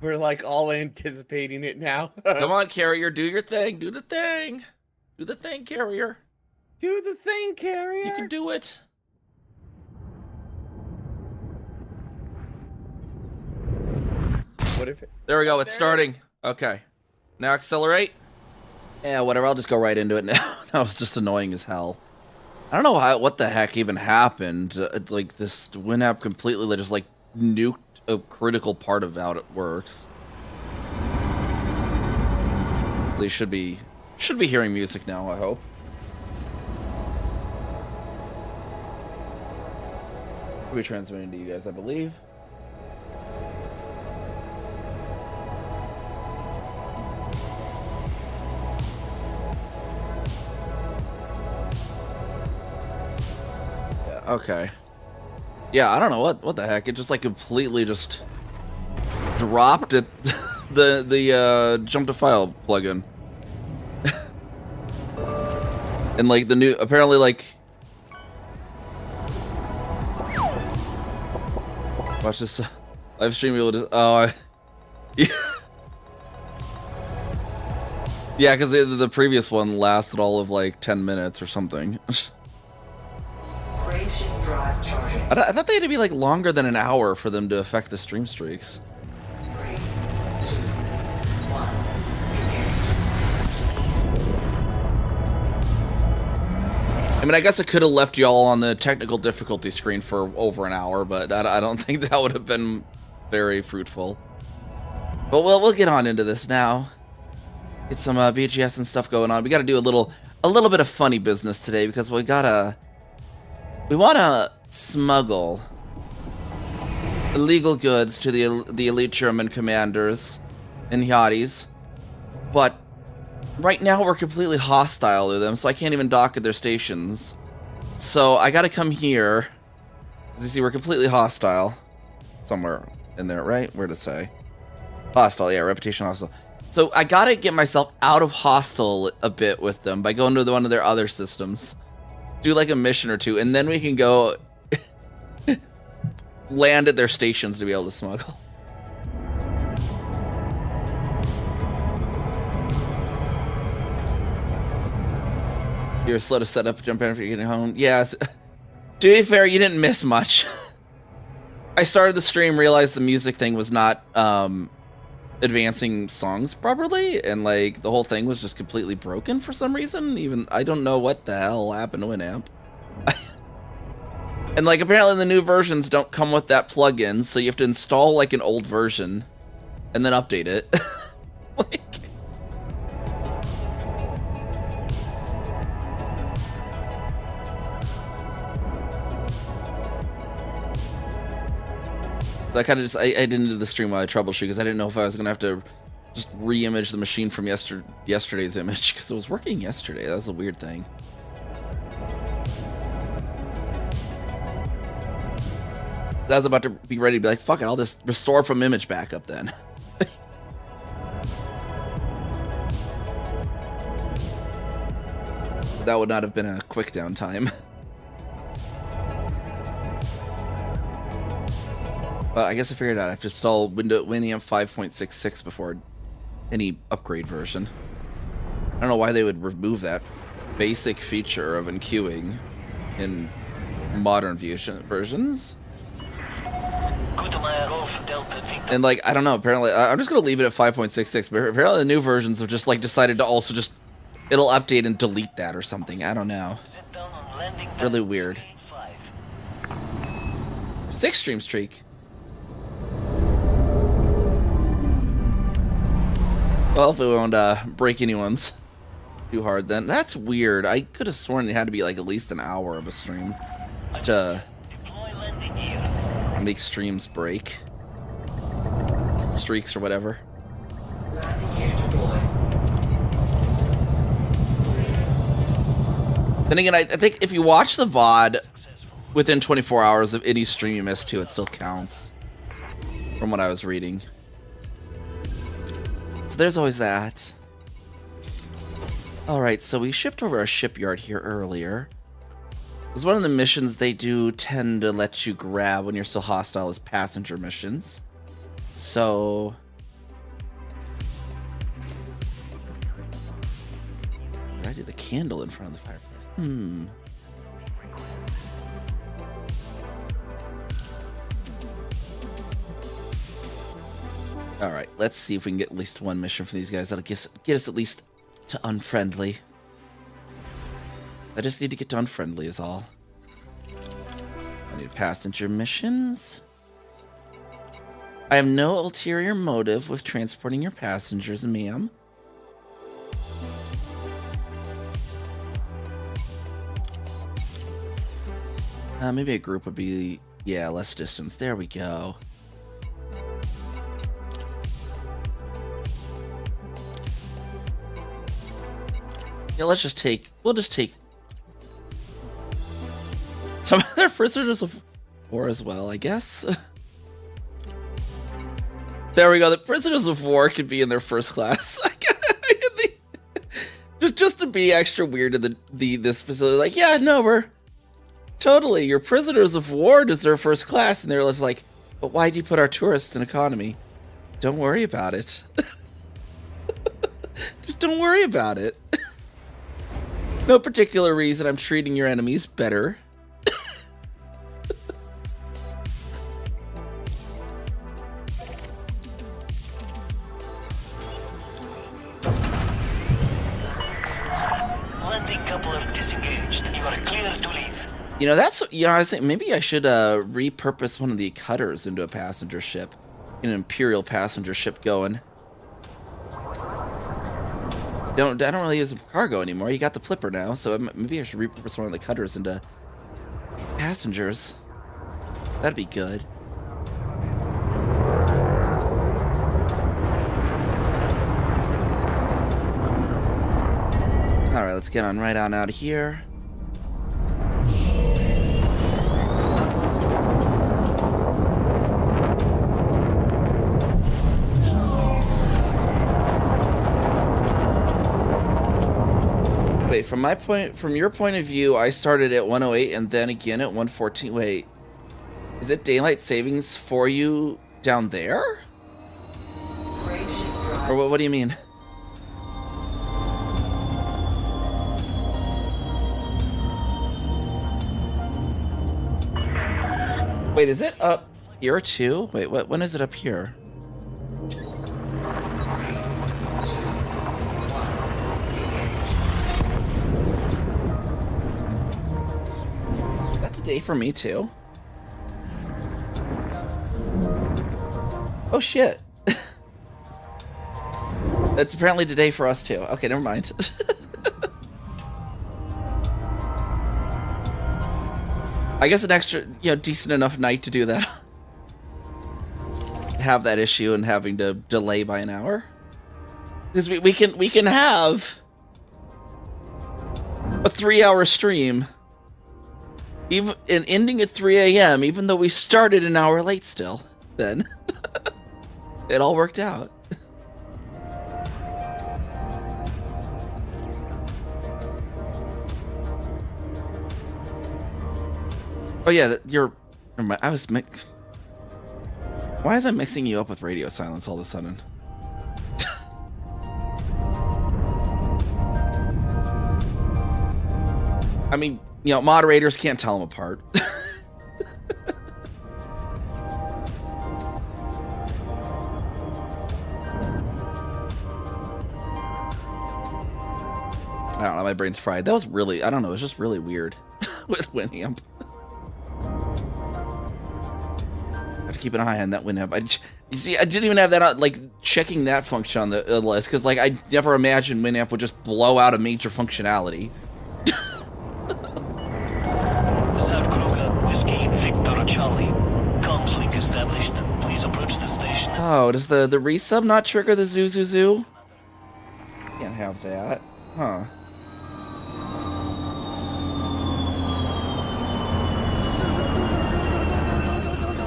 We're like all anticipating it now. Come on, Carrier, do your thing. Do the thing. Do the thing, Carrier. Do the thing, Carrier. You can do it. What if it... There we go. It's starting. Okay. Now accelerate. Yeah, whatever. I'll just go right into it now. That was just annoying as hell. I don't know what the heck even happened. Like, this Winamp completely just, like, nuked a critical part of how it works. They should be hearing music now, I hope. We'll be transmitting to you guys, I believe. Yeah, okay. Yeah, I don't know what the heck. It just like completely just dropped it. the jump to file plugin. And like the new, apparently like, watch this live stream. Able to, yeah, yeah, because the previous one lasted all of like 10 minutes or something. Frameshift drive charging. I thought they had to be like longer than an hour for them to affect the stream streaks. 3, 2, 1. I mean, I guess it could have left y'all on the technical difficulty screen for over an hour, but I don't think that would have been very fruitful. But we'll get on into this now. Get some BGS and stuff going on. We got to do a little bit of funny business today because we want to smuggle illegal goods to the elite German commanders and yachties, but right now we're completely hostile to them, so I can't even dock at their stations. So I gotta come here. As you see, we're completely hostile. Somewhere in there, right? Where to say? Hostile, yeah, reputation hostile. So I gotta get myself out of hostile a bit with them by going to one of their other systems. Do like a mission or two, and then we can go land at their stations to be able to smuggle. You're slow to set up, jump in after you're getting home. Yes. To be fair, you didn't miss much. I started the stream, realized the music thing was not advancing songs properly, and like the whole thing was just completely broken for some reason. Even I don't know what the hell happened to Winamp. And like apparently the new versions don't come with that plugin, so you have to install like an old version and then update it. Like, I kind of just, I didn't do the stream while I troubleshoot because I didn't know if I was going to have to just re-image the machine from yesterday's image because it was working yesterday. That was a weird thing. I was about to be ready to be like, fuck it, I'll just restore from image backup then. That would not have been a quick downtime. But I guess I figured out I have to install Winamp 5.66 before any upgrade version. I don't know why they would remove that basic feature of enqueuing in modern versions. And like, I don't know, apparently, I'm just going to leave it at 5.66, but apparently the new versions have just like decided to also just, it'll update and delete that or something. I don't know. Really weird. 6 stream streak. Well, if it won't break anyone's too hard, then that's weird. I could have sworn it had to be like at least an hour of a stream to make streams break, streaks or whatever. Then again, I think if you watch the VOD within 24 hours of any stream you missed too, it still counts. From what I was reading. So there's always that. Alright, so we shipped over a shipyard here earlier. It was one of the missions they do tend to let you grab when you're still hostile as passenger missions. So I do the candle in front of the fireplace. Alright, let's see if we can get at least one mission for these guys. That'll get us at least to unfriendly. I just need to get to unfriendly is all. I need passenger missions. I have no ulterior motive with transporting your passengers, ma'am. Maybe a group would be, yeah, less distance. There we go. Yeah, we'll just take some other prisoners of war as well, I guess. There we go. The prisoners of war could be in their first class. just to be extra weird in this facility. Like, yeah, no, we're totally, your prisoners of war deserve first class. And they're just like, but why do you put our tourists in economy? Don't worry about it. Just don't worry about it. No particular reason. I'm treating your enemies better. You know, that's, you know, I was thinking maybe I should repurpose one of the cutters into a passenger ship. An Imperial passenger ship going. I don't really use cargo anymore. You got the Flipper now, so maybe I should repurpose one of the cutters into passengers. That'd be good. Alright, let's get on right on out of here. Wait, from your point of view, I started at 108 and then again at 114. Wait, is it daylight savings for you down there? Or what do you mean? Wait, is it up here too? Wait, when is it up here? Day for me too. Oh shit. That's apparently today for us too. Okay, never mind. I guess an extra, you know, decent enough night to do that. Have that issue and having to delay by an hour. Because we can have a 3-hour stream. Even and ending at 3 a.m., even though we started an hour late still, then it all worked out. Oh yeah, you're. I was Why is I mixing you up with radio silence all of a sudden? I mean, you know, moderators can't tell them apart. I don't know, my brain's fried. That was really, I don't know, it was just really weird with Winamp. I have to keep an eye on that Winamp. You see, I didn't even have that on, like, checking that function on the list, because, like, I never imagined Winamp would just blow out a major functionality. Oh, does the resub not trigger the zoo? Can't have that. Huh.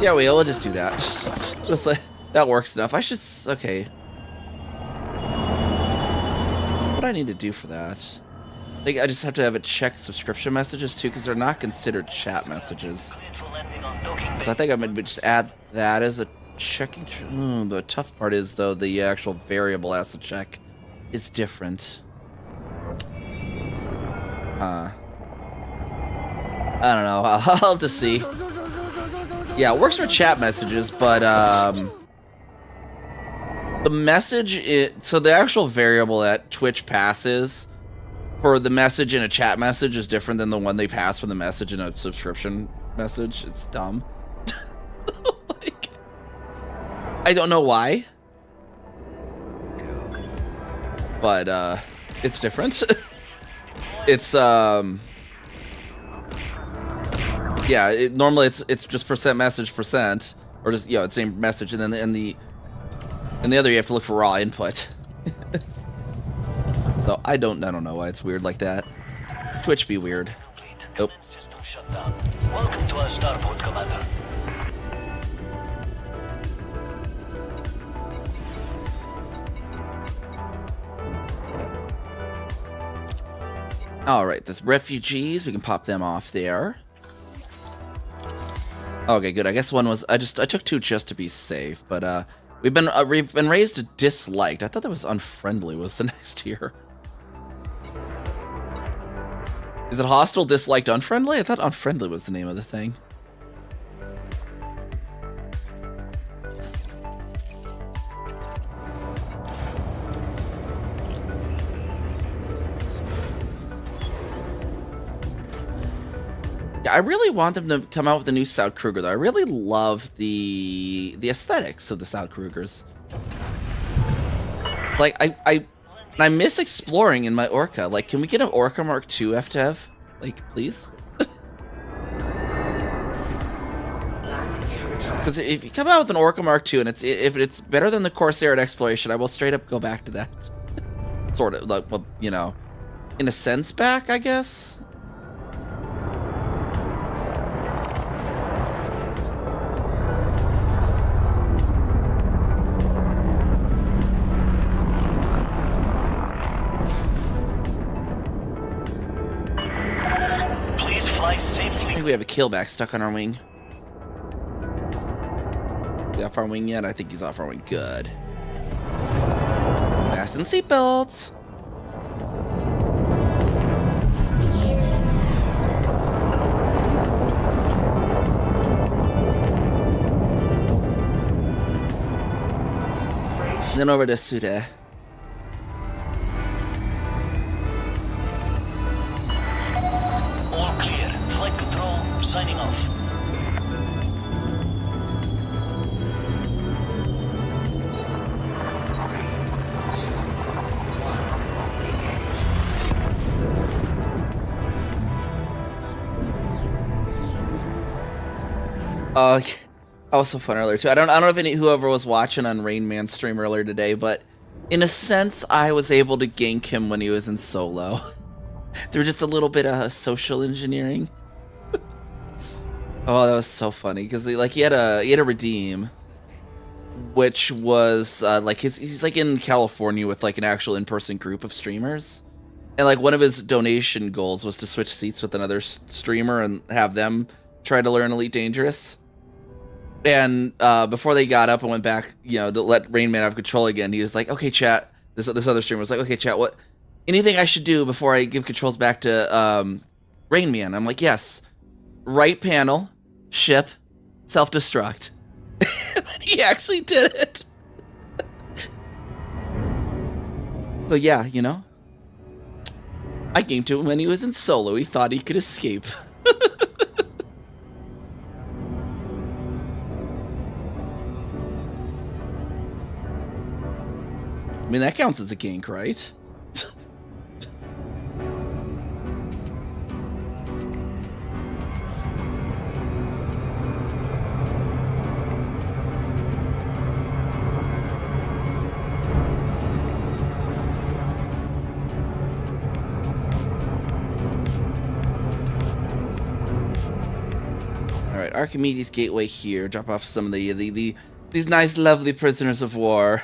Yeah, we'll just do that. Just like, that works enough. I should, okay. What do I need to do for that? Like, I just have to have it check subscription messages too, because they're not considered chat messages. So I think I'm gonna just add that as a checking. The tough part is, though, the actual variable has to check is different. I don't know. I'll have to see. Yeah, it works for chat messages, but the message so the actual variable that Twitch passes for the message in a chat message is different than the one they pass for the message in a subscription message. It's dumb. Like, I don't know why, but it's different. It's yeah, normally it's just percent message percent, or just, you know, it's same message, and then in the other you have to look for raw input. So I don't know why it's weird like that. Twitch be weird. Nope. Welcome to our starport, Commander. All right, the refugees, we can pop them off there. Okay, good. I guess one was I took two just to be safe, but we've been raised to disliked. I thought that was unfriendly was the next tier. Is it hostile, disliked, unfriendly? I thought unfriendly was the name of the thing. Yeah, I really want them to come out with a new South Kruger, though. I really love the aesthetics of the South Krugers. Like, I miss exploring in my Orca. Like, can we get an Orca Mark II FTEV? Like, please? Because if you come out with an Orca Mark II and if it's better than the Corsair at exploration, I will straight up go back to that. Sort of, like, well, you know, in a sense back, I guess. We have a killback stuck on our wing. Is he off our wing yet? I think he's off our wing. Good. Fasten seatbelts. And then over to Sude. Signing off. That was so fun earlier too. I don't know if whoever was watching on Rain Man's stream earlier today, but in a sense, I was able to gank him when he was in solo through just a little bit of social engineering. Oh, that was so funny because he had a redeem, which was like he's like in California with like an actual in-person group of streamers, and like one of his donation goals was to switch seats with another streamer and have them try to learn Elite Dangerous. And before they got up and went back, you know, to let Rain Man have control again, he was like, "Okay, chat." This other streamer was like, "Okay, chat. What? Anything I should do before I give controls back to Rain Man?" I'm like, "Yes. Right panel, ship, self-destruct." And then he actually did it. So yeah, you know, I came to him when he was in solo. He thought he could escape. I mean, that counts as a gank, right? Alright, Archimedes Gateway here. Drop off some of these nice, lovely prisoners of war.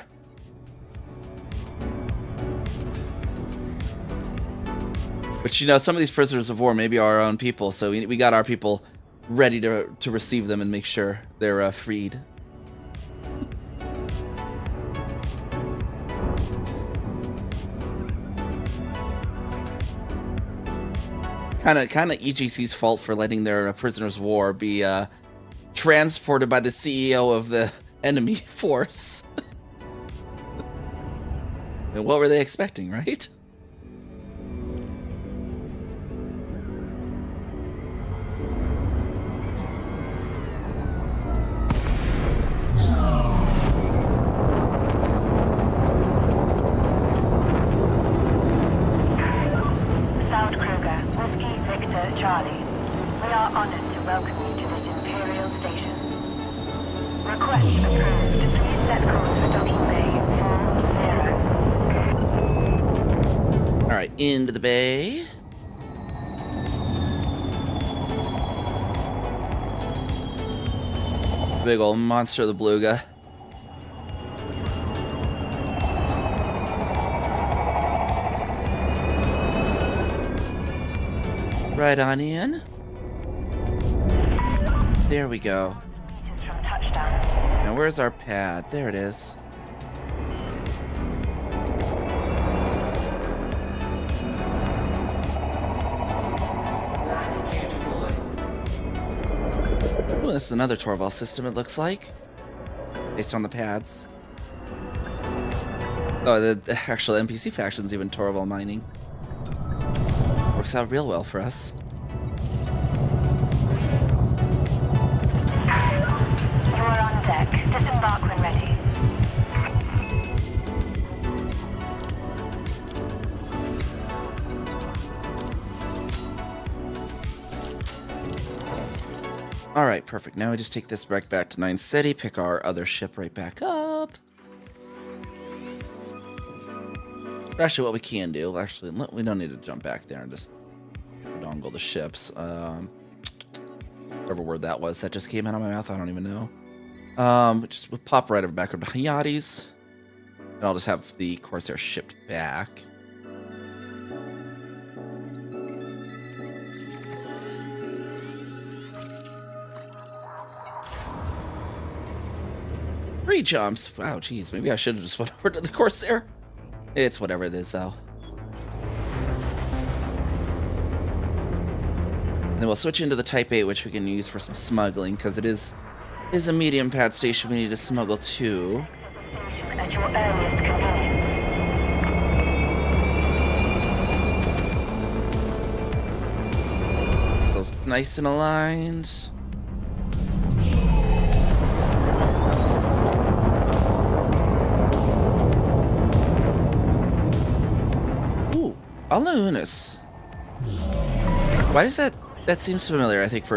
But you know, some of these prisoners of war maybe are our own people, so we got our people ready to receive them and make sure they're freed. Kind of EGC's fault for letting their prisoners of war be transported by the CEO of the enemy force. And what were they expecting, right? Charlie, we are honored to welcome you to this Imperial station. Request approved. Please set course for docking bay 40. Alright, into the bay. Big old monster of the beluga. Right on in. There we go. From touchdown. Now where's our pad? There it is. Landing gear deployed. Ooh, this is another Torval system, it looks like. Based on the pads. Oh, the actual NPC faction's even Torval mining. Works out real well for us. You are on deck. Disembark when ready. Alright, perfect. Now we just take this wreck back to 9 City, pick our other ship right back up. Actually, what we can do, actually, we don't need to jump back there and just dongle the ships. Whatever word that was that just came out of my mouth, I don't even know. We'll pop right over back over to Hayati's. And I'll just have the Corsair shipped back. Three jumps. Wow, geez, maybe I should have just went over to the Corsair. It's whatever it is, though. Then we'll switch into the Type 8, which we can use for some smuggling, because it is a medium pad station we need to smuggle to. At your earliest convenience. So it's nice and aligned. Ooh, Alunus. Why does that seems familiar, I think,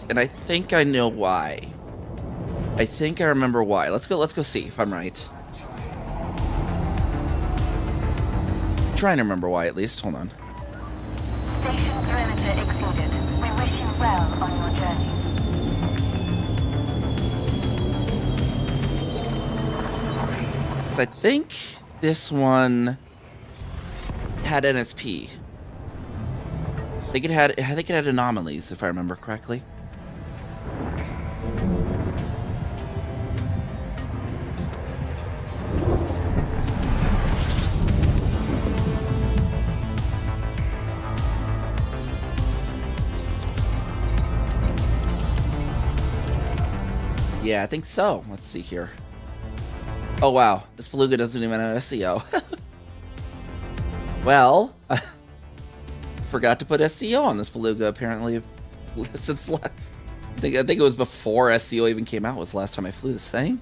and I think I know why. I think I remember why. Let's go see if I'm right. Trying to remember why, at least. Hold on. Station perimeter exceeded. We wish you well on your journey. So I think this one had NSP. I think it had anomalies, if I remember correctly. Yeah, I think so. Let's see here. Oh wow, this beluga doesn't even have SEO. Well, forgot to put SEO on this beluga apparently. Since I think it was before SEO even came out was the last time I flew this thing.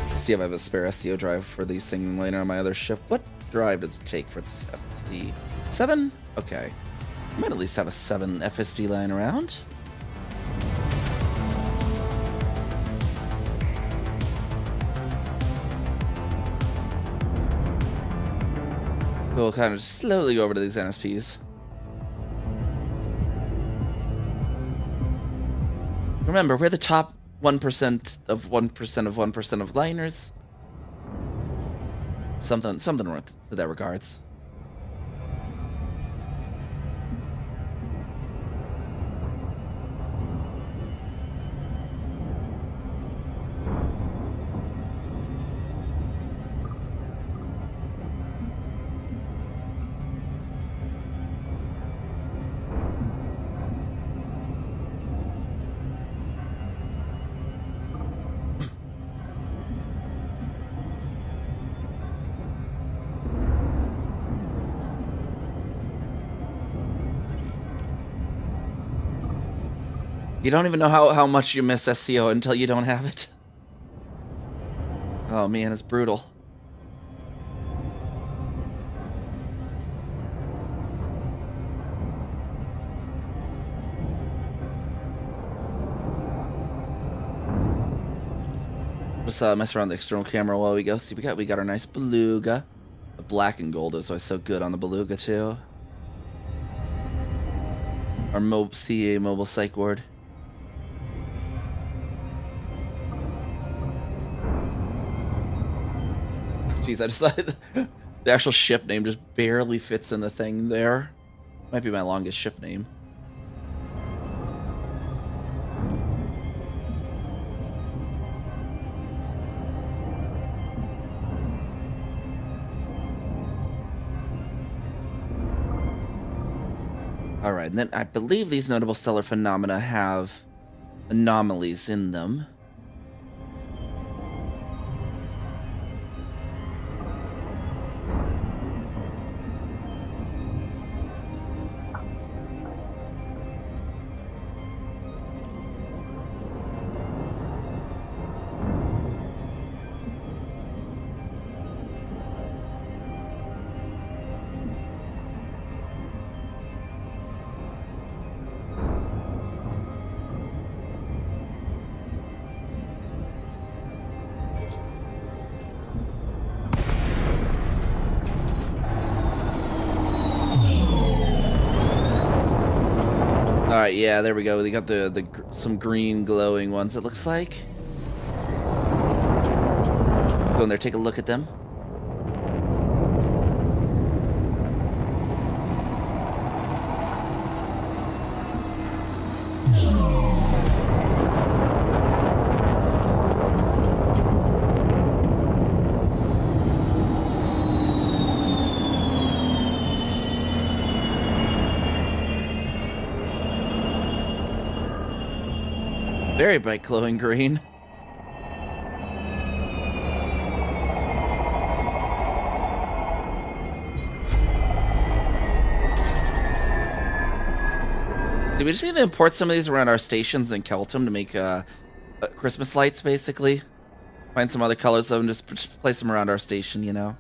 Let's see if I have a spare SEO drive for these things later on my other ship. What drive does it take for its FSD? 7? Okay. I might at least have a 7 FSD lying around. We'll kind of slowly go over to these NSPs. Remember, we're the top 1% of 1% of 1% of liners. Something worth to that regards. You don't even know how much you miss SCO until you don't have it. Oh man, it's brutal. Let's mess around the external camera while we go. See, we got our nice beluga. The black and gold is always so good on the beluga too. Our CA mobile psych ward. Jeez, I decided the actual ship name just barely fits in the thing there. Might be my longest ship name. Alright, and then I believe these notable stellar phenomena have anomalies in them. Alright, yeah, there we go. We got some green glowing ones, it looks like. Go in there, take a look at them. Very bright glowing green. See, we just need to import some of these around our stations in Keltum to make Christmas lights, basically. Find some other colors of them, just place them around our station, you know.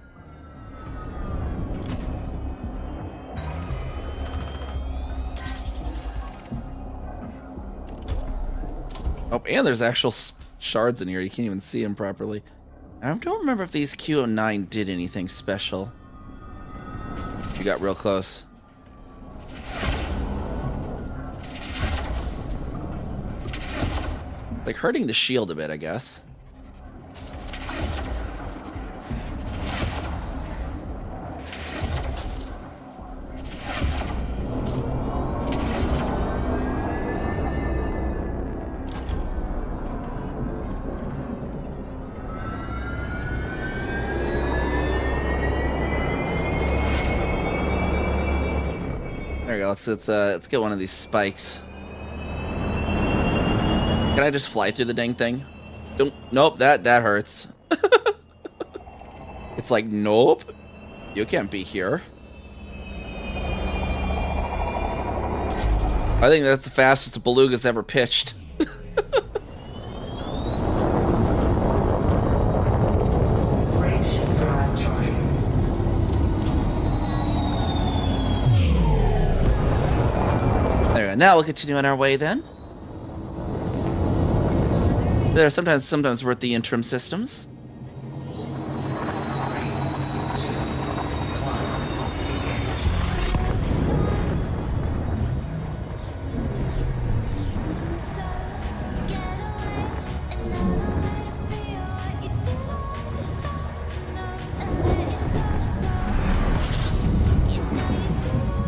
Oh, and there's actual shards in here. You can't even see them properly. I don't remember if these Q09 did anything special. You got real close. Like hurting the shield a bit, I guess. There we go. Let's get one of these spikes. Can I just fly through the dang thing? Nope, that hurts. It's like, nope, you can't be here. I think that's the fastest a beluga's ever pitched. There we go. Now we'll continue on our way then. There are sometimes worth the interim systems.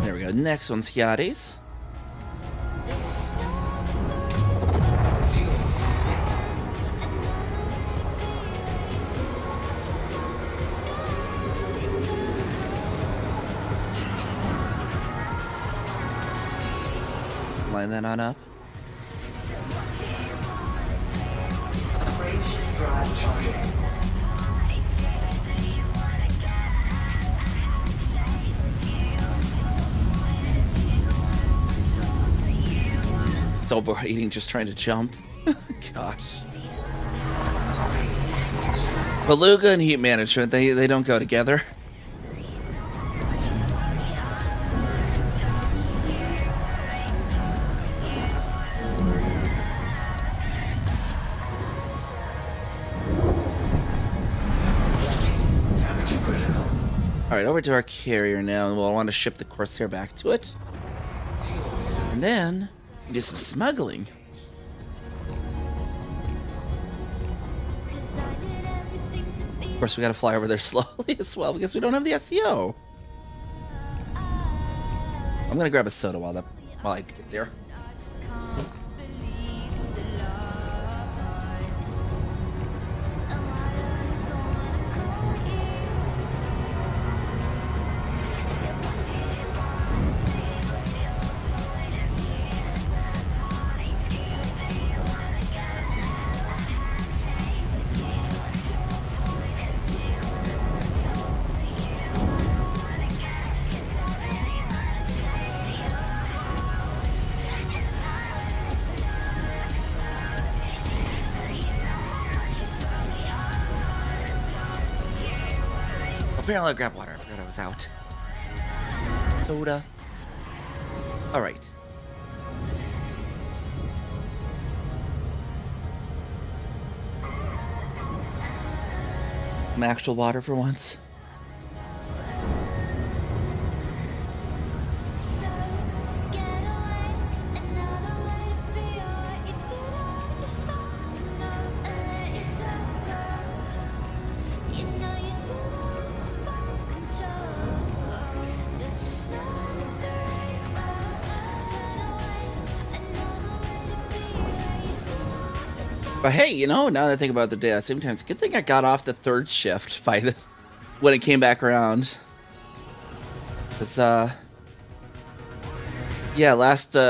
There we go. Next one's Hyades. Line that on up. overheating just trying to jump. Gosh. Beluga and heat management, they don't go together. Alright, over to our carrier now, and we'll want to ship the Corsair back to it. And then, do some smuggling. Of course, we gotta fly over there slowly as well, because we don't have the SEO. I'm gonna grab a soda while I get there. Apparently I grabbed water. I forgot I was out. Soda. Alright. Some actual water for once. But hey, you know, now that I think about the day, at the same time, it's a good thing I got off the third shift by this when it came back around. It's yeah,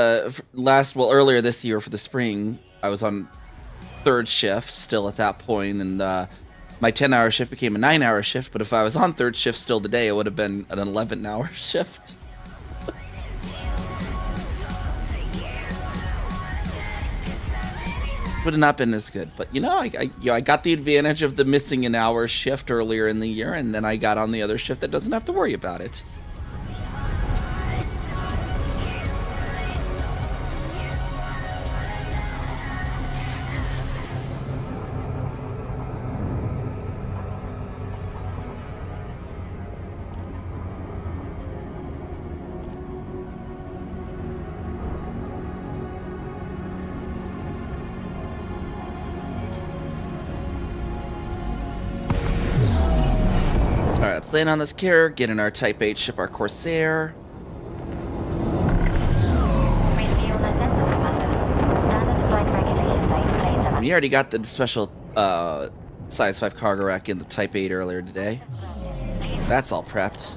earlier this year for the spring, I was on third shift still at that point, and my 10-hour shift became a 9-hour shift. But if I was on third shift still today, it would have been an 11-hour shift. Would have not been as good, but you know, I got the advantage of the missing an hour shift earlier in the year, and then I got on the other shift that doesn't have to worry about it. Alright, let's land on this carrier, get in our Type 8, ship our Corsair. We already got the special size 5 cargo rack in the Type 8 earlier today. That's all prepped.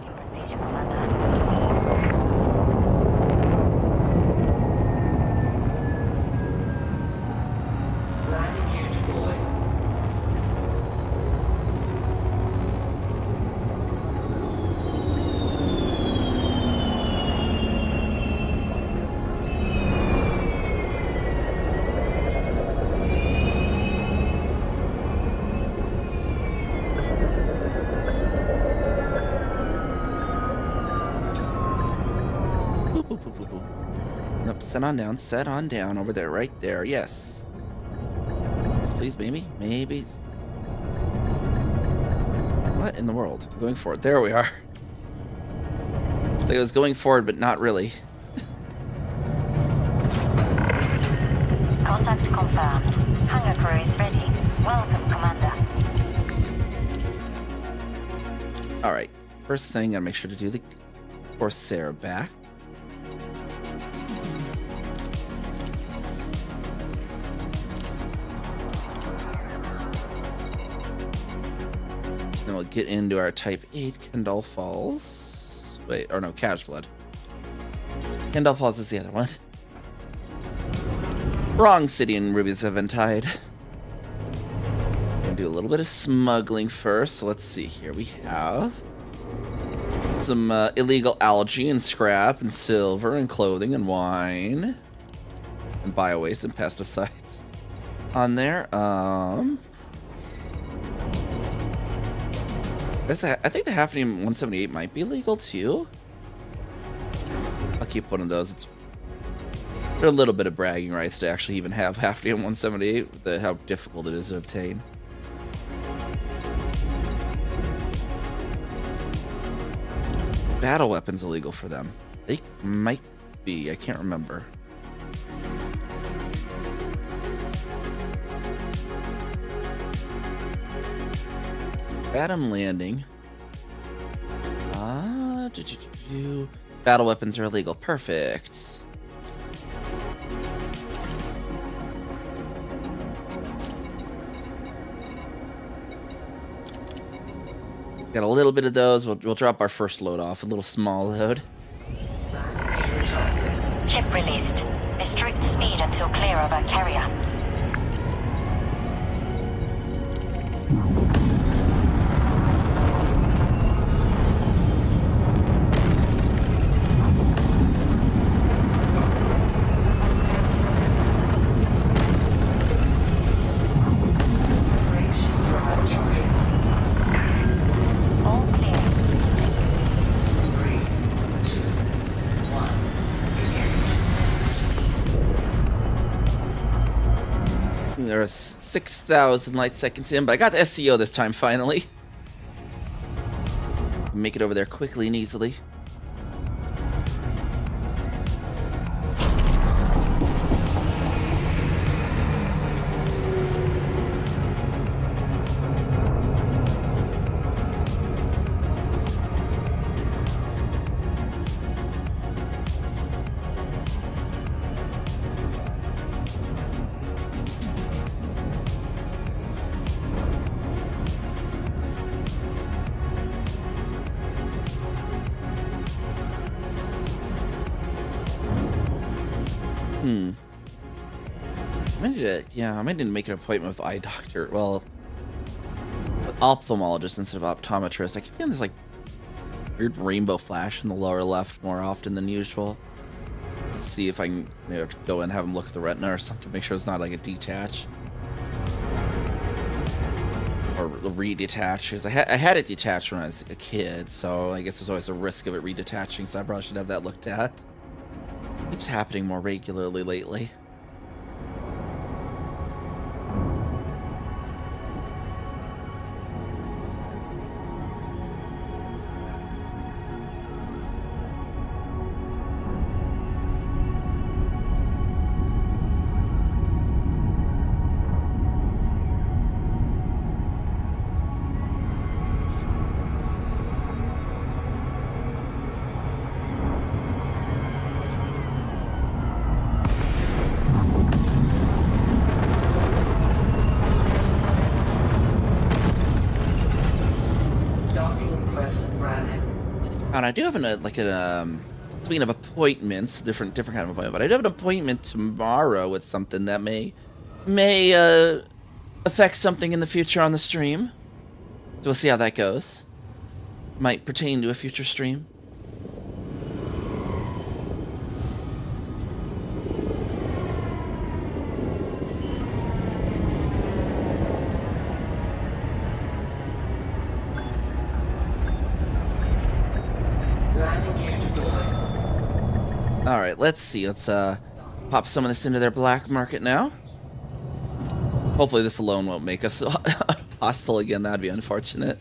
Nope, set on down over there, right there, yes. Yes, please, maybe? Maybe. What in the world? Going forward. There we are. I think I was going forward, but not really. Contact confirmed. Hangar crew is ready. Welcome, Commander. Alright, first thing, gotta make sure to do the Corsair back. Then we'll get into our Type 8 Kendall Falls. Wait, or no, Cash Blood. Kendall Falls is the other one. Wrong city and rubies have been tied. Gonna do a little bit of smuggling first. So let's see here. We have some illegal algae and scrap and silver and clothing and wine. and biowaste and pesticides on there. I think the hafnium 178 might be legal too. I'll keep one of those. They're a little bit of bragging rights to actually even have hafnium 178, how difficult it is to obtain. Battle weapons illegal for them. They might be. I can't remember. Adam landing. Battle weapons are illegal. Perfect. Got a little bit of those. We'll drop our first load off. A little small load. Ship released. Restrict speed until clear of a carrier. All clear. 3, 2, 1. Engage. There are 6,000 light seconds in, but I got the SCO this time finally. Make it over there quickly and easily. I might need to make an appointment with eye doctor. Well, ophthalmologist instead of optometrist. I keep getting this like weird rainbow flash in the lower left more often than usual. Let's see if I can go in and have him look at the retina or something. Make sure it's not like a detach or redetach. Because I had it detached when I was a kid, so I guess there's always a risk of it redetaching. So I probably should have that looked at. It keeps happening more regularly lately. And I do have speaking of appointments, different kind of appointment, but I do have an appointment tomorrow with something that may affect something in the future on the stream. So we'll see how that goes. Might pertain to a future stream. Alright, let's see. Let's pop some of this into their black market now. Hopefully this alone won't make us hostile again. That'd be unfortunate.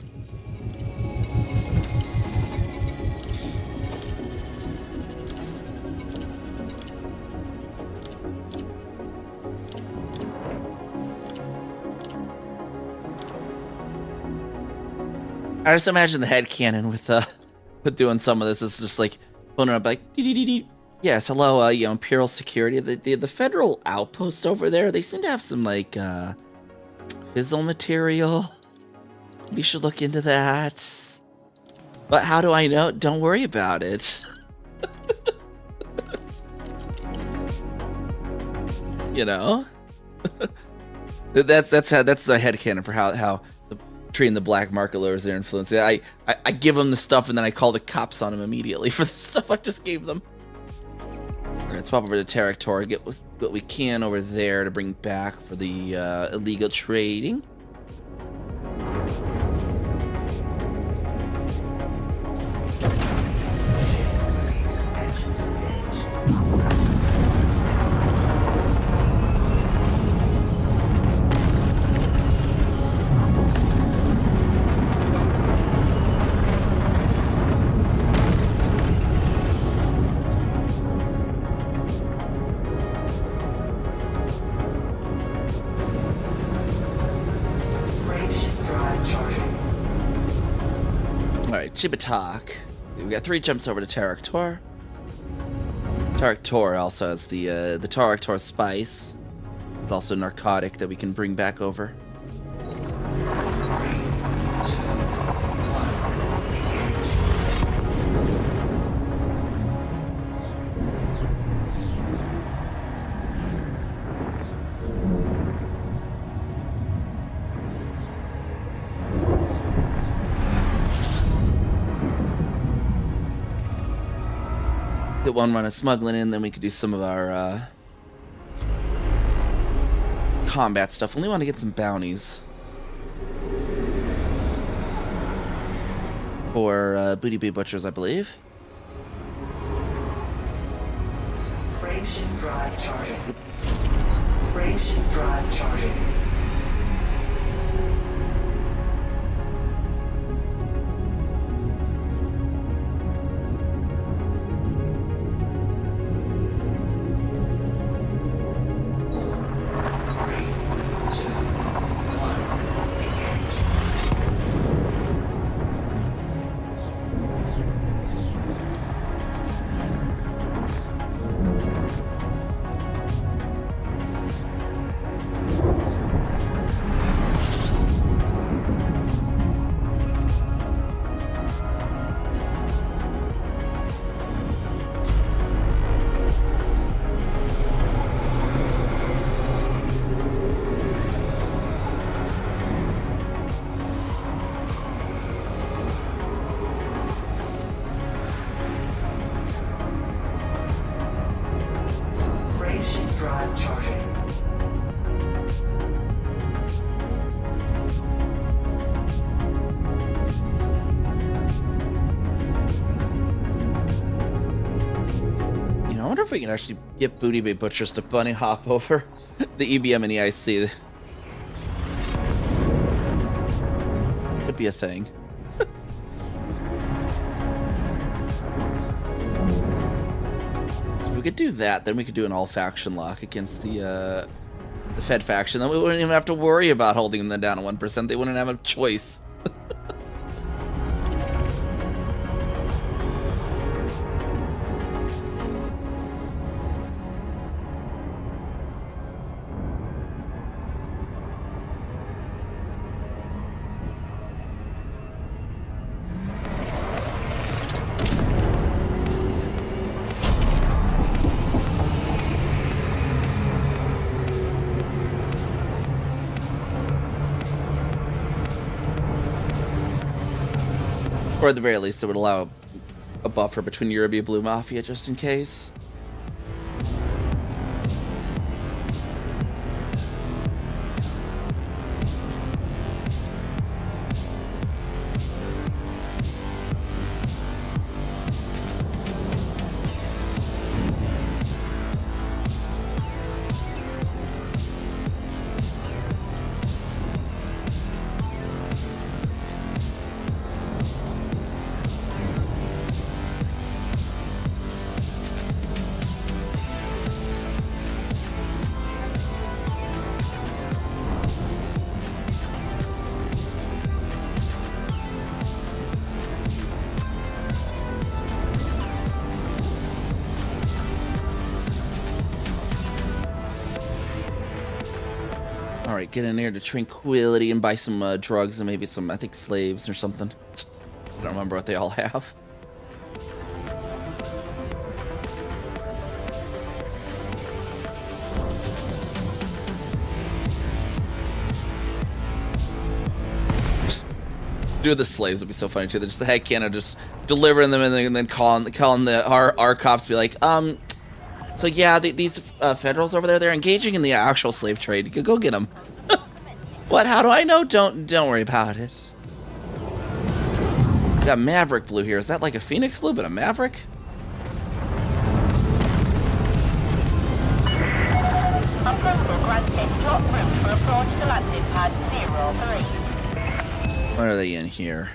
I just imagine the headcanon with doing some of this is just like pulling up like dee-dee-dee-dee. Yes, hello, Imperial Security. The federal outpost over there, they seem to have some, like, fizzle material. We should look into that. But how do I know? Don't worry about it. You know? that's the headcanon for how treating the black market lowers their influence. I give them the stuff and then I call the cops on them immediately for the stuff I just gave them. let's pop over to Territor, get what we can over there to bring back for the illegal trading. Release engines engaged. Frameshift drive charging. Alright, Chibitak. We got 3 jumps over to Territor. Territor also has the Territor spice. It's also a narcotic that we can bring back over. 3, 2, 1, engage. Get one run of smuggling in, then we could do some of our combat stuff. Only want to get some bounties for Booty Bee Butchers, I believe. Frameshift drive charging. Frameshift drive charging. Three, two, one, engage. Frameshift drive charging. You know, I wonder if we can actually get Booty Bay Butchers to bunny hop over the EBM and EIC. Could be a thing. If we could do that, then we could do an all-faction lock against the Fed faction. Then we wouldn't even have to worry about holding them down to 1%. They wouldn't have a choice. Or at the very least, it would allow a buffer between Eurobia Blue Mafia just in case. Alright, get in there to Tranquility and buy some drugs and maybe some, I think, slaves or something. I don't remember what they all have. Just do the slaves would be so funny too. They're just the head cannon, just delivering them and then calling our cops be like, So yeah, these federals over there, they're engaging in the actual slave trade. Go get them. What? How do I know? Don't worry about it. Got Maverick Blue here. Is that like a Phoenix Blue, but a Maverick? Approval granted. Drop route for approach to landing pad 03. What are they in here?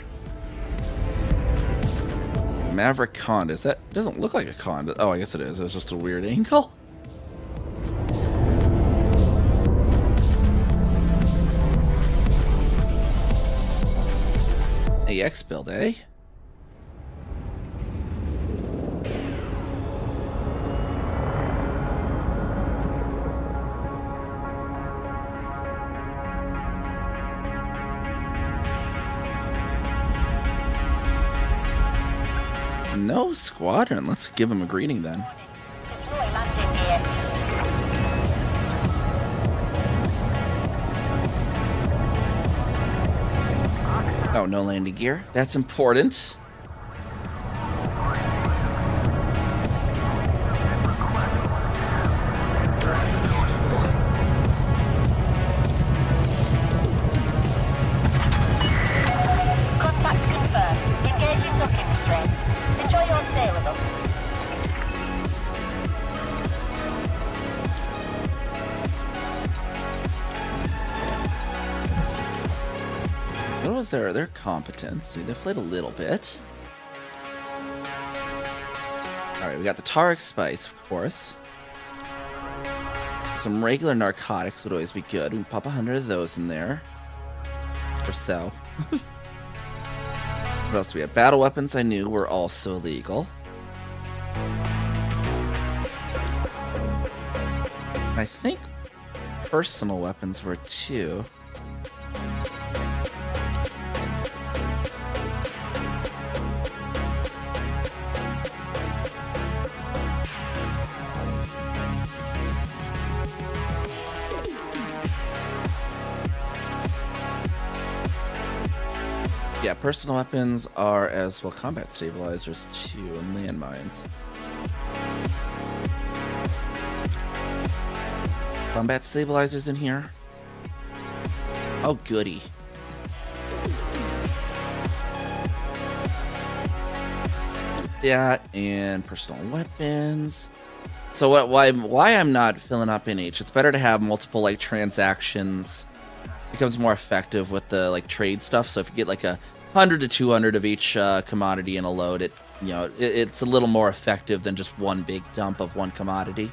Maverick Conda. Is that doesn't look like a Conda? Oh, I guess it is. It's just a weird angle. AX build, eh? No squadron. Let's give him a greeting then. Deploy landing gear. Oh, no landing gear. That's important. Contact confirmed. Engaging docking restraints. Enjoy your stay with us. What was their competence? See, they played a little bit. Alright, we got the Taric Spice, of course. Some regular narcotics would always be good. We can pop 100 of those in there. Or so. What else do we have? Battle weapons I knew were also legal. I think personal weapons were too. Yeah, personal weapons are as well combat stabilizers too, and landmines. Combat stabilizers in here. Oh, goody. Yeah, and personal weapons. So why I'm not filling up NH? It's better to have multiple like transactions. It becomes more effective with the like trade stuff. So if you get like 100 to 200 of each commodity in a load, it's a little more effective than just one big dump of one commodity.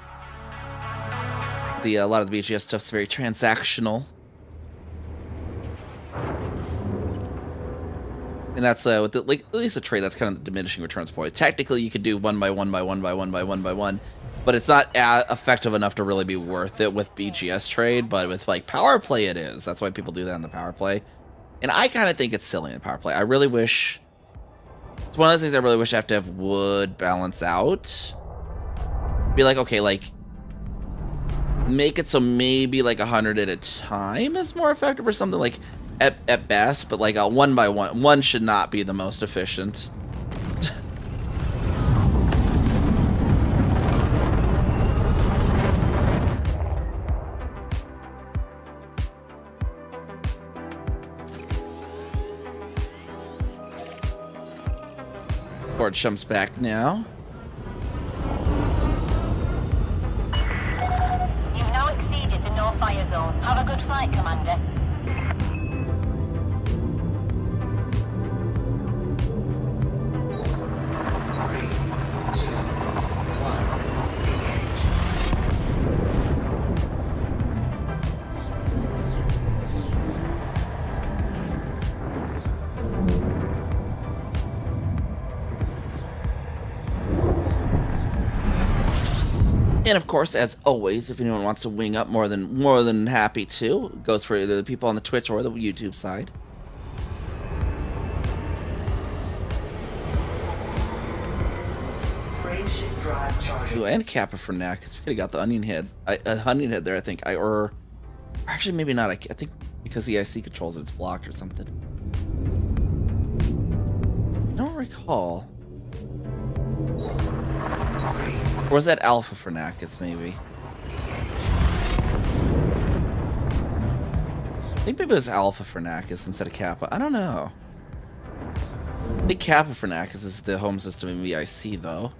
A lot of the BGS stuff's very transactional, and that's with the, like at least a trade, that's kind of the diminishing returns point. Technically, you could do one by one by one by one by one by one, but it's not effective enough to really be worth it with BGS trade. But with like power play, it is. That's why people do that in the power play, and I kind of think it's silly in power play. I really wish it's one of those things. I really wish I have to have wood balance out. Be like, okay, like make it so maybe like 100 at a time is more effective or something, like at best, but like a one by one should not be the most efficient. Ford jumps back now. You've now exceeded the no fire zone. Have a good flight, Commander. And of course, as always, if anyone wants to wing up, more than happy to. It goes for either the people on the Twitch or the YouTube side. Frameshift drive charging. Ooh, and Kappa for now, because we could have got the onion head. Onion head there, I think. Or actually, maybe not. I think because the IC controls it, it's blocked or something. I don't recall. 3, Or was that Alpha Fernacus, maybe? I think maybe it was Alpha Fernacus instead of Kappa. I don't know. I think Kappa Fernacus is the home system in VIC, though.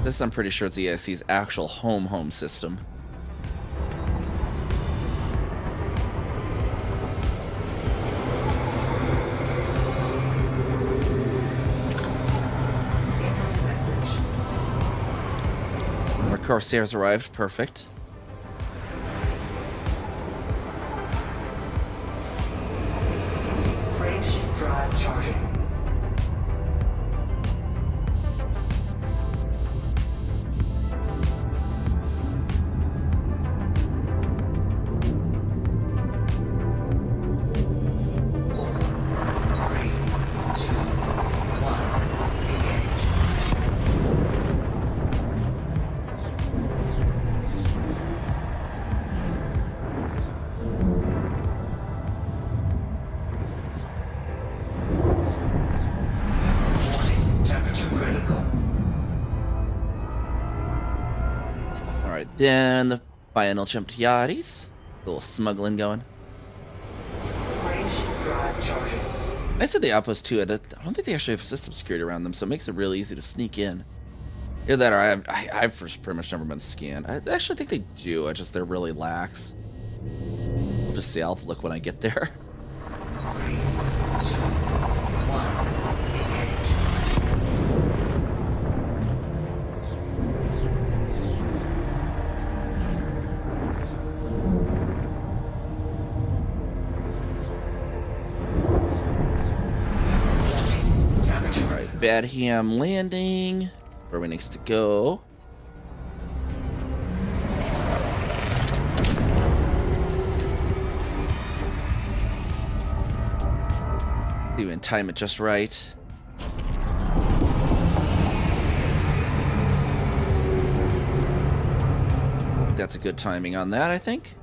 This, I'm pretty sure, it's VIC's actual home system. Incoming message. Our Corsairs arrived. Perfect. Frameshift drive charging. Three, two, one, engage. Temperature critical. Alright, then the final jump to Yachties. A little smuggling going. Frameshift drive charging. I said the outpost too. I don't think they actually have system security around them, so it makes it really easy to sneak in. Either that, or I've pretty much never been scanned. I actually think they do. They're really lax. We'll just see. I'll look when I get there. 3, 2, 1, engage. Temperature All right, Badham landing. Where we next to go? Even time it just right. That's a good timing on that, I think.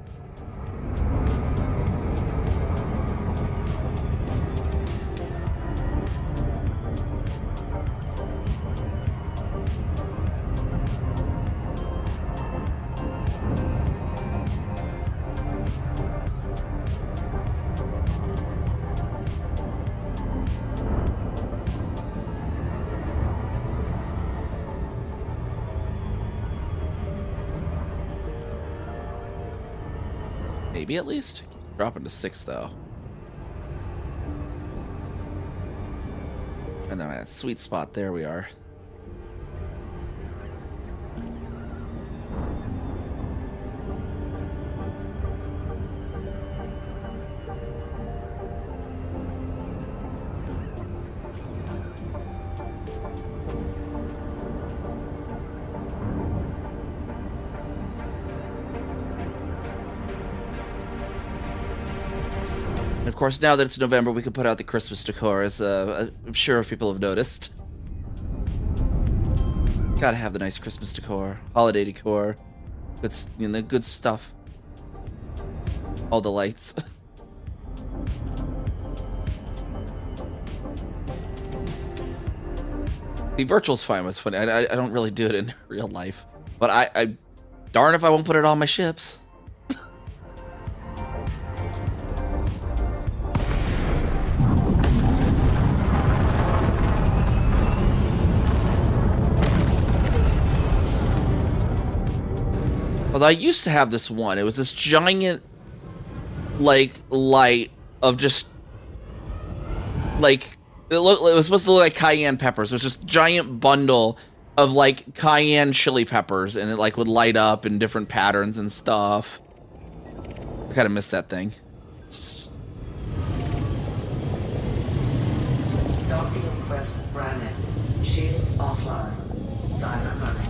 Maybe at least. Dropping to 6 though. And then that sweet spot, there we are. Of course, now that it's November, we can put out the Christmas decor, as I'm sure people have noticed. Gotta have the nice Christmas decor, holiday decor, good, good stuff. All the lights. The virtual's fine. What's funny, I don't really do it in real life, but I darn if I won't put it on my ships. Although I used to have this one. It was this giant, like, light of just, like, it was supposed to look like cayenne peppers. It was just giant bundle of, like, cayenne chili peppers, and it, like, would light up in different patterns and stuff. I kind of miss that thing. Docking request granted. Shields offline. Silent running.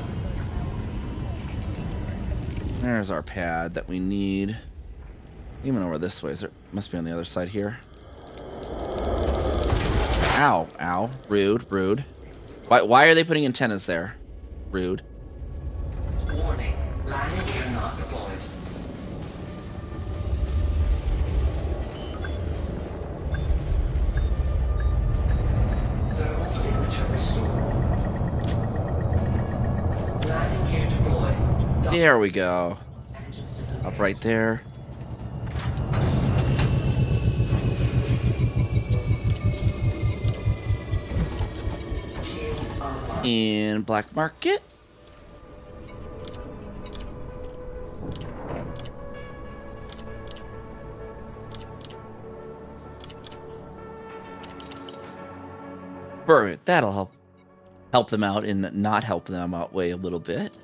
There's our pad that we need. Even over this way. Must be on the other side here. Ow, ow. Rude, rude. Why are they putting antennas there? Rude. Warning. Landing gear not deployed. There we go. Engines disengaged. Up right there. Shields online. In Black Market. Perfect. That'll help them out and not help them out way a little bit.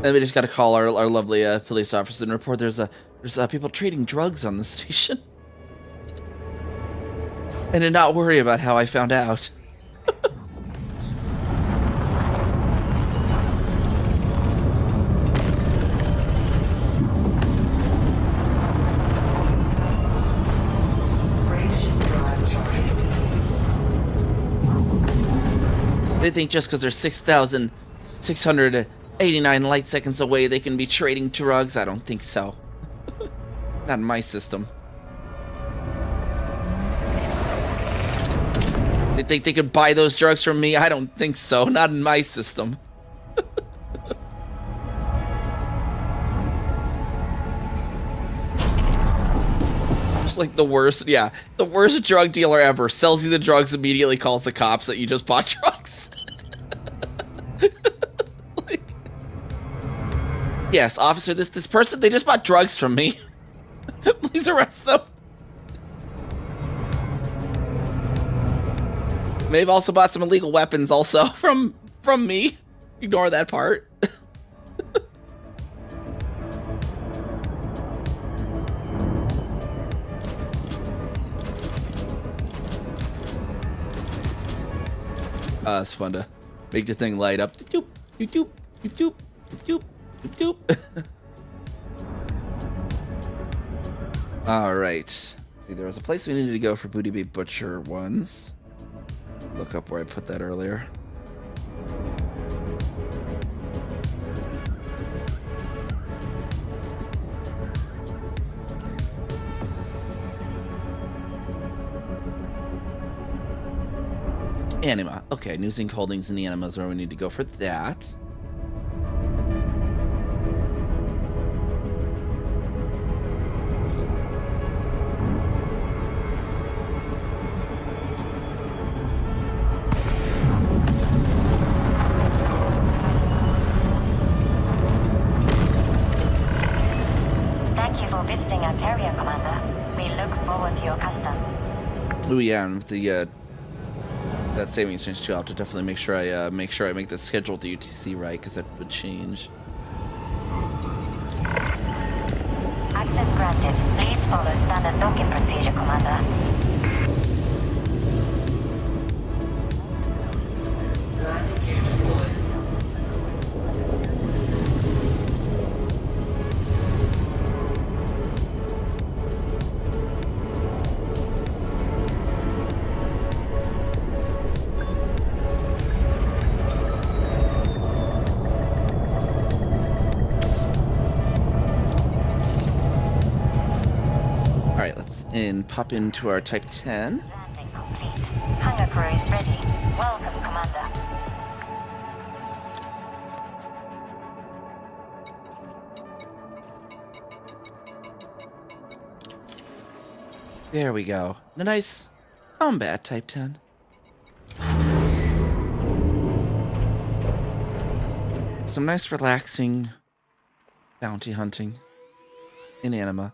And we just got to call our lovely police officer and report there's people trading drugs on the station. And to not worry about how I found out. Frame shift drive charging. They think just because they're 6,689 light seconds away they can be trading drugs. I don't think so. Not in my system. They think they could buy those drugs from me? I don't think so. Not in my system. Just like the worst, yeah. The worst drug dealer ever. Sells you the drugs, immediately calls the cops that you just bought drugs. Like, yes, officer, this person, they just bought drugs from me. Please arrest them. May have also bought some illegal weapons also from me. Ignore that part. It's fun to make the thing light up. Doop, doop, doop, doop, doop, doop. All right. See, there was a place we needed to go for Booty Bee Butcher ones. Look up where I put that earlier. Anima. Okay, New Zinc Holdings and the Anima is where we need to go for that. Thank you for visiting our carrier, Commander. We look forward to your custom. Oh yeah, and with the that savings change too, I'll have to definitely make sure I make the schedule with the UTC right, because that would change. Access granted. Please follow standard docking procedure, Commander. Landing gear deployed. And pop into our Type 10. Landing complete. Hangar crew is ready. Welcome, Commander. There we go. The nice combat Type 10. Some nice relaxing bounty hunting in Anima.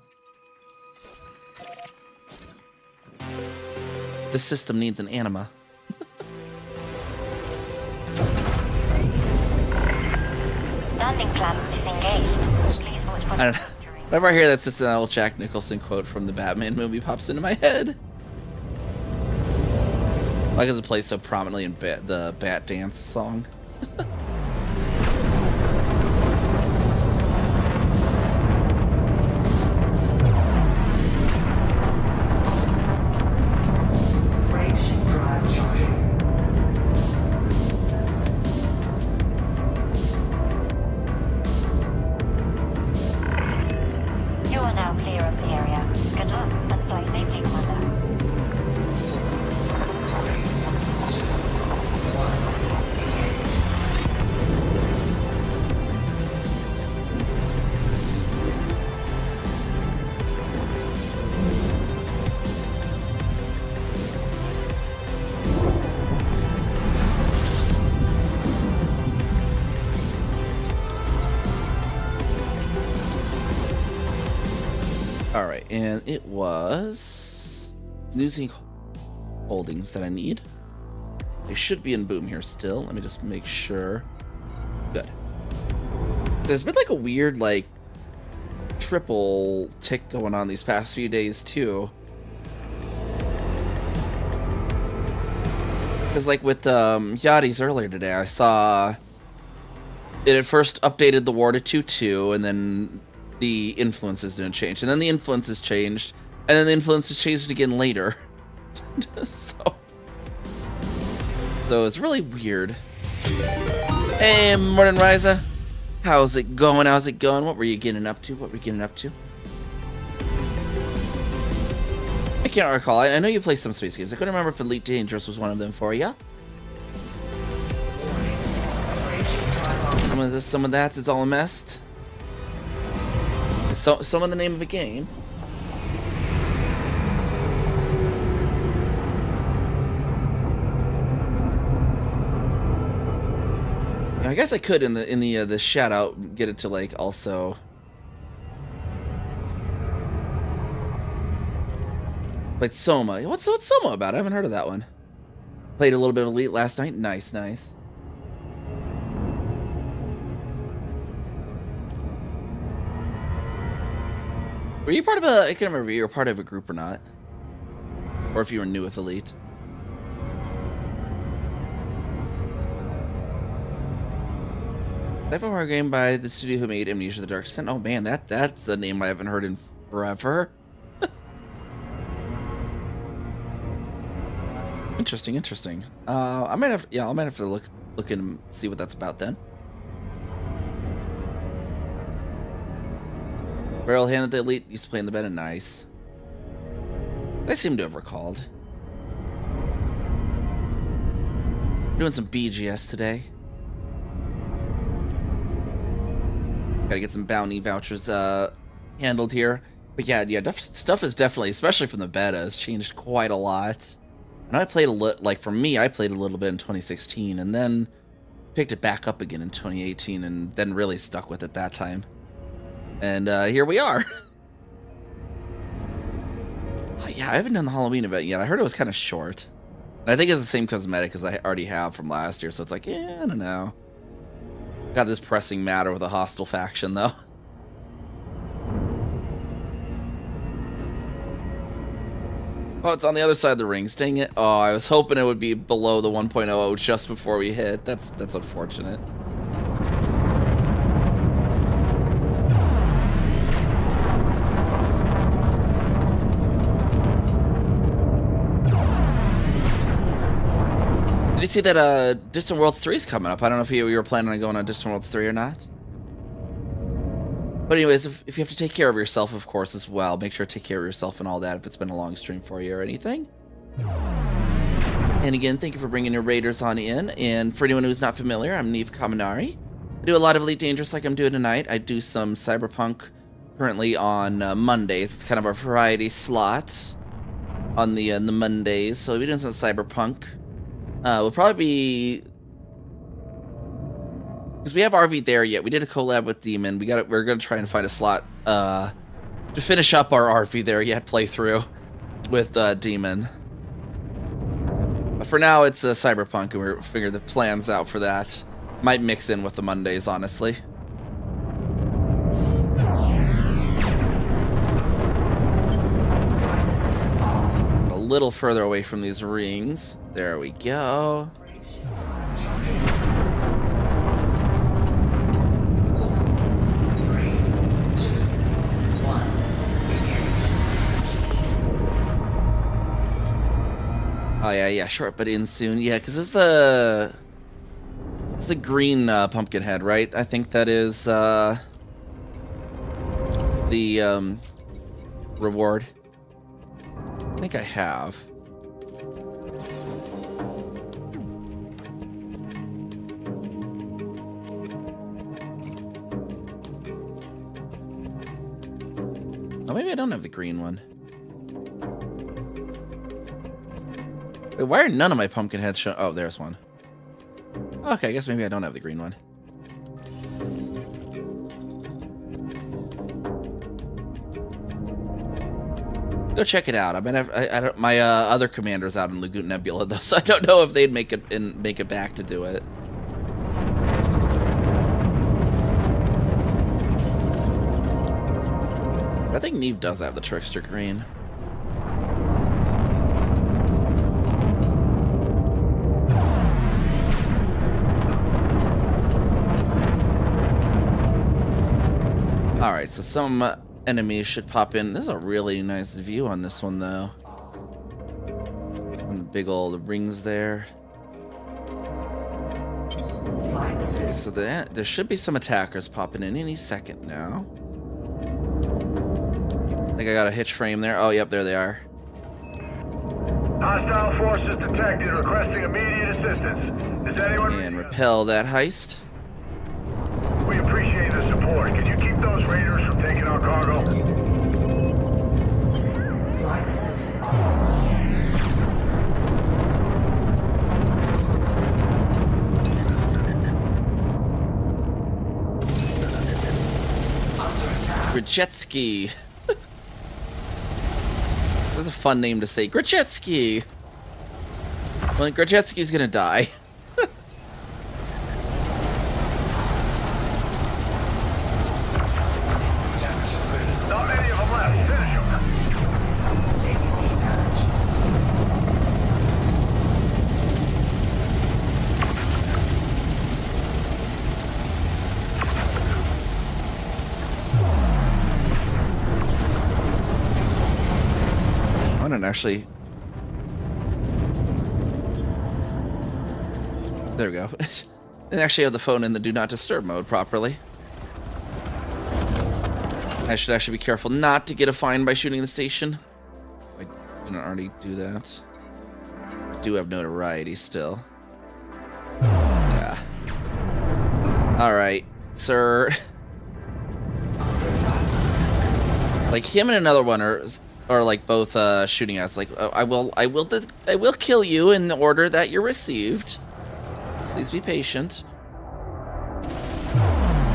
This system needs an Anima. Landing clamp disengaged. Please watch for I don't know. Whenever I hear that's just an old Jack Nicholson quote from the Batman movie pops into my head. Why does it play so prominently in the Bat Dance song? Frame shift drive charging. You are now clear of the area. Good luck and fly safely, Commander. 3, 2, 1, engage. And it was Newsy Holdings that I need. They should be in Boom here still. Let me just make sure. Good. There's been like a weird like triple tick going on these past few days too. Because like with Yachty's earlier today, I saw it had first updated the war to 2.2, and then the influences didn't change, and then the influences changed, and then the influences changed again later. so it's really weird. Hey, morning, Riza. How's it going? How's it going? What were you getting up to? What were you getting up to? I can't recall. I know you play some space games. I couldn't remember if Elite Dangerous was one of them for you. Some of this, some of that. It's all messed. So, some of the name of a game. I guess I could in the shout out get it to like also. Played Soma. What's Soma about? I haven't heard of that one. Played a little bit of Elite last night. Nice, nice. Were you part of a? I can't remember if you were part of a group or not, or if you were new with Elite. Sci-fi horror game by the studio who made Amnesia: The Dark Descent. Oh man, that's a name I haven't heard in forever. Interesting, interesting. I might have to look and see what that's about then. Barrel hand at the Elite used to play in the bed and nice. I seem to have recalled. Doing some BGS today. Gotta get some bounty vouchers handled here. But yeah, stuff is definitely, especially from the beta, has changed quite a lot. And I played like for me, I played a little bit in 2016 and then picked it back up again in 2018 and then really stuck with it that time. And here we are. Yeah, I haven't done the Halloween event yet. I heard it was kind of short. And I think it's the same cosmetic as I already have from last year, so it's like, yeah, I don't know. Got this pressing matter with a hostile faction, though. Oh, it's on the other side of the rings. Dang it. Oh, I was hoping it would be below the 1.00 just before we hit. That's unfortunate. Did you see that Distant Worlds 3 is coming up? I don't know if you were planning on going on Distant Worlds 3 or not. But anyways, if you have to take care of yourself, of course, as well, make sure to take care of yourself and all that if it's been a long stream for you or anything. And again, thank you for bringing your raiders on in. And for anyone who's not familiar, I'm NiamhKami. I do a lot of Elite Dangerous like I'm doing tonight. I do some Cyberpunk currently on Mondays. It's kind of our variety slot on the Mondays. So we'll be doing some Cyberpunk. We'll probably be... Because we have RV there yet. We did a collab with Demon. We're gonna try and find a slot to finish up our RV there yet playthrough with Demon. But for now, it's Cyberpunk, and we're figuring the plans out for that. Might mix in with the Mondays, honestly. A little further away from these rings. There we go. Oh yeah, short but in soon. Yeah, because it's the green pumpkin head, right? I think that is the reward. I think I have. Oh, maybe I don't have the green one. Wait, why are none of my pumpkin heads show? Oh, there's one. Okay, I guess maybe I don't have the green one. go check it out. I mean, I don't, my other commander's out in Lagoon Nebula though, so I don't know if they'd make it back to do it. I think Neve does have the Trickster Green. Alright, so some enemies should pop in. This is a really nice view on this one, though. And the big old rings there. Flight assist. So there should be some attackers popping in any second now. I think I got a hitch frame there. Oh, yep, there they are. Hostile forces detected requesting immediate assistance. Is anyone... And repel that heist. We appreciate the support. Can you keep those raiders from taking our cargo? Flight assist off. Under attack. Grachetsky. That's a fun name to say. Grachetsky. Well, Grachetsky's gonna die. Not many of them left. Finish them. Taking heat damage. I don't actually. There we go. Didn't actually have the phone in the do not disturb mode properly. I should actually be careful not to get a fine by shooting the station. I didn't already do that. I do have notoriety still. Yeah. Alright, sir. Under attack. Like him and another one are like both shooting at us. Like I will kill you in the order that you're received. Please be patient.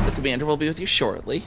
The commander will be with you shortly.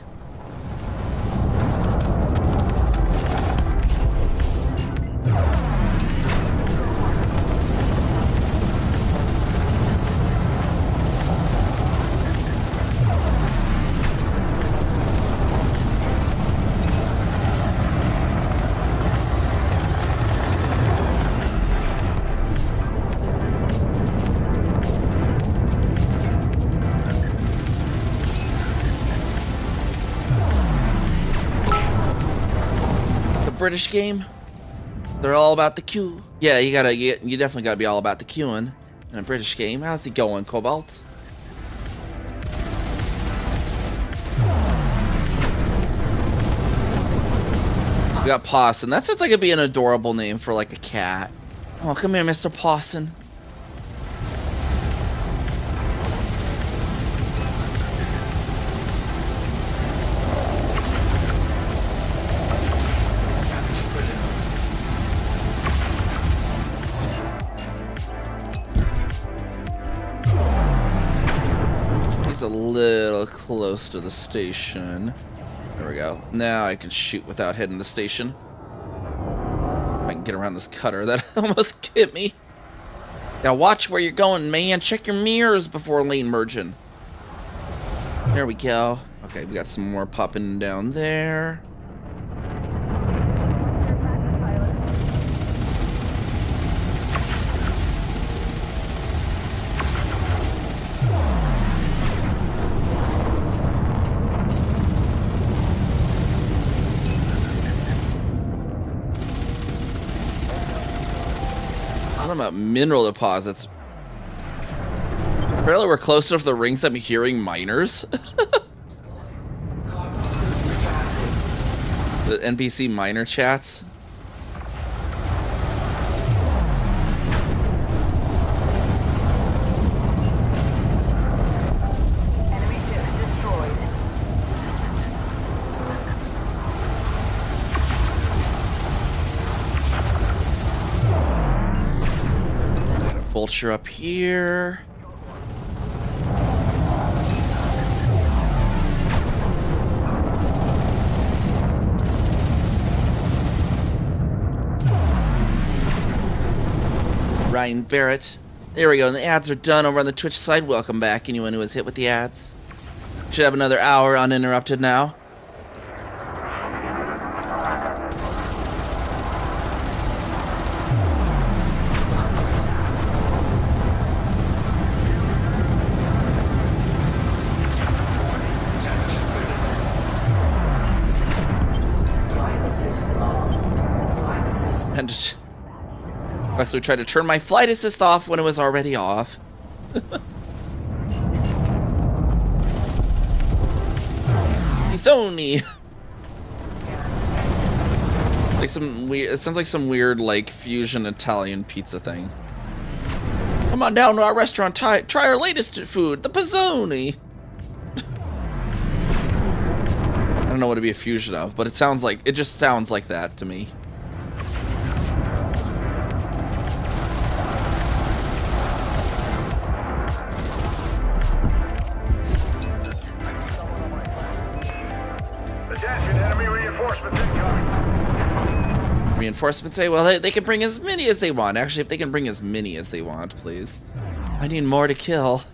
British game. They're all about the queue. Yeah, you definitely gotta be all about the queuing in a British game. How's it going, Cobalt? We got Pawson. That sounds like it'd be an adorable name for like a cat. Oh, come here, Mr. Pawson. Temperature critical. He's a little close to the station. There we go. Now I can shoot without hitting the station. I can get around this cutter that almost hit me. Now watch where you're going, man. Check your mirrors before lane merging. There we go. Okay, we got some more popping down there. About mineral deposits. Apparently we're close enough to the rings I'm hearing miners. Cargo scoop retracted. The NPC miner chats. Enemy ship destroyed. Vulture up here. Ryan Barrett. There we go, and the ads are done over on the Twitch side. Welcome back, anyone who was hit with the ads. Should have another hour uninterrupted now. And just, I actually tried to turn my flight assist off when it was already off. Sony. Like some weird. It sounds like some weird, like, fusion Italian pizza thing. Come on down to our restaurant. Try our latest food, the Pizzoni. I don't know what it'd be a fusion of, but it sounds like it just sounds like that to me. Reinforcements say, well, they can bring as many as they want. Actually, if they can bring as many as they want, please. I need more to kill.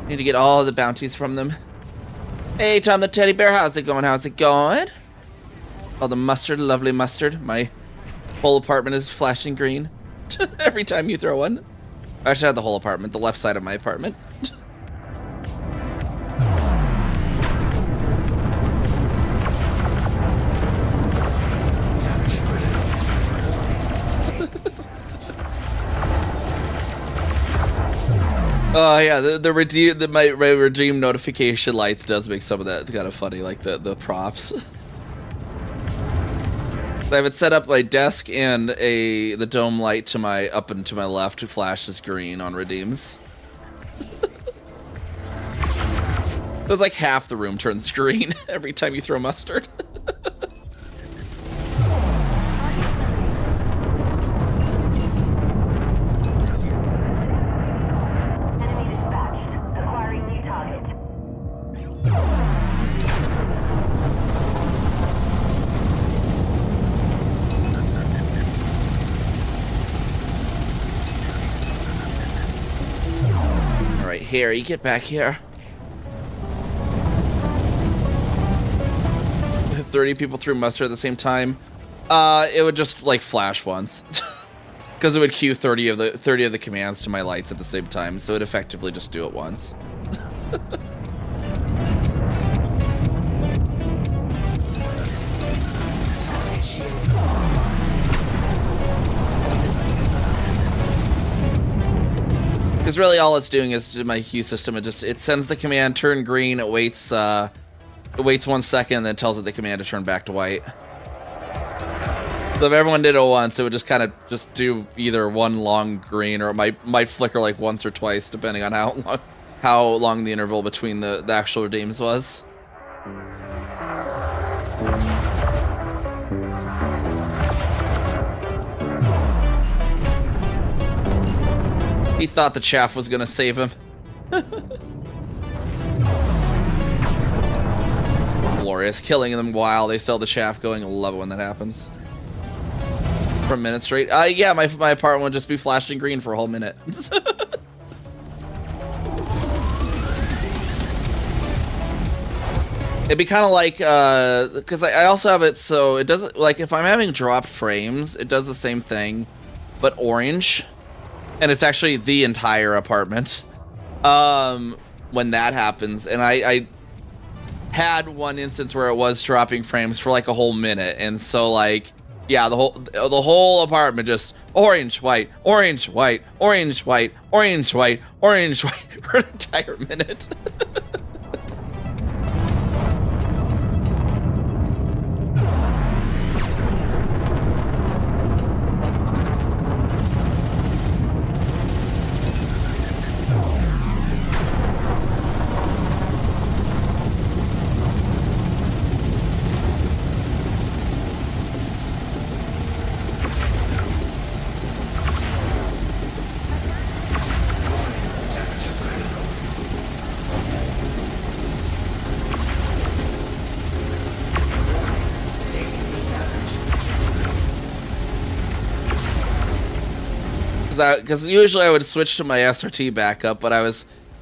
I need to get all the bounties from them. Hey, Tom the Teddy Bear, how's it going? How's it going? Oh, the mustard, lovely mustard. My whole apartment is flashing green every time you throw one. I should have the whole apartment, the left side of my apartment. Oh yeah, my redeem notification lights does make some of that kind of funny, like the props. So I have it set up my desk and the dome light to my up and to my left flashes green on redeems. It's like half the room turns green every time you throw mustard. Harry, get back here. If 30 people threw mustard at the same time, it would just like flash once, because it would queue 30 of the commands to my lights at the same time, so it'd effectively just do it once. Because really all it's doing is my hue system. It sends the command turn green. It waits 1 second, and then tells it the command to turn back to white. So if everyone did it once, it would just kind of just do either one long green, or it might flicker like once or twice, depending on how long the interval between the actual redeems was. He thought the chaff was gonna save him. Glorious, killing them while they sell the chaff going. I love it when that happens. For a minute straight. Yeah, my apartment would just be flashing green for a whole minute. It'd be kind of like, because I also have it so it doesn't, like, if I'm having dropped frames, it does the same thing, but orange. And it's actually the entire apartment when that happens. And I had one instance where it was dropping frames for like a whole minute. And so, like, yeah, the whole apartment just orange, white, orange, white, orange, white, orange, white, orange, white for an entire minute. Because usually I would switch to my SRT backup, but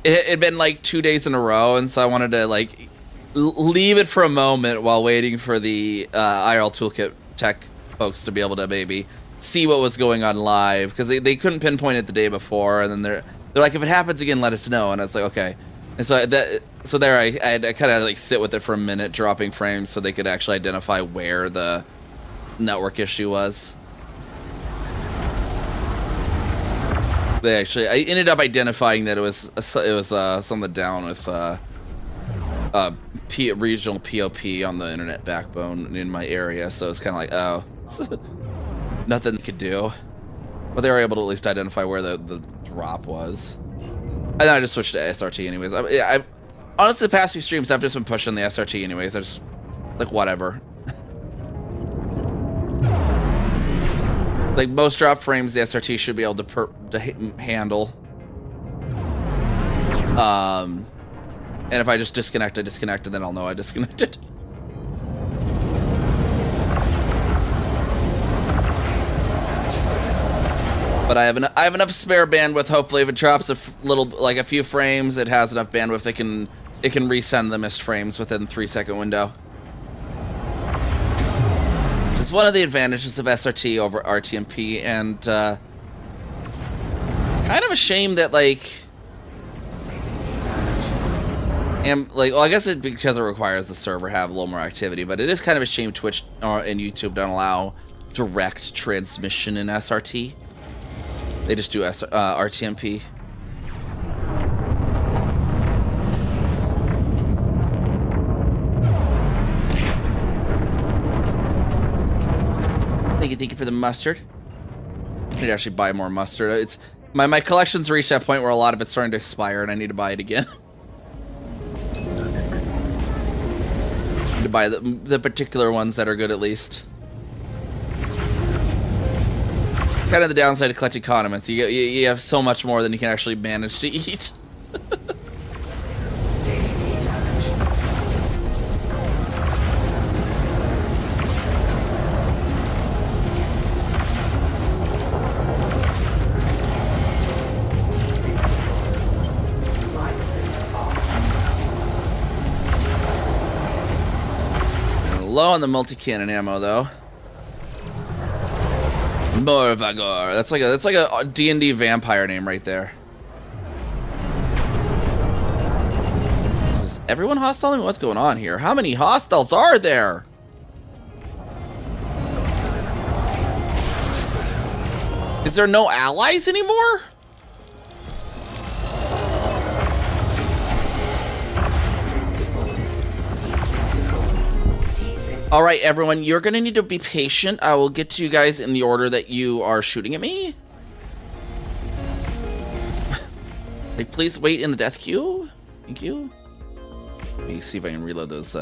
it had been like 2 days in a row, and so I wanted to like leave it for a moment while waiting for the IRL Toolkit tech folks to be able to maybe see what was going on live, because they couldn't pinpoint it the day before, and then they're like, if it happens again, let us know. And I was like, okay. And so there I had to kind of like sit with it for a minute, dropping frames so they could actually identify where the network issue was. I ended up identifying that it was something down with regional POP on the internet backbone in my area, so it's kind of like, oh, nothing they could do. But they were able to at least identify where the drop was. And then I just switched to SRT anyways. I honestly, the past few streams, I've just been pushing the SRT anyways. I just, like, whatever. Like, most drop frames, the SRT should be able to handle. And if I just disconnect, then I'll know I disconnected. But I have enough spare bandwidth. Hopefully, if it drops a few frames, it has enough bandwidth. It can resend the missed frames within 3-second window. It's one of the advantages of SRT over RTMP, and kind of a shame that well, I guess because it requires the server have a little more activity, but it is kind of a shame Twitch and YouTube don't allow direct transmission in SRT. They just do RTMP. Thank you for the mustard. I need to actually buy more mustard. It's my collection's reached that point where a lot of it's starting to expire, and I need to buy it again. To buy the particular ones that are good at least. Kind of the downside of collecting condiments. You have so much more than you can actually manage to eat. Low on the multi-cannon ammo though. More Vagor. That's like a D&D vampire name right there. Is everyone hostile? What's going on here? How many hostiles are there? Is there no allies anymore? All right, everyone, you're going to need to be patient. I will get to you guys in the order that you are shooting at me. Like, please wait in the death queue. Thank you. Let me see if I can reload those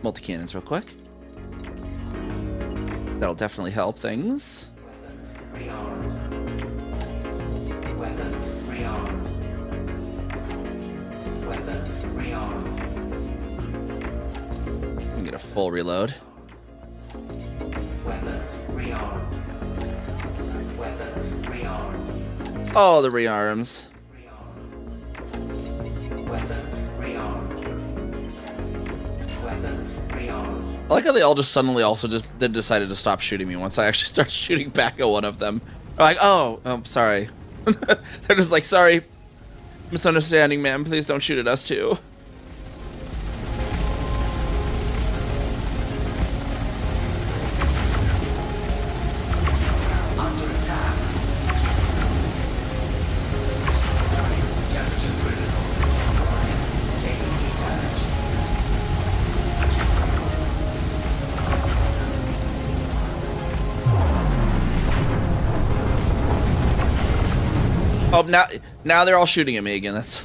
multi-cannons real quick. That'll definitely help things. Weapons rearmed. Weapons rearmed. Weapons rearmed. Get a full reload. Weapons rearmed. Weapons rearmed. Oh, the rearms. Weapons rearmed. Weapons rearmed. I like how they all just suddenly also then decided to stop shooting me once I actually started shooting back at one of them. They're like, oh, I'm sorry. They're just like, sorry, misunderstanding, ma'am. Please don't shoot at us too. Oh, now they're all shooting at me again. That's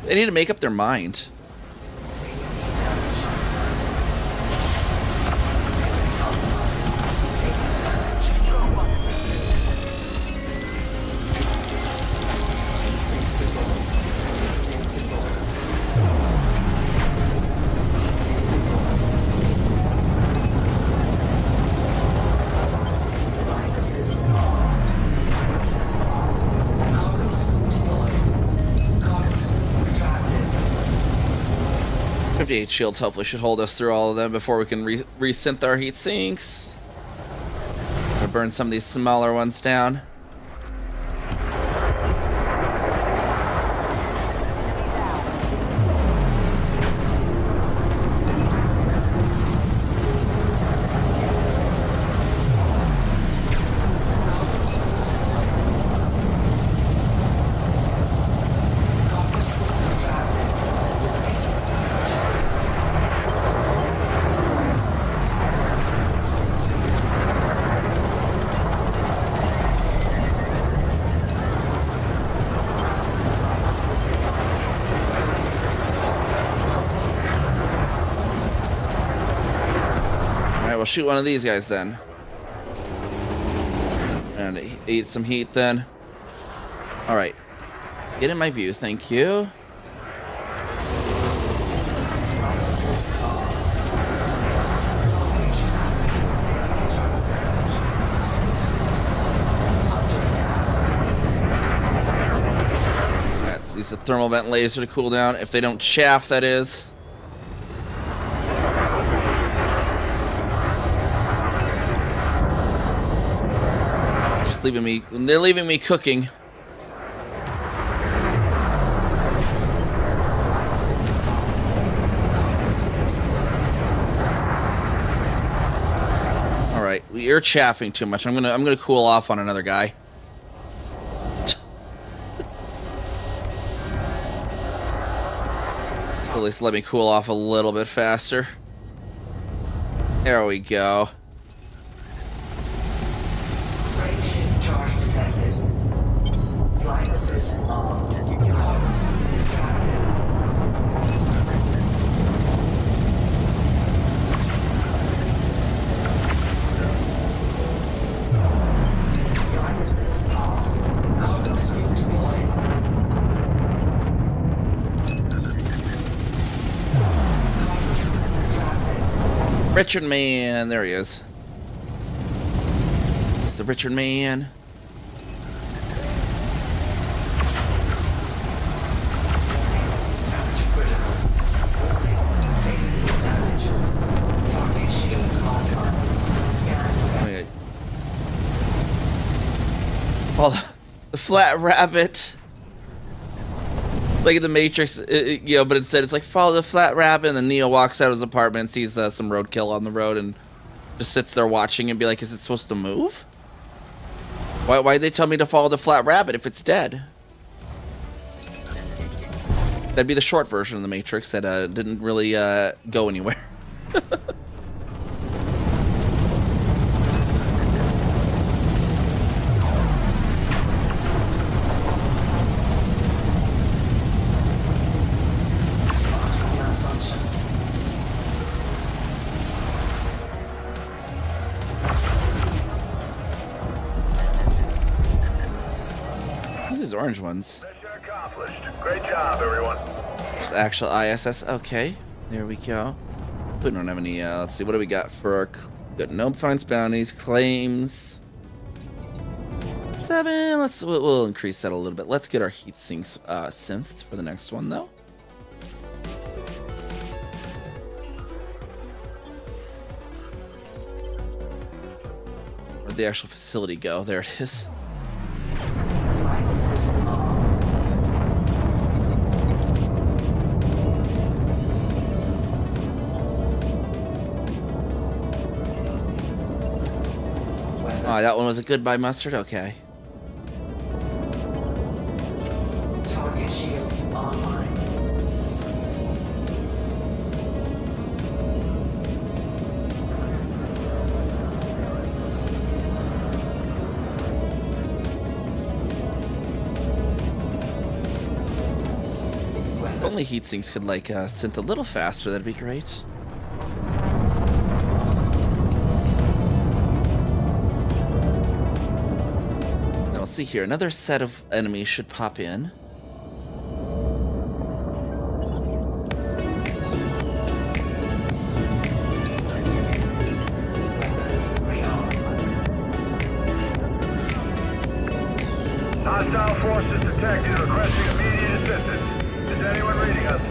they need to make up their mind. 58 shields hopefully should hold us through all of them before we can resynth our heat sinks. Or burn some of these smaller ones down. We'll shoot one of these guys then. And eat some heat then. Alright. Get in my view, thank you. Let's use the thermal vent laser to cool down. If they don't chaff, that is. They're leaving me cooking. All right, you're chaffing too much. I'm gonna cool off on another guy. At least let me cool off a little bit faster. There we go. Charge detected. Flight assist on. Cargo suit retracted. Flight assist off. Cargo suit deployed. Cargo suit retracted. Richard Man, there he is. It's the Richard Man. Temperature critical. Warning. Taking heat damage. Target shields offline. Scan detected. Okay. Oh, the flat rabbit. It's like in the Matrix, you know, but instead it's like follow the flat rabbit, and then Neo walks out of his apartment, sees some roadkill on the road, and just sits there watching and be like, is it supposed to move? Why'd they tell me to follow the flat rabbit if it's dead? That'd be the short version of the Matrix that didn't really go anywhere. malfunction. These orange ones. Mission accomplished. Great job, everyone. Actual ISS. Okay, there we go. We don't have any. Let's see. What do we got for our? Got no finds bounties, claims. 7. We'll increase that a little bit. Let's get our heat sinks synthed for the next one though. Where'd the actual facility go? There it is. Flight assistant on. Oh, that one was a goodbye mustard? Okay. Target shields online. If only heat sinks could like synth a little faster, that'd be great. Now let's see here. Another set of enemies should pop in. Weapons rearmed. Hostile forces detected requesting immediate assistance. Is anyone reading us?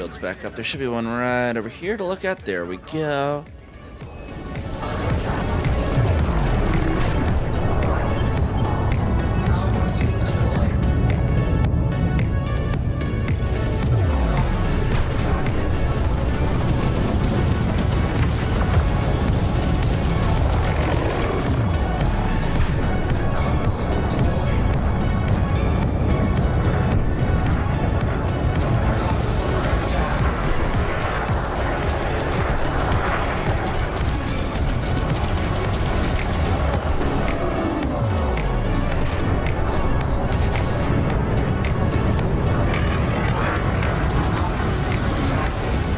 shields back up. There should be one right over here to look at. There we go. Under attack. Flight system off. Cargo suit deployed. Cargo suit retracted. Cargo suit deployed. Cargo suit retracted. Cargo suit deployed. Cargo suit retracted.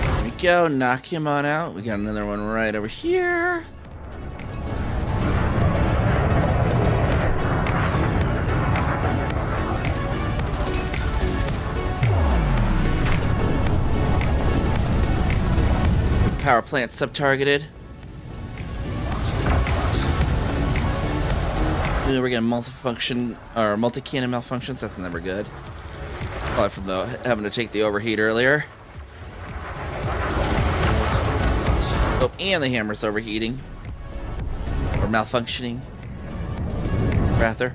There we go. Knock him on out. We got another one right over here. Power plant sub-targeted. Ooh, we're getting multifunction or multi-cannon malfunctions. That's never good. Probably from the having to take the overheat earlier. Oh, and the hammer's overheating or malfunctioning. Rather.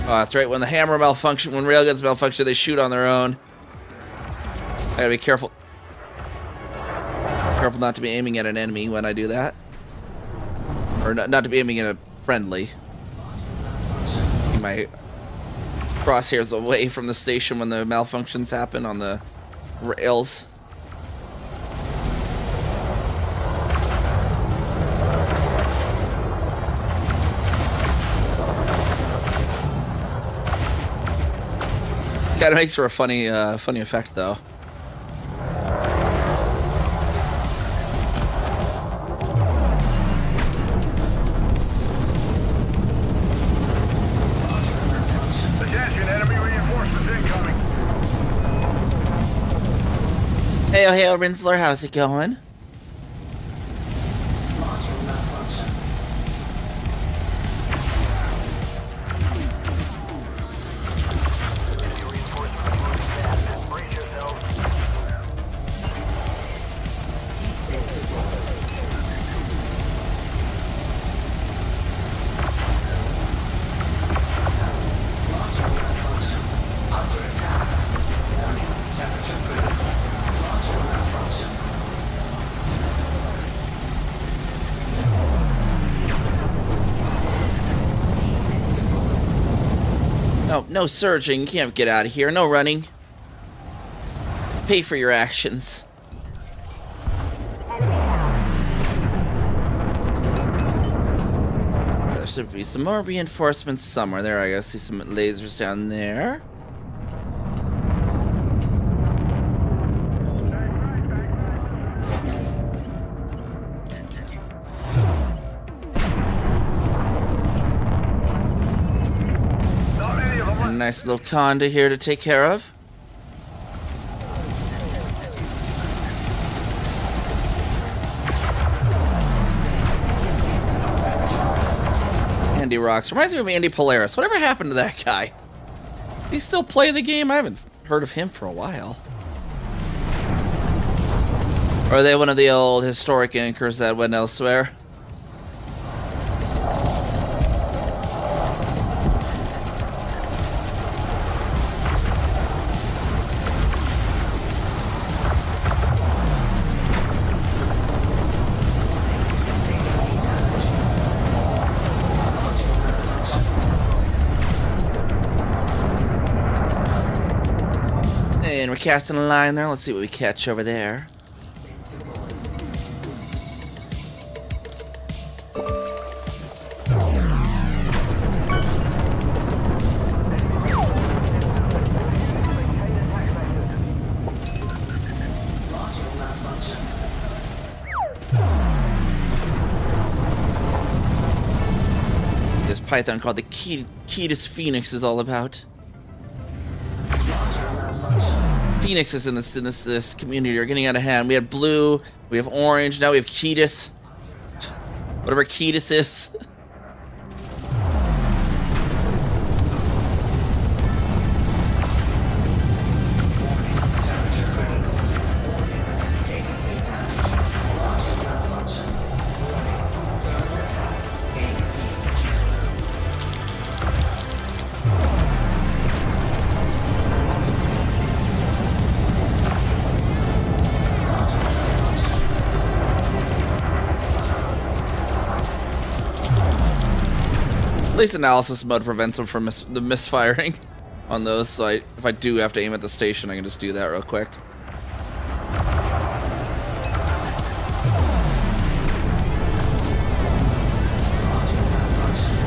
Oh, that's right. When the hammer malfunction, when railguns malfunction, they shoot on their own. I gotta be careful. Careful not to be aiming at an enemy when I do that. Or not to be aiming at a friendly. Keep my crosshairs away from the station when the malfunctions happen on the rails. Kind of makes for a funny effect, though. Attention, enemy reinforcements incoming. Hey, Rinsler, how's it going? Module malfunction. Brace yourself. Heat sink deployed. Module malfunction. Under attack. Warning. Temperature critical. Module malfunction. Heat sink deployed. No, no surging. You can't get out of here. No running. Pay for your actions. There should be some more reinforcements somewhere. There, I go. See some lasers down there. Not many of them. A nice little conda here to take care of. Andy Rocks. Reminds me of Andy Polaris. Whatever happened to that guy? Does he still play the game? I haven't heard of him for a while. Or are they one of the old historic anchors that went elsewhere? And we're casting a line there. Let's see what we catch over there. Module malfunction. This python called the Ketis Phoenix is all about. Module malfunction. Phoenixes in this community are getting out of hand. We had blue, we have orange, now we have Ketis. Whatever Ketis is. Temperature critical. Warning. Taking heat damage. Logic malfunction. Thermal attack. Gaining heat. Heat sink. Logic malfunction. At least analysis mode prevents them from the misfiring on those, so if I do have to aim at the station, I can just do that real quick. Logic malfunction.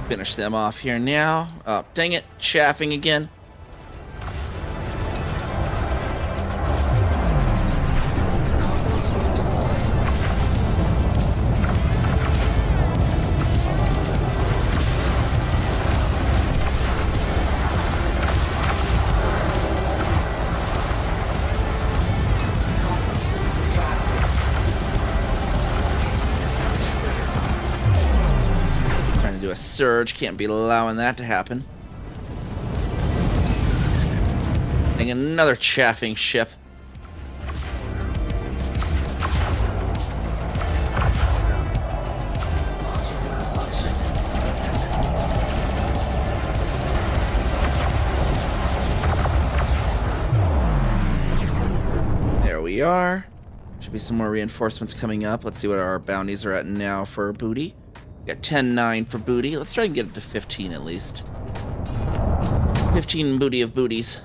Finish them off here now. Oh, dang it. Chaffing again. Trying to do a surge. Can't be allowing that to happen. And another chaffing ship. There we are. Should be some more reinforcements coming up. Let's see what our bounties are at now for booty. We got 10-9 for booty. Let's try and get it to 15 at least. 15 booty of booties.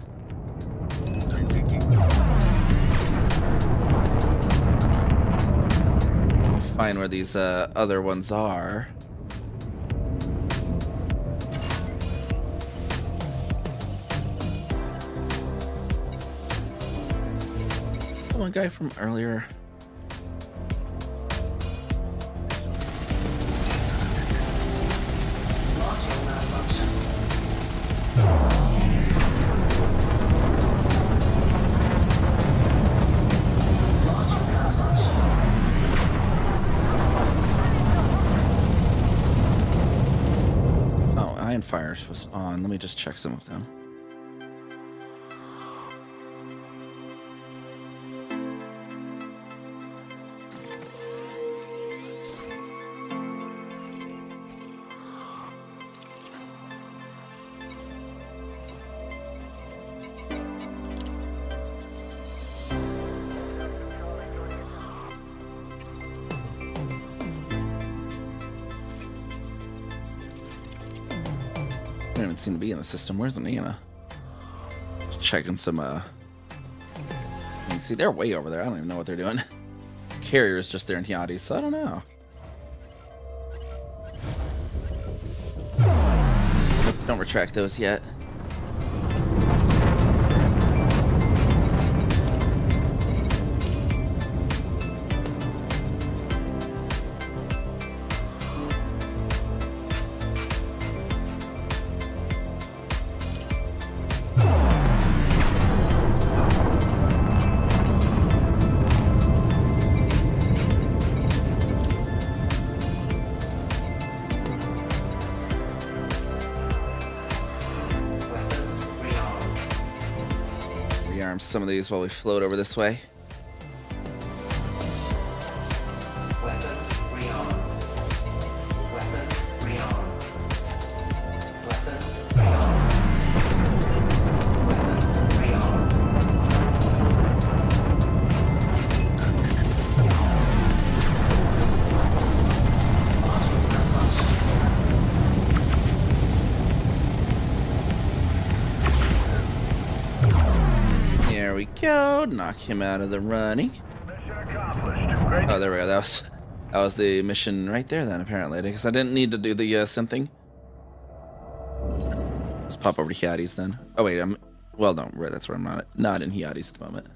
We'll find where these other ones are. One guy from earlier. Module malfunction. Module malfunction. Oh, Iron Fires was on. Let me just check some of them. They don't even seem to be in the system. Where's Nina? Just checking some, You can see they're way over there. I don't even know what they're doing. Carrier's just there in Hyades, so I don't know. Don't retract those yet. Weapons rearmed. Rearm some of these while we float over this way. Weapons rearmed. Weapons rearmed. Weapons rearmed. Weapons rearmed. Module malfunction. There we go. Knock him out of the running. Mission accomplished. Great. Oh, there we go. That was That was the mission right there then, apparently, because I didn't need to do the something. Let's pop over to Hyades then. Oh wait, well, no, that's where I'm not in Hyades at the moment.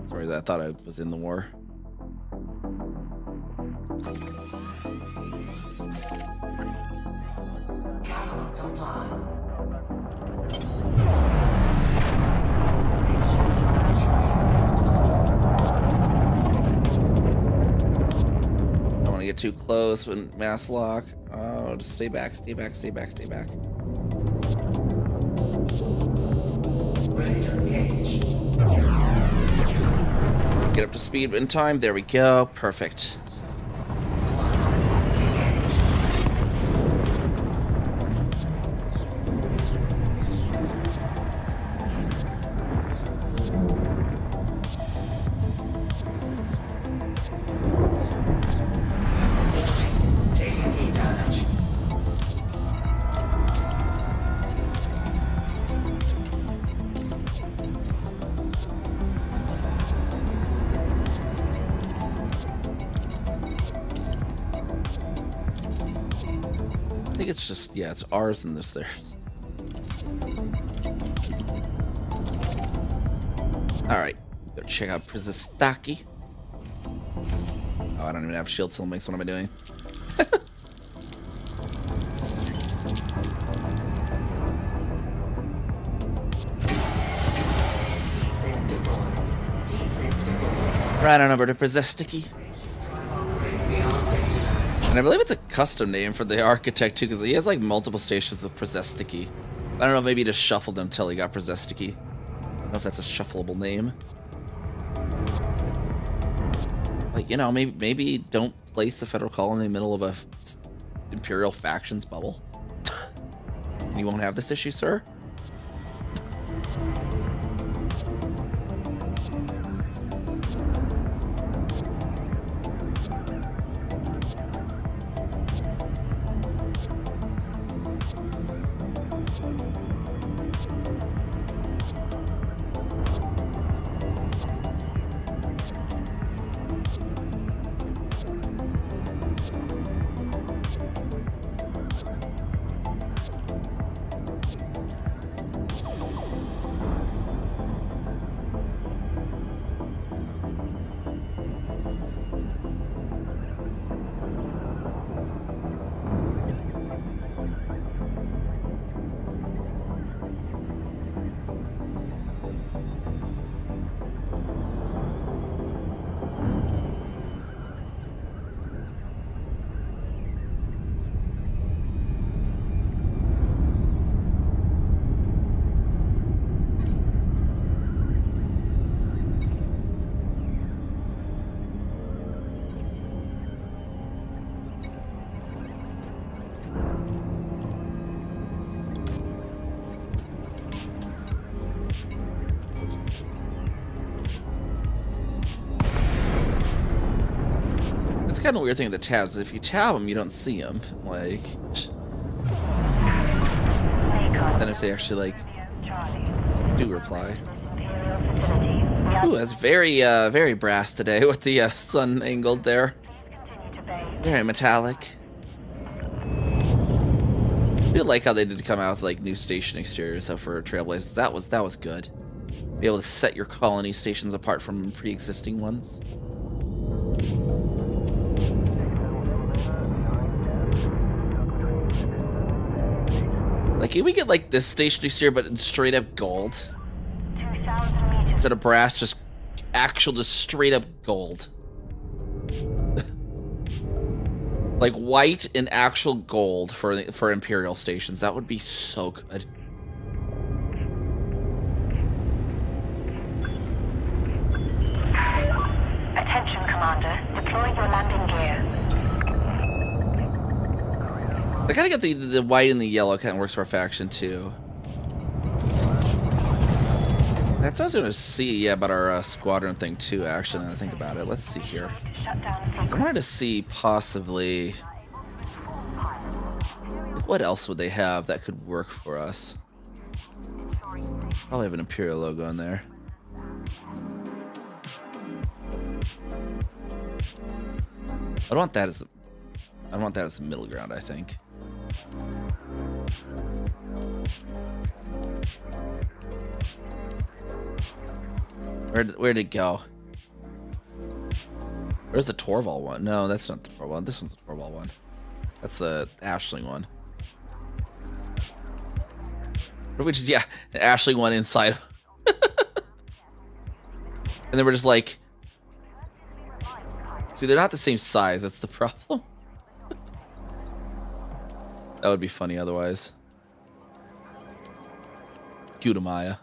Sorry, I thought I was in the war. Cannot comply. Don't want to get too close when mass lock. Oh, just stay back, stay back, stay back, stay back. Ready to engage. Get up to speed in time. There we go. Perfect. Taking heat damage. I think it's just, yeah, it's ours and this theirs. Alright, go check out Przystaki. Oh, I don't even have shield still mix. What am I doing? Heat sink deployed. Heat sink deployed. Right on over to Przystaki. Beyond safety limits. And I believe it's a custom name for the architect too, because he has like multiple stations of Przystaki. I don't know, maybe he just shuffled them until he got Przystaki. I don't know if that's a shuffleable name. But you know, maybe don't place a federal colony in the middle of a imperial factions bubble. You won't have this issue, sir. Kind of weird thing with the tabs is if you tab them, you don't see them. Like, then if they actually like do reply. Ooh, that's very brass today with the sun angled there. Very metallic. I do like how they did come out with like new station exteriors up for Trailblazers. That was good. Be able to set your colony stations apart from pre-existing ones. Like, can we get, like, this station exterior, but in straight up gold? 2,000 meters. Instead of brass, just straight up gold. Like, white and actual gold for Imperial stations. That would be so good. Attention, Commander. Deploy your landing gear. I kind of get the white and the yellow kind of works for our faction too. That's what I was going to see, yeah, about our squadron thing too, actually, now that I think about it. Let's see here. Shut down So I wanted to see possibly... what else would they have that could work for us? Probably have an Imperial logo in there. I don't want that as the middle ground, I think. Where'd it go? Where's the Torval one? No, that's not the Torval one. This one's the Torval one. That's the Ashling one. Which is, yeah, the Ashling one inside. And then we're just like... See, they're not the same size. That's the problem. That would be funny otherwise. Gudamaya.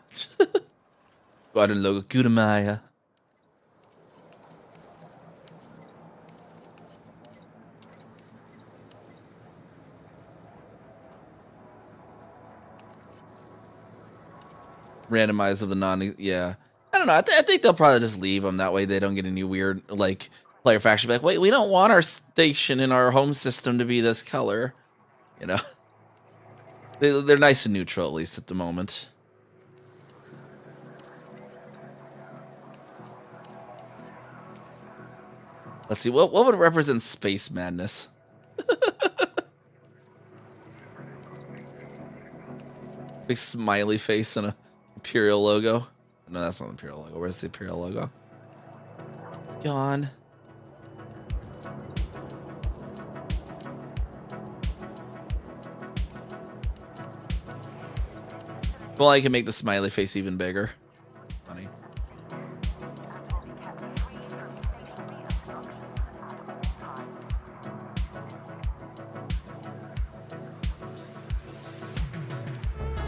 Squadron logo, Gudamaya. Randomize of the non... Yeah. I don't know. I think they'll probably just leave them. That way they don't get any weird, like, player faction. Be like, wait, we don't want our station in our home system to be this color. You know? They're nice and neutral, at least at the moment. Let's see. What would represent space madness? Big smiley face and a Imperial logo. No, that's not the Imperial logo. Where's the Imperial logo? Yawn. Well, I can make the smiley face even bigger. Funny.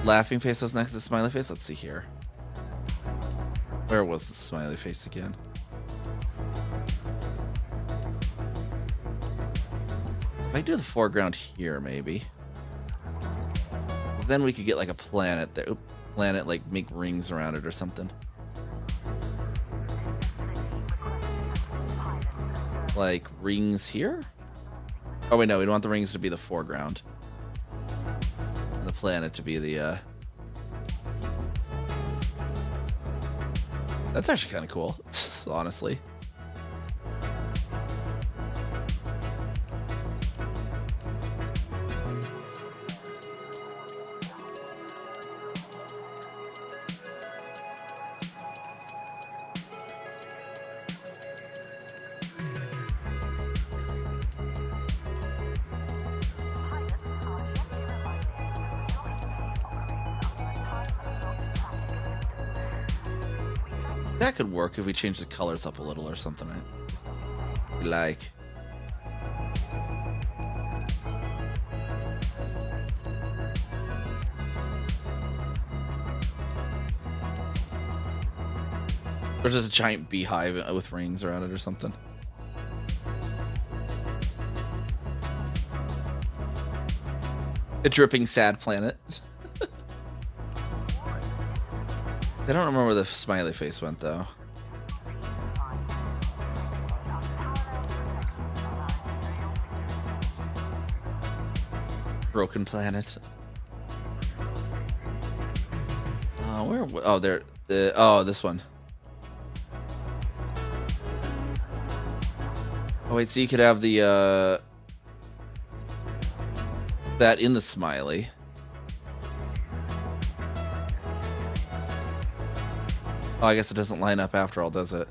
Laughing face was next to the smiley face. Let's see here. Where was the smiley face again? If I do the foreground here, maybe. Because then we could get like a planet there. Planet, like, make rings around it or something. Like, rings here? Oh, wait, no. We don't want the rings to be the foreground. And the planet to be the, That's actually kind of cool, honestly. That could work if we change the colors up a little or something. Like. Or just a giant beehive with rings around it or something. A dripping sad planet. I don't remember where the smiley face went, though. Broken planet. Where? Oh, there. Oh, this one. Oh wait, so you could have the that in the smiley. Oh, I guess it doesn't line up after all, does it?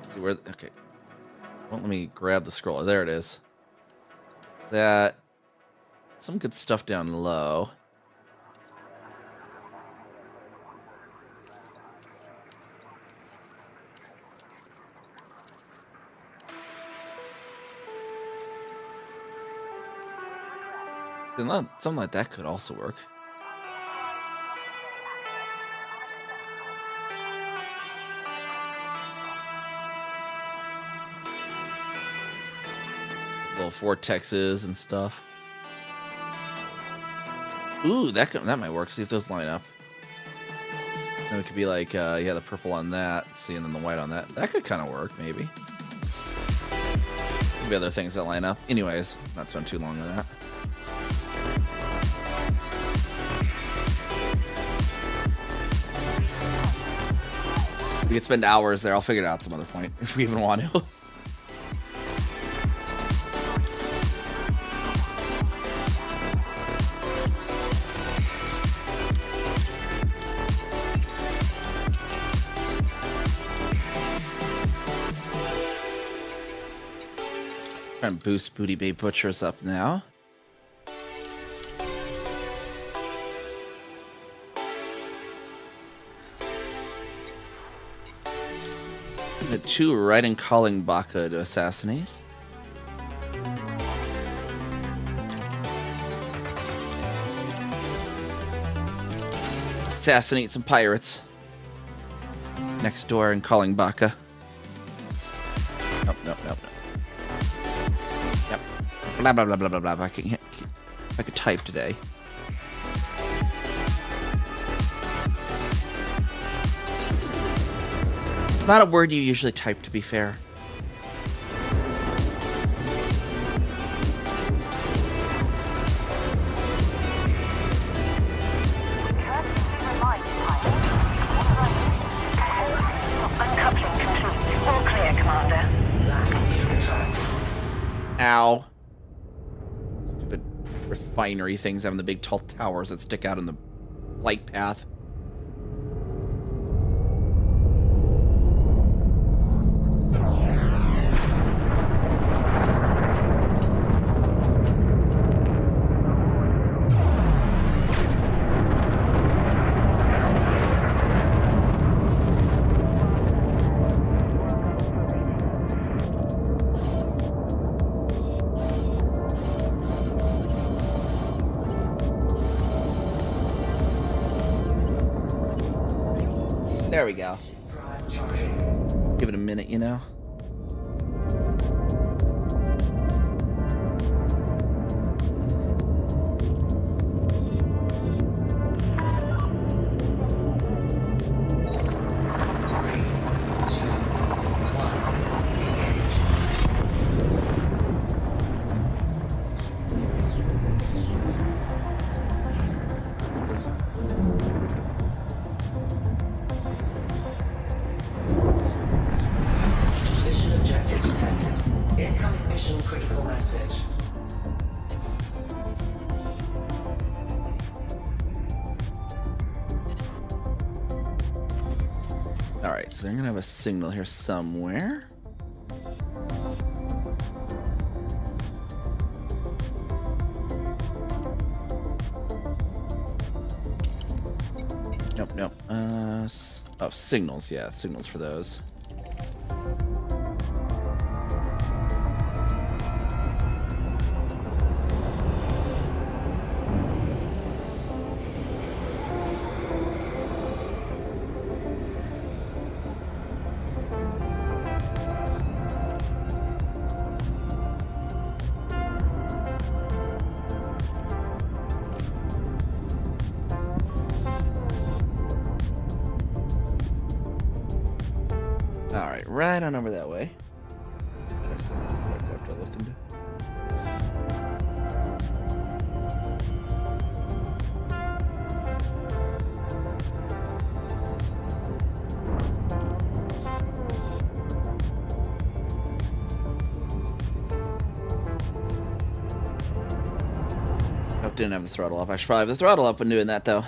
Let's see where. Okay. Well, let me grab the scroller. There it is. That. Some good stuff down low. Something like that could also work. Little vortexes and stuff. Ooh, that might work. See if those line up. Then it could be like, yeah, the purple on that. See, and then the white on that. That could kind of work, maybe. be other things that line up. Anyways, not spend too long on that. We could spend hours there. I'll figure it out some other point if we even want to. Try and boost Booty Bay Butchers up now. The 2 right and calling Baka to assassinate. Assassinate some pirates. Next door and calling Baka. Nope. Yep. Blah blah blah blah blah blah. I could type today. Not a word you usually type, to be fair. Uncoupling complete. All clear, Commander. Ow. Stupid refinery things having the big tall towers that stick out in the light path. There we go. Give it a minute, you know. Mission objective detected. Incoming mission critical message. Alright, so they're gonna have a signal here somewhere. Nope. Oh, signals. Yeah, signals for those. Alright, right on over that way. There's something I have to look into. Nope, didn't have the throttle up. I should probably have the throttle up when doing that, though.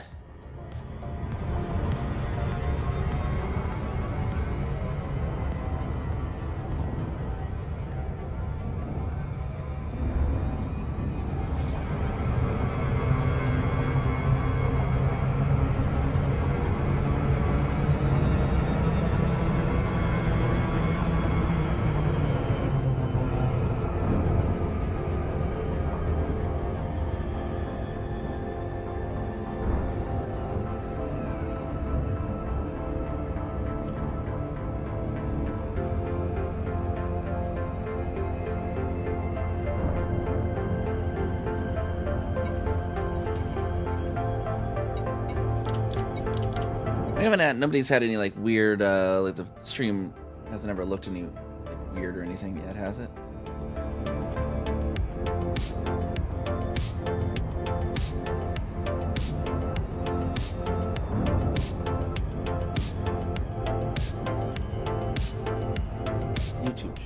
Nobody's had any like weird like the stream hasn't ever looked any like weird or anything yet, has it?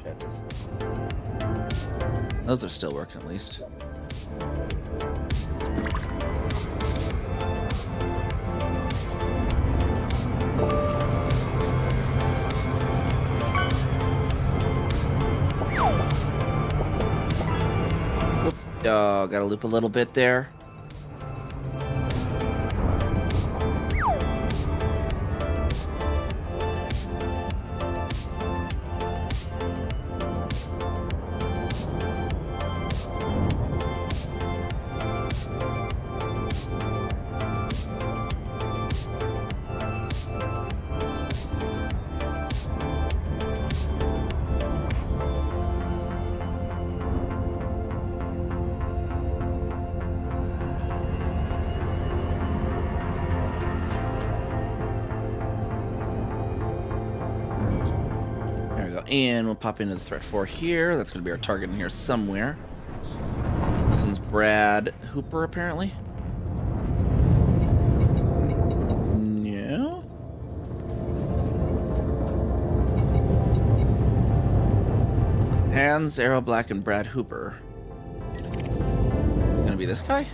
that does. Those are still working at least. Oop. Oh, gotta loop a little bit there. And we'll pop into the threat 4 here. That's going to be our target in here somewhere. This one's Brad Hooper, apparently. No. Hans, Arrow Black, and Brad Hooper. Gonna be this guy?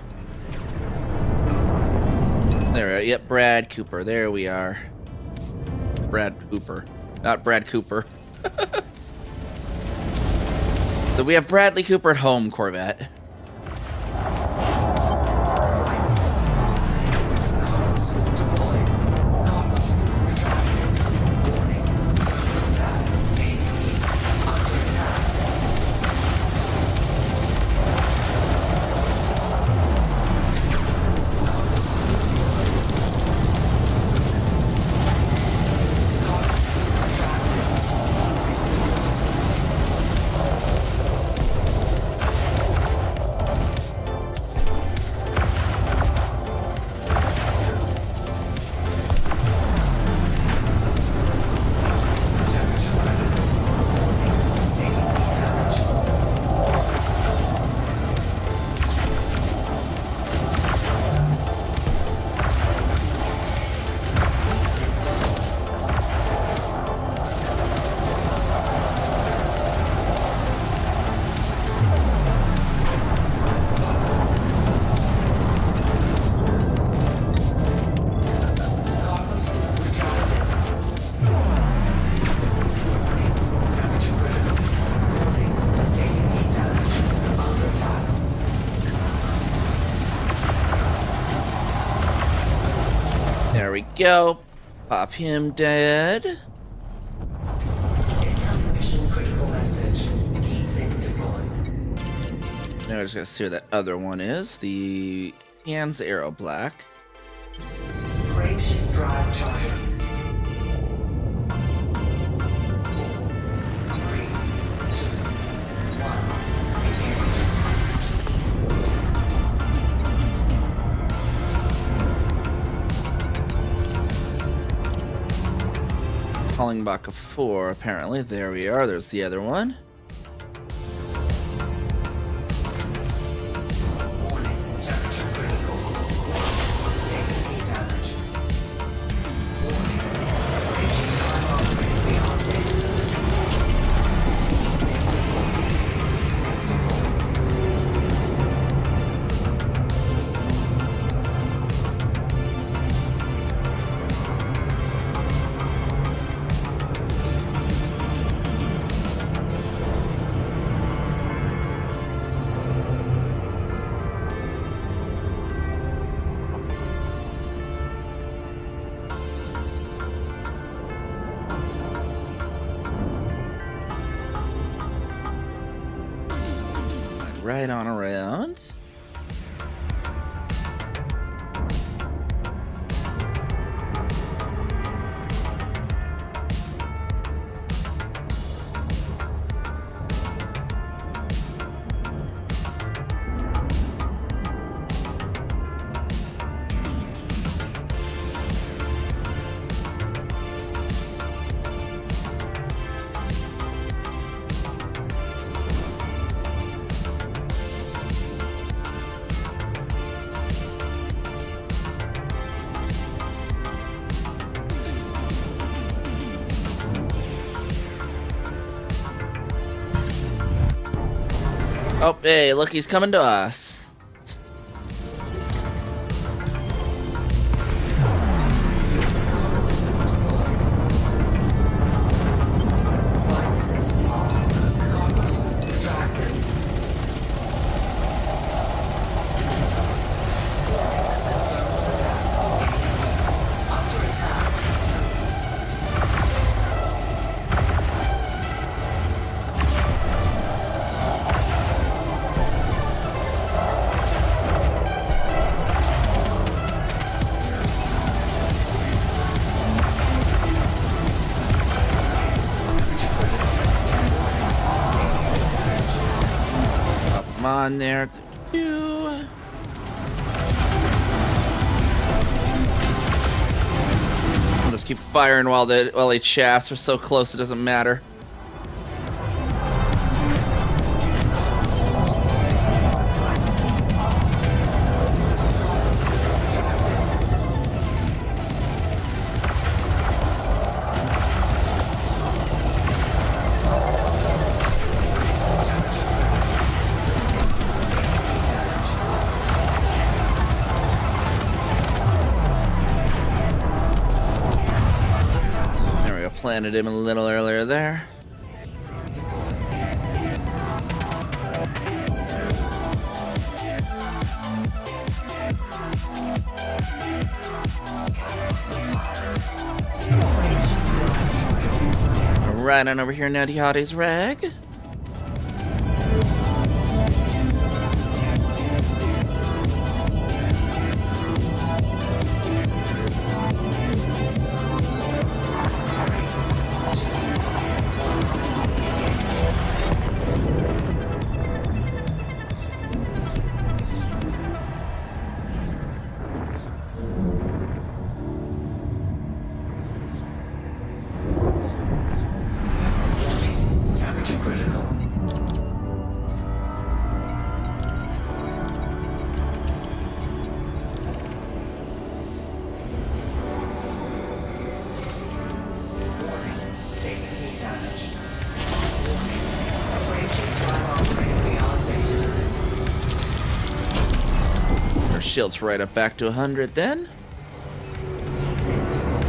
There we are. Yep, Brad Cooper. There we are. Brad Hooper. Not Brad Cooper. So we have Bradley Cooper at home, Corvette. Flight system online. Cargo scoop deployed. Cargo scoop retracted. Warning. Thermal attack. ADE. Under attack. Cargo scoop deployed. Cargo scoop retracted. Heat sink deployed. Temperature critical. Warning. Taking heat damage. Heat sink deployed. Cargo scoop retracted. Warning. Temperature critical. Warning. Taking heat damage. Under attack. There we go. Pop him dead. Incoming mission critical message. Heat sink deployed. Now I just gotta see where that other one is. The Hans Arrow Black. Frameshift drive charger. 4, 3, 2, 1. Engage. Calling back a 4, apparently. There we are. There's the other one. Warning. Temperature critical. Warning. Taking heat damage. Warning. Frameshift drive operating beyond safety limits. Heat sink deployed. Heat sink deployed. Slide right on around. Oh, hey, look, he's coming to us. Flight system on. Compass retracted. Thermal attack. Under attack. Come on there. I'll just keep firing while the shafts are so close it doesn't matter. Flight system on. Compass retracted. There we go. Planted him a little earlier there. Right on over here, Natty Hottie's rag. Temperature critical. Warning. Taking heat damage. Warning. Frame shift drive operating beyond safety limits. Our shield's right up back to 100 then. Heat sink deployed.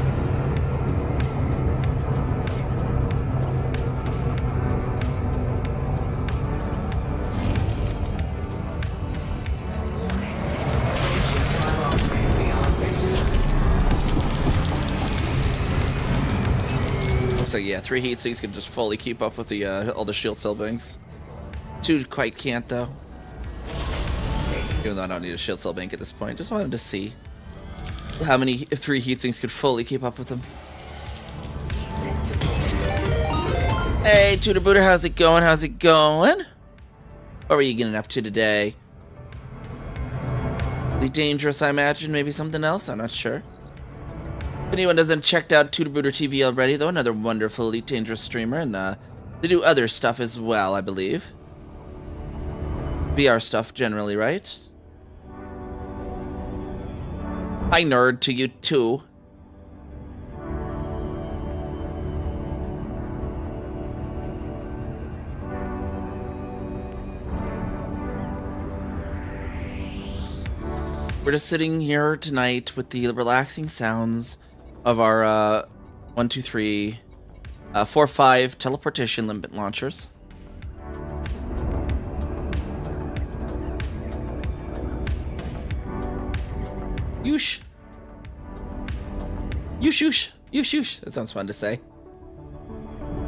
Warning. Frame shift drive operating beyond safety limits. Looks like, yeah, 3 heat sinks can just fully keep up with the all the shield cell banks. 2 quite can't though. Even though I don't need a shield cell bank at this point. Just wanted to see how many 3 heat sinks could fully keep up with them. Heat sink deployed. Heat sink deployed. Hey, Tutor Booter, how's it going? How's it going? What were you getting up to today? The dangerous, I imagine. Maybe something else? I'm not sure. If anyone hasn't checked out Tutor Booter TV already, though, another wonderful Elite Dangerous streamer, and they do other stuff as well, I believe. VR stuff generally, right? Hi, nerd, to you too. We're just sitting here tonight with the relaxing sounds of our 1, 2, 3, 4, 5 teleportation limit launchers. Yoosh. Yoosh, yoosh. Yoosh, yoosh. That sounds fun to say.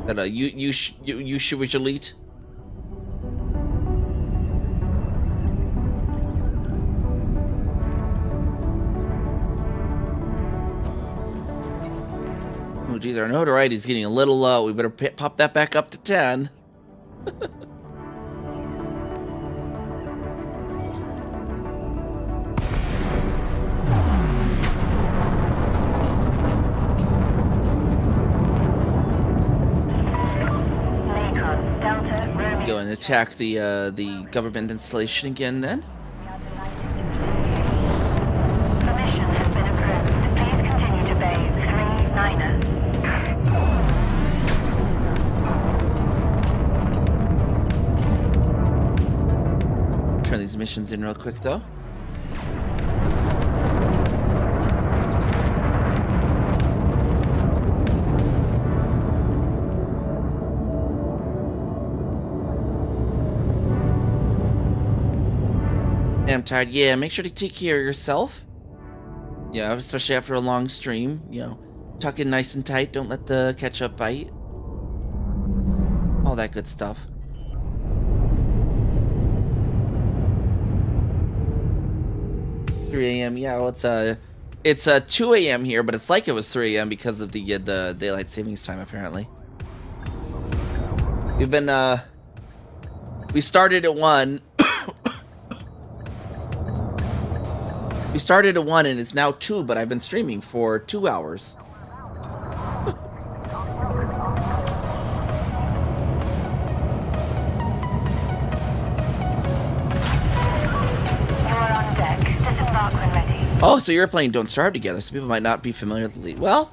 That yoosh with elite. Oh, geez, our notoriety's getting a little low. We better pop that back up to 10. Lakon, Delta, Romeo. Go and attack the government installation again then. Permission has been approved. Please continue to Bay 39er. some missions in real quick, though. I'm tired. Yeah, make sure to take care of yourself. Yeah, especially after a long stream. You know, tuck in nice and tight. Don't let the ketchup bite. All that good stuff. .3 a.m. Yeah, well, it's 2 a.m. here, but it's like it was 3 a.m. because of the daylight savings time. Apparently, we've been we started at 1. We started at 1 and it's now 2, but I've been streaming for 2 hours. Oh, so you're playing Don't Starve together, so people might not be familiar with Elite. Well,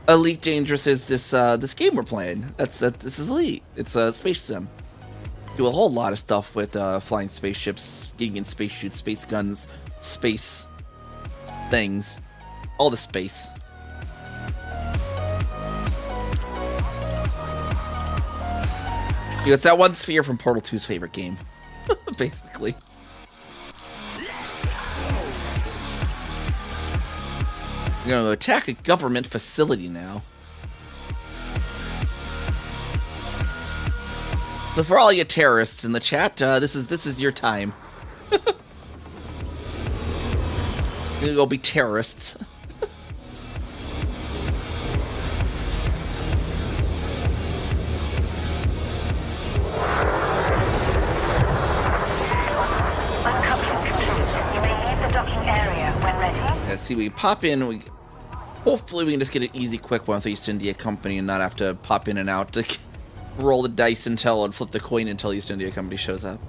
Elite Dangerous is this game we're playing. This is Elite. It's a space sim. Do a whole lot of stuff with flying spaceships, getting in space shoots, space guns, space things, all the space. It's that one sphere from Portal 2's favorite game, basically. You're gonna attack a government facility now. So for all you terrorists in the chat, this is your time. You're gonna go be terrorists. Yeah, see, we pop in. Hopefully, we can just get an easy, quick one with East India Company and not have to pop in and out to roll the dice and flip the coin until East India Company shows up.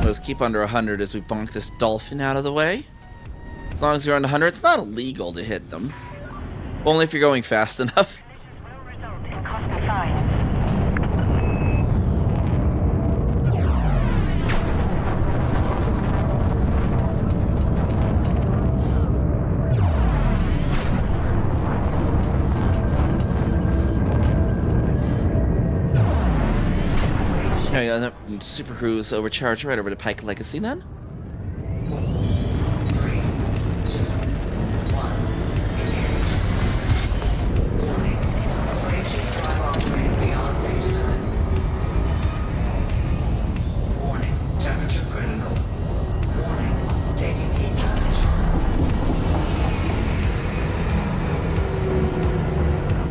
Let's keep under 100 as we bonk this dolphin out of the way. As long as you're under 100, it's not illegal to hit them. Only if you're going fast enough. Yeah, that Super Cruise overcharged right over to Pike Legacy then. 3, 2, 1, engage. Warning, frameshift drive operating beyond safety limits. Warning, temperature critical. Warning, taking heat damage.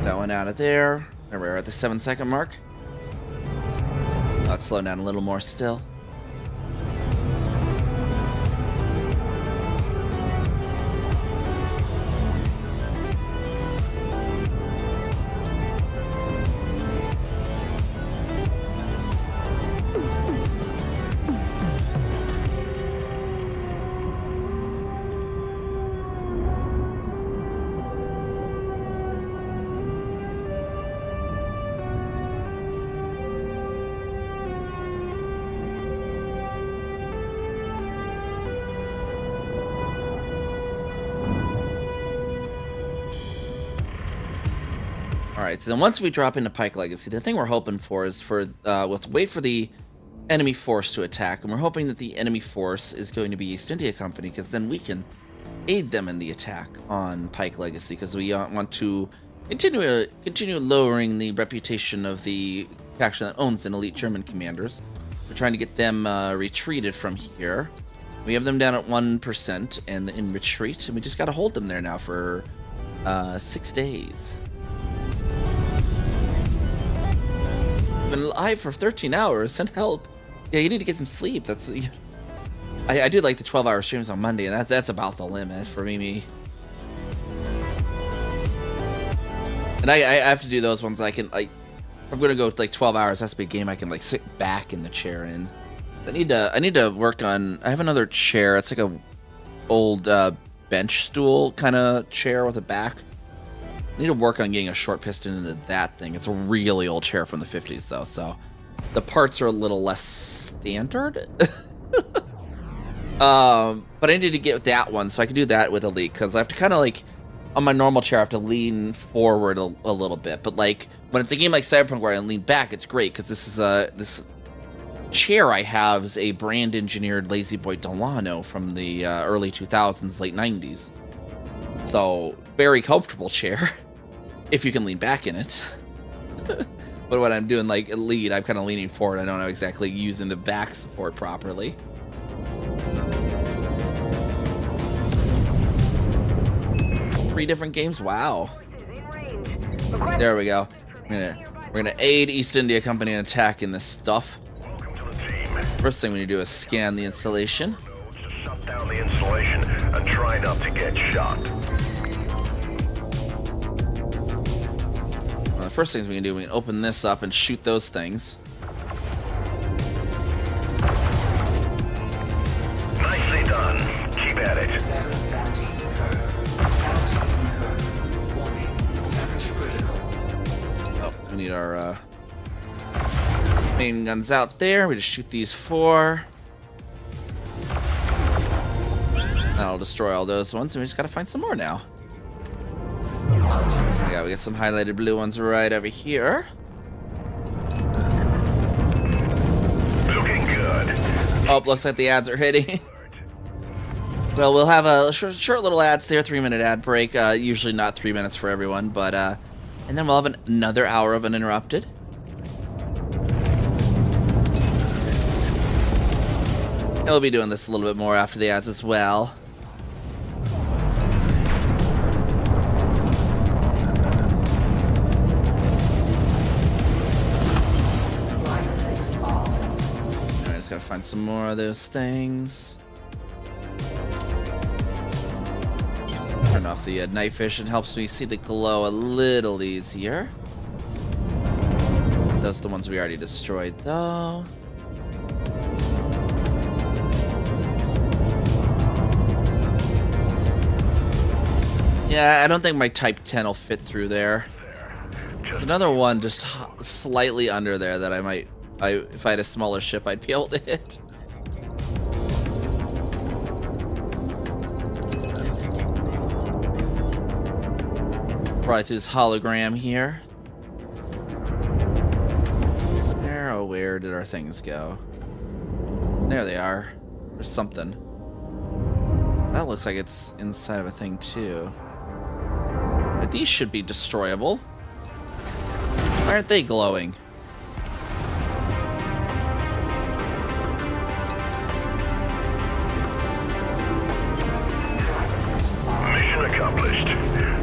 That one out of there. We're at the 7-second mark. Let's slow down a little more still. Alright, so then once we drop into Pike Legacy, the thing we're hoping for is we'll have to wait for the enemy force to attack, and we're hoping that the enemy force is going to be East India Company, because then we can aid them in the attack on Pike Legacy, because we want to continue lowering the reputation of the faction that owns an elite German commanders. We're trying to get them retreated from here. We have them down at 1% and in retreat, and we just got to hold them there now for 6 days. Been alive for 13 hours. Send help. Yeah, you need to get some sleep. That's I do like the 12-hour streams on Monday, and that's about the limit for me. And I have to do those ones. I can I'm gonna go like 12 hours. That's to be a game I can like sit back in the chair in. I need to work on. I have another chair. It's like a old bench stool kind of chair with a back. I need to work on getting a short piston into that thing. It's a really old chair from the 50s, though, so the parts are a little less standard. But I need to get that one, so I can do that with Elite, because I have to kind of, like, on my normal chair, I have to lean forward a little bit. But, like, when it's a game like Cyberpunk where I lean back, it's great, because this is this chair I have is a brand-engineered Lazy Boy Delano from the early 2000s, late 90s. So, very comfortable chair, if you can lean back in it. But when I'm doing, like, Elite, I'm kind of leaning forward. I don't know exactly using the back support properly. Three different games? Wow. There we go. We're gonna aid East India Company in attacking this stuff. First thing we need to do is scan the installation. Shut down the installation and try not to get shot. The first things we can do, we can open this up and shoot those things. Nicely done. Keep at it. Veteran bounty incurred. Bounty incurred. Warning. Temperature critical. Oh, we need our main guns out there. We just shoot these 4. That'll destroy all those ones, and we just gotta find some more now. Yeah, we got some highlighted blue ones right over here. Looking good. Oh, looks like the ads are hitting. Well, we'll have a short little ads there, 3-minute ad break. Usually not 3 minutes for everyone, but and then we'll have another hour of uninterrupted. And we'll be doing this a little bit more after the ads as well. Flight system off. I just gotta find some more of those things. Turn off the night vision, helps me see the glow a little easier. Those are the ones we already destroyed, though. Yeah, I don't think my Type 10 will fit through there. There's another one just slightly under there that I might, if I had a smaller ship, I'd be able to hit. Probably through this hologram here. Where did our things go? There they are. There's something. That looks like it's inside of a thing too. But these should be destroyable. Why aren't they glowing? Mission accomplished.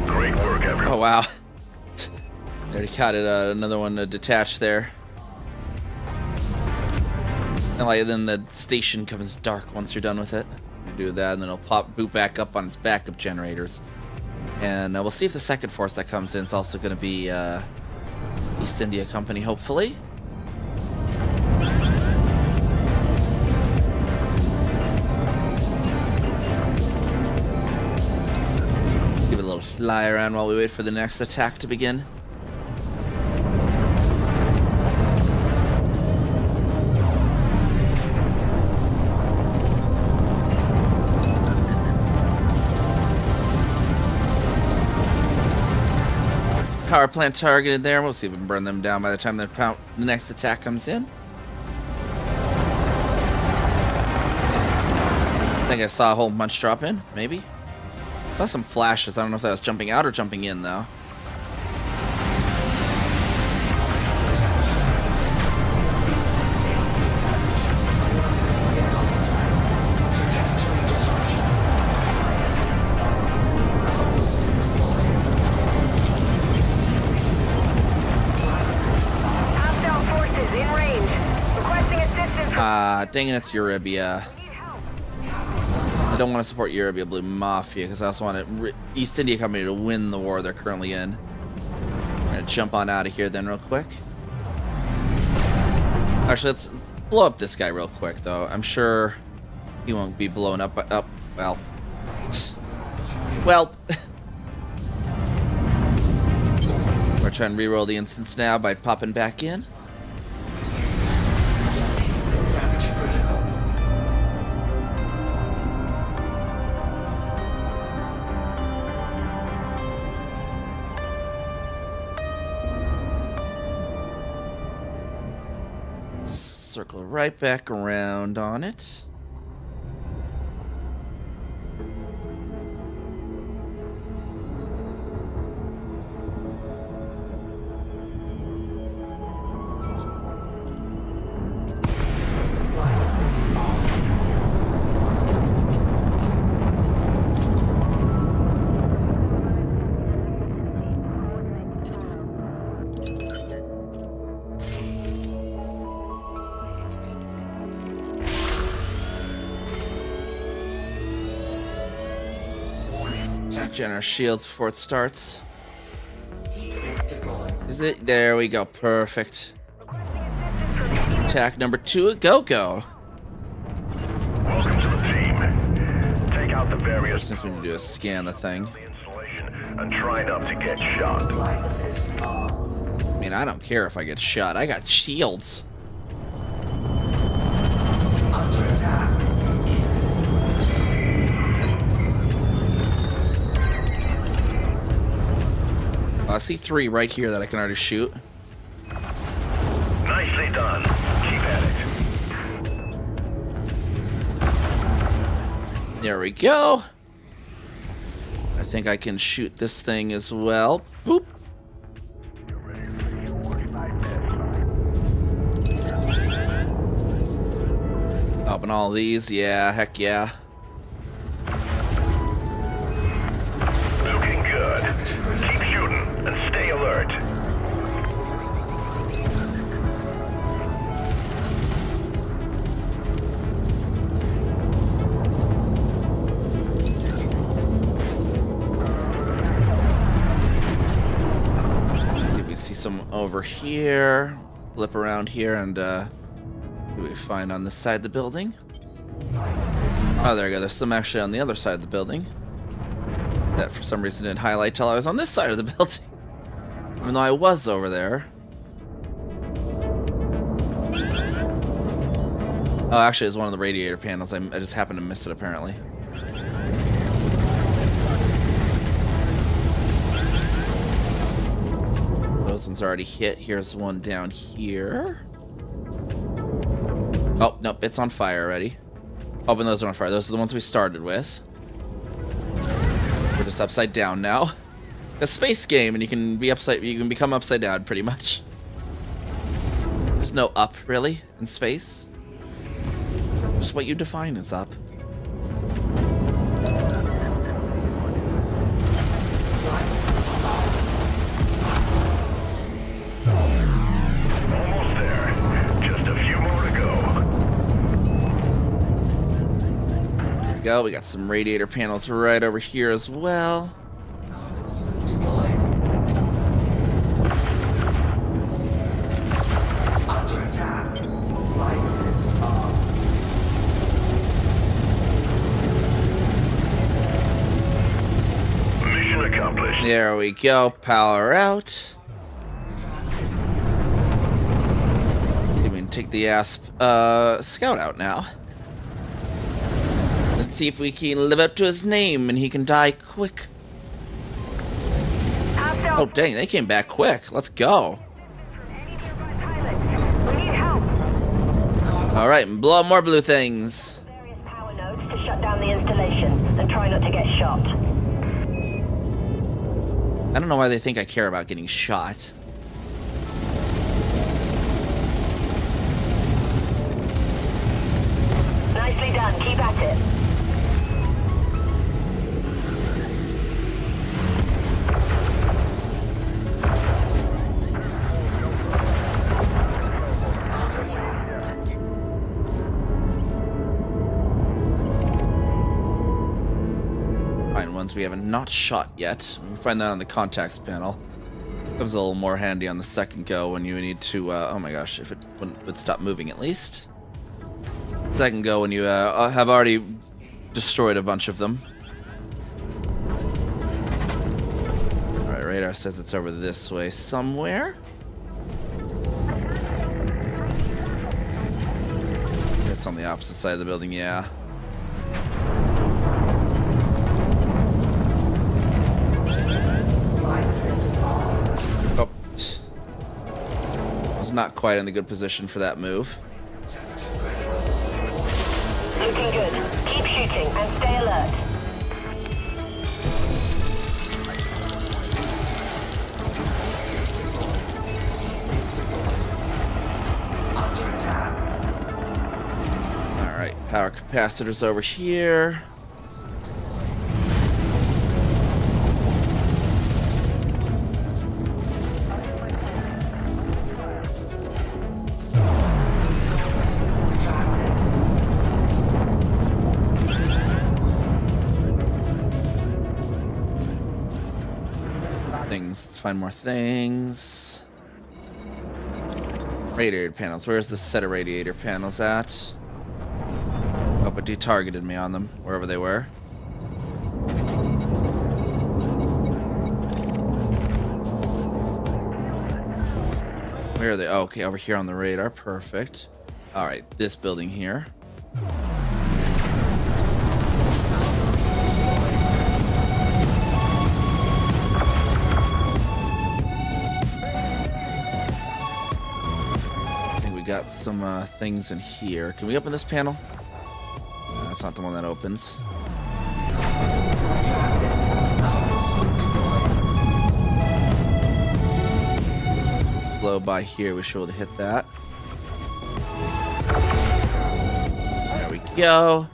Great work, everyone. Oh wow. Already caught it. Another one detached there. And like then the station comes dark once you're done with it. You do that, and then it'll boot back up on its backup generators. And we'll see if the second force that comes in is also going to be East India Company, hopefully. Give it a little fly around while we wait for the next attack to begin. Power plant targeted there. We'll see if we can burn them down by the time the next attack comes in. I think I saw a whole bunch drop in, maybe. Saw some flashes. I don't know if that was jumping out or jumping in, though. Dang it, it's Euribia. I don't want to support Euribia Blue Mafia because I also want East India Company to win the war they're currently in. I'm going to jump on out of here then real quick. Actually, let's blow up this guy real quick, though. I'm sure he won't be blown up. Well, Well, we're trying to reroll the instance now by popping back in. Temperature critical. Circle right back around on it. Flight assist on. Regen our shields before it starts. Heat sink deployed. Is it? There we go. Perfect. Attack number 2 a go-go. Welcome to the team. Take out the various Since we need to do is scan the thing. the installation and try not to get shot. Flight assist on. I mean, I don't care if I get shot. I got shields. Under attack. I see 3 right here that I can already shoot. Nicely done. Keep at it. There we go. I think I can shoot this thing as well. Boop. Open all these. Yeah, heck yeah. Looking good. Keep shooting and stay alert. Let's see if we see some over here. Flip around here and what do we find on this side of the building? Flight assist on. Oh, there we go. There's some actually on the other side of the building. That for some reason didn't highlight till I was on this side of the building. Even though I was over there. Oh, actually, it's one of the radiator panels. I just happened to miss it, apparently. Those ones already hit. Here's one down here. Oh, nope, it's on fire already. Oh, but those are on fire. Those are the ones we started with. We're just upside down now. A space game, and you can become upside down pretty much. There's no up really in space. Just what you define as up. Flight assist on. Almost there. Just a few more to go. There we go. We got some radiator panels right over here as well. Cargo suit deployed. Under attack. Flight assist on. Mission accomplished. There we go. Power out. We can take the Asp scout out now. Let's see if we can live up to his name and he can die quick. Oh dang, they came back quick. Let's go. We need help. Alright, and blow up more blue things. Various power nodes to shut down the installation and try not to get shot. I don't know why they think I care about getting shot. Nicely done. Keep at it. Under attack. Find ones we haven't not shot yet. We can find that on the contacts panel. Comes a little more handy on the second go when you need to, oh my gosh, if it would stop moving at least. Second go when you have already destroyed a bunch of them. radar says it's over this way somewhere. It's on the opposite side of the building, yeah. Flight system off. Oh. Was not quite in the good position for that move. Looking good. Keep shooting and stay alert. Heat sink deployed. Heat sink deployed. Under attack. Alright, power capacitors over here. Retracted. Things. Let's find more things. Radiator panels. Where's the set of radiator panels at? Oh, but detargeted me on them, wherever they were. Where are they? Oh, okay, over here on the radar. Perfect. Alright, this building here. I think we got some things in here. Can we open this panel? No, that's not the one that opens. Retracted. Power scoop deployed. Flow by here, we should be able to hit that. There we go.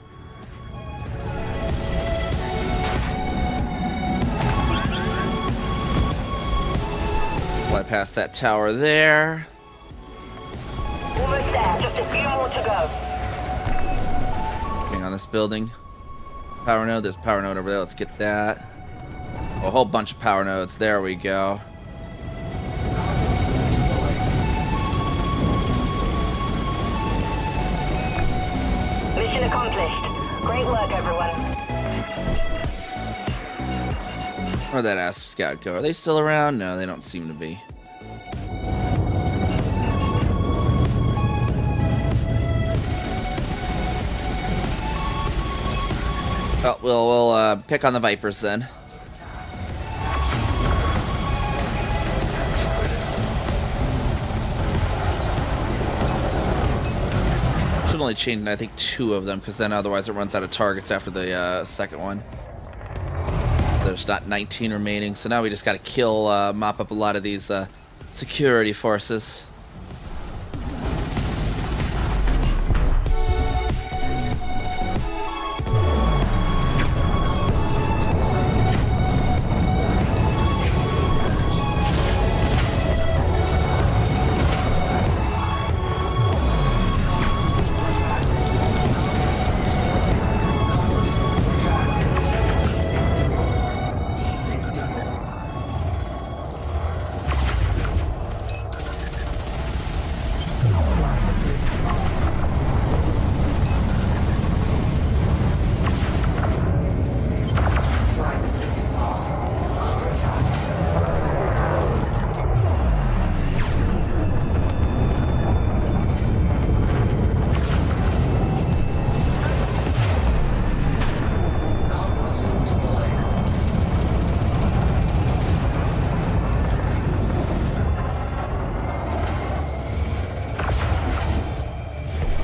Fly past that tower there. Almost there. Just a few more to go. Hang on this building. Power node, there's a power node over there. Let's get that. A whole bunch of power nodes. There we go. Power scoop deployed. Mission accomplished. Great work, everyone. Where'd that Asp scout go? Are they still around? No, they don't seem to be. Oh, we'll pick on the Vipers then. Should only change, I think, 2 of them, because then otherwise it runs out of targets after the second one. There's not 19 remaining, so now we just got to kill, mop up a lot of these security forces.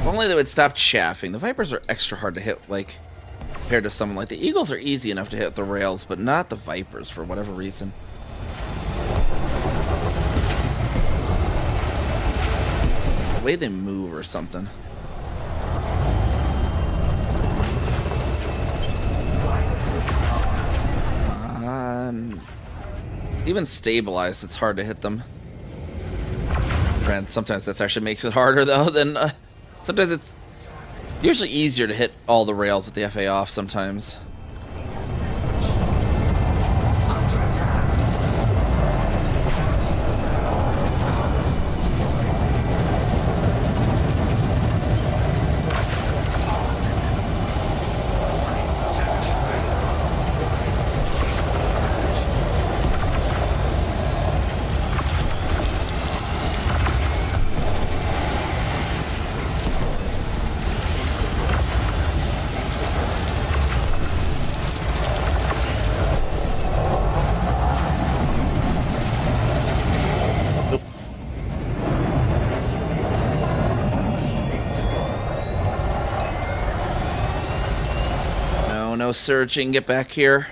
Only they would stop chaffing. The Vipers are extra hard to hit, like, compared to someone like the Eagles are easy enough to hit the rails, but not the Vipers for whatever reason. The way they move or something. Even stabilized, it's hard to hit them. And sometimes that actually makes it harder though than sometimes it's usually easier to hit all the rails with the FA off sometimes. nano surging, get back here.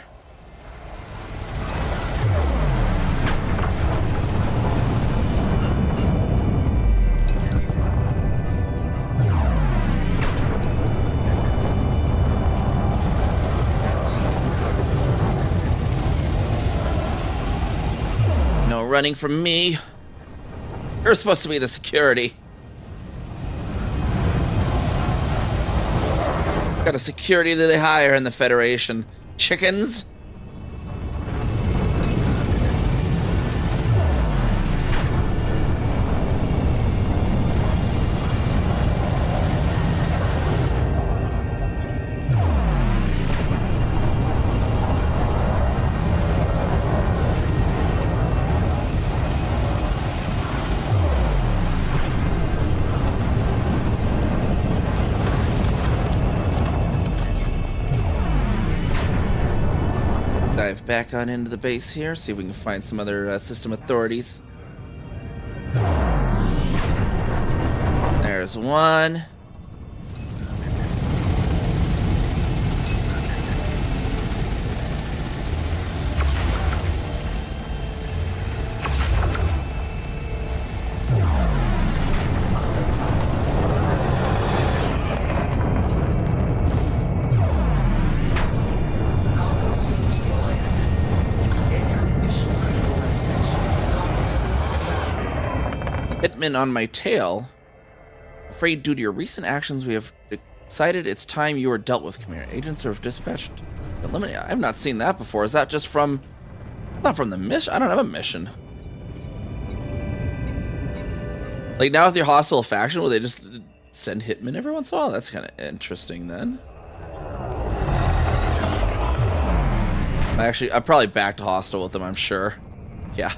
No running from me. You're supposed to be the security. Got a security that they hire in the Federation. Chickens? Dive back on into the base here, see if we can find some other system authorities. There's one. Hitman on my tail. Afraid due to your recent actions, we have decided it's time you were dealt with, Khmer. Agents are dispatched. Eliminate. I've not seen that before. Is that just from... Not from the mission? I don't have a mission. Like, now with your hostile faction, will they just send hitmen every once in a while? That's kind of interesting, then. I'm probably back to hostile with them, I'm sure. Yeah.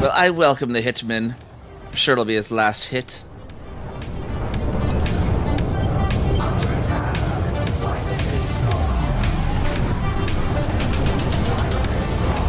Well, I welcome the hitman. I'm sure it'll be his last hit. Under attack. Flight assist wrong. Flight assist wrong.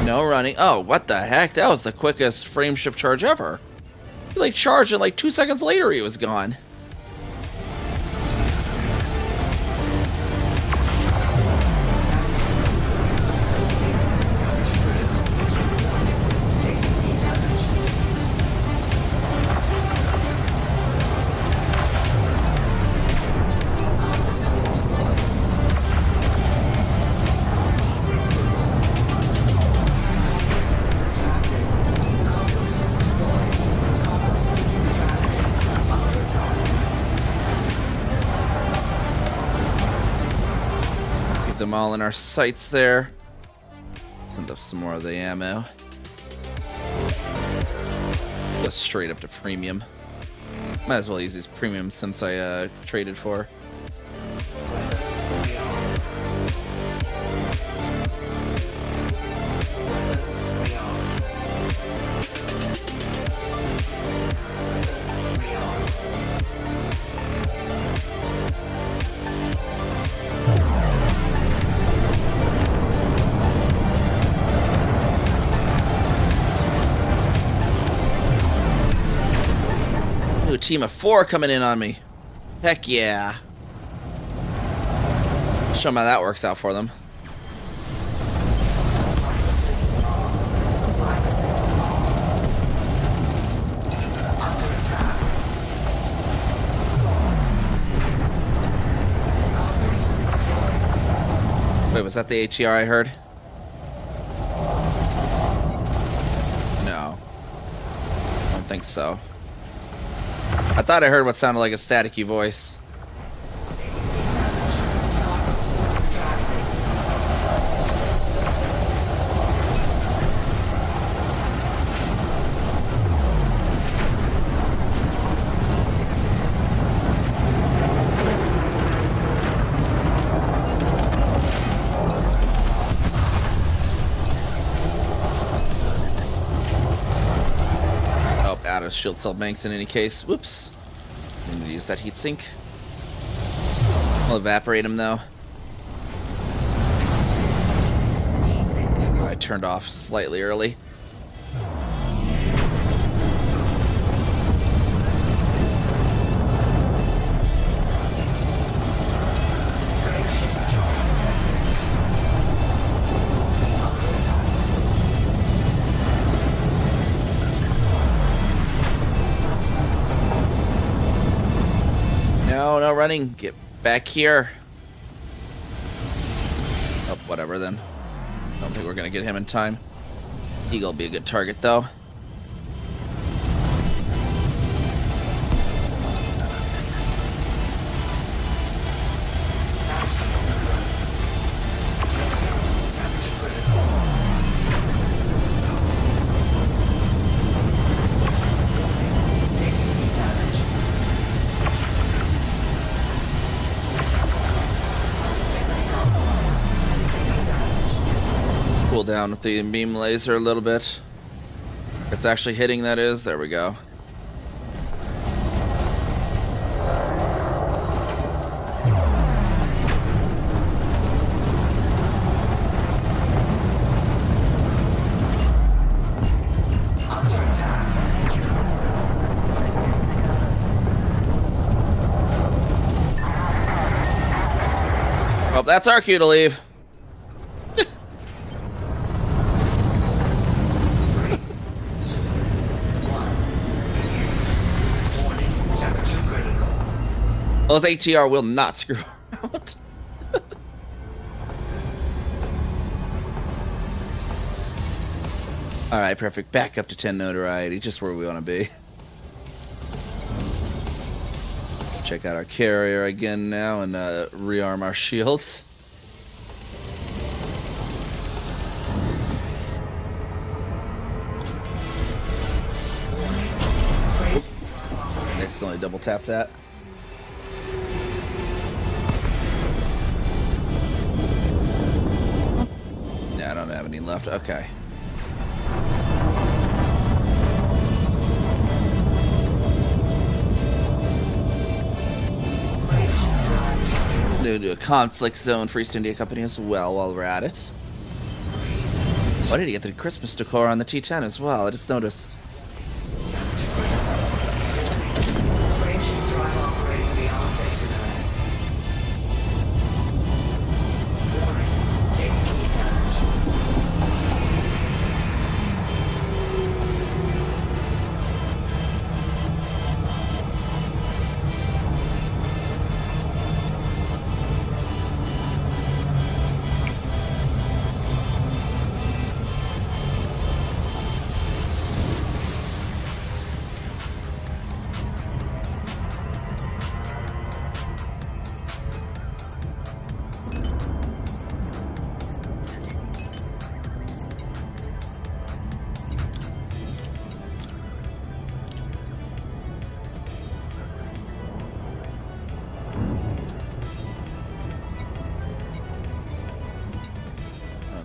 No running. Oh, what the heck? That was the quickest frame shift charge ever. He like charged and like 2 seconds later he was gone. Them all in our sights there. Send up some more of the ammo. Go straight up to premium. Might as well use these premium since I traded for. Ooh, team of 4 coming in on me. Heck yeah. Show them how that works out for them. Wait, was that the ATR I heard? No. I don't think so. I thought I heard what sounded like a staticky voice. shield cell banks in any case. Whoops. Need to use that heat sink. I'll evaporate him though. I turned off slightly early. No running. Get back here. Oh, whatever then. Don't think we're gonna get him in time. Eagle will be a good target though. Cool down with the beam laser a little bit. It's actually hitting, that is. There we go. Oh, that's our cue to leave. Those ATR will not screw around. Alright, perfect. Back up to 10 notoriety, just where we want to be. Check out our carrier again now and rearm our shields. Accidentally double tap that. Yeah, I don't have any left. Okay. Do a conflict zone for East India Company as well while we're at it. Why did he get the Christmas decor on the T10 as well? I just noticed.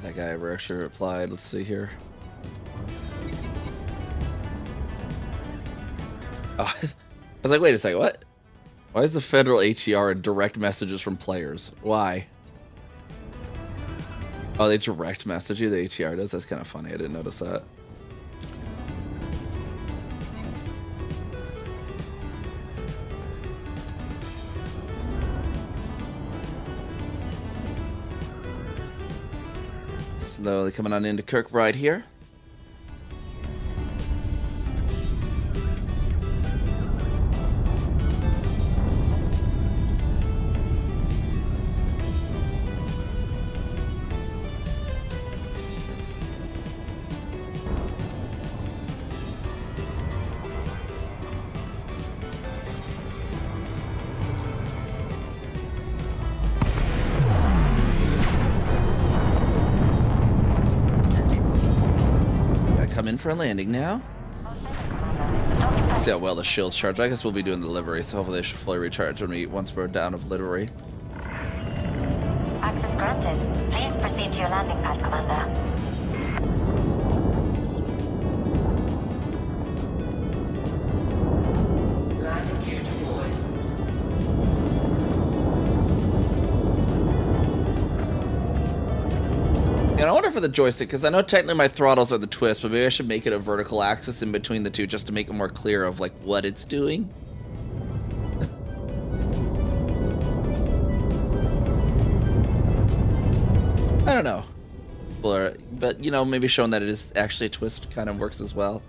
That guy ever actually replied. Let's see here. Oh, I was like, wait a second, what? Why is the federal ATR in direct messages from players? Why? Oh, they direct message you? The ATR does? That's kind of funny. I didn't notice that. Slowly coming on into Kirkbride here. Come in for a landing now. See how well the shields charge. I guess we'll be doing the delivery, so hopefully they should fully recharge once we're down of delivery. Access granted. Please proceed to your landing pad, Commander. Yeah, I wonder for the joystick, because I know technically my throttles are the twist, but maybe I should make it a vertical axis in between the two just to make it more clear of like what it's doing. I don't know. But, you know, maybe showing that it is actually a twist kind of works as well.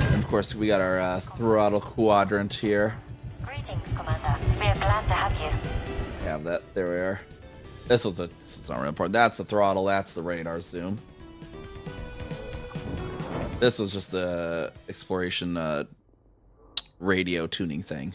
And of course, we got our throttle quadrant here. Greetings, Commander. We are glad to have you. Have that. There we are. This is not really important. That's the throttle. That's the radar zoom. This was just the exploration radio tuning thing.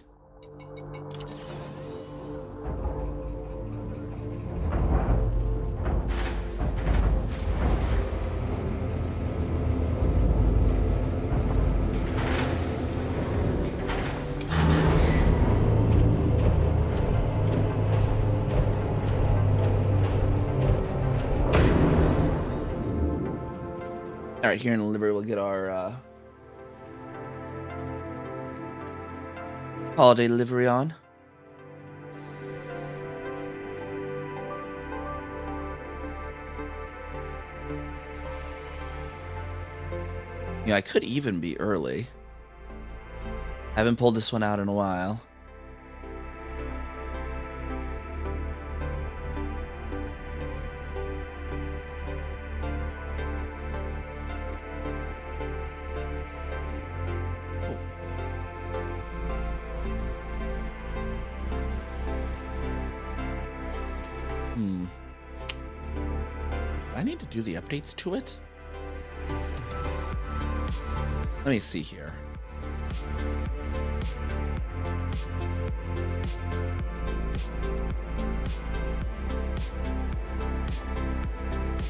All right, here in the livery, we'll get our holiday livery on. Yeah, I could even be early. Haven't pulled this one out in a while. I need to do the updates to it? Let me see here.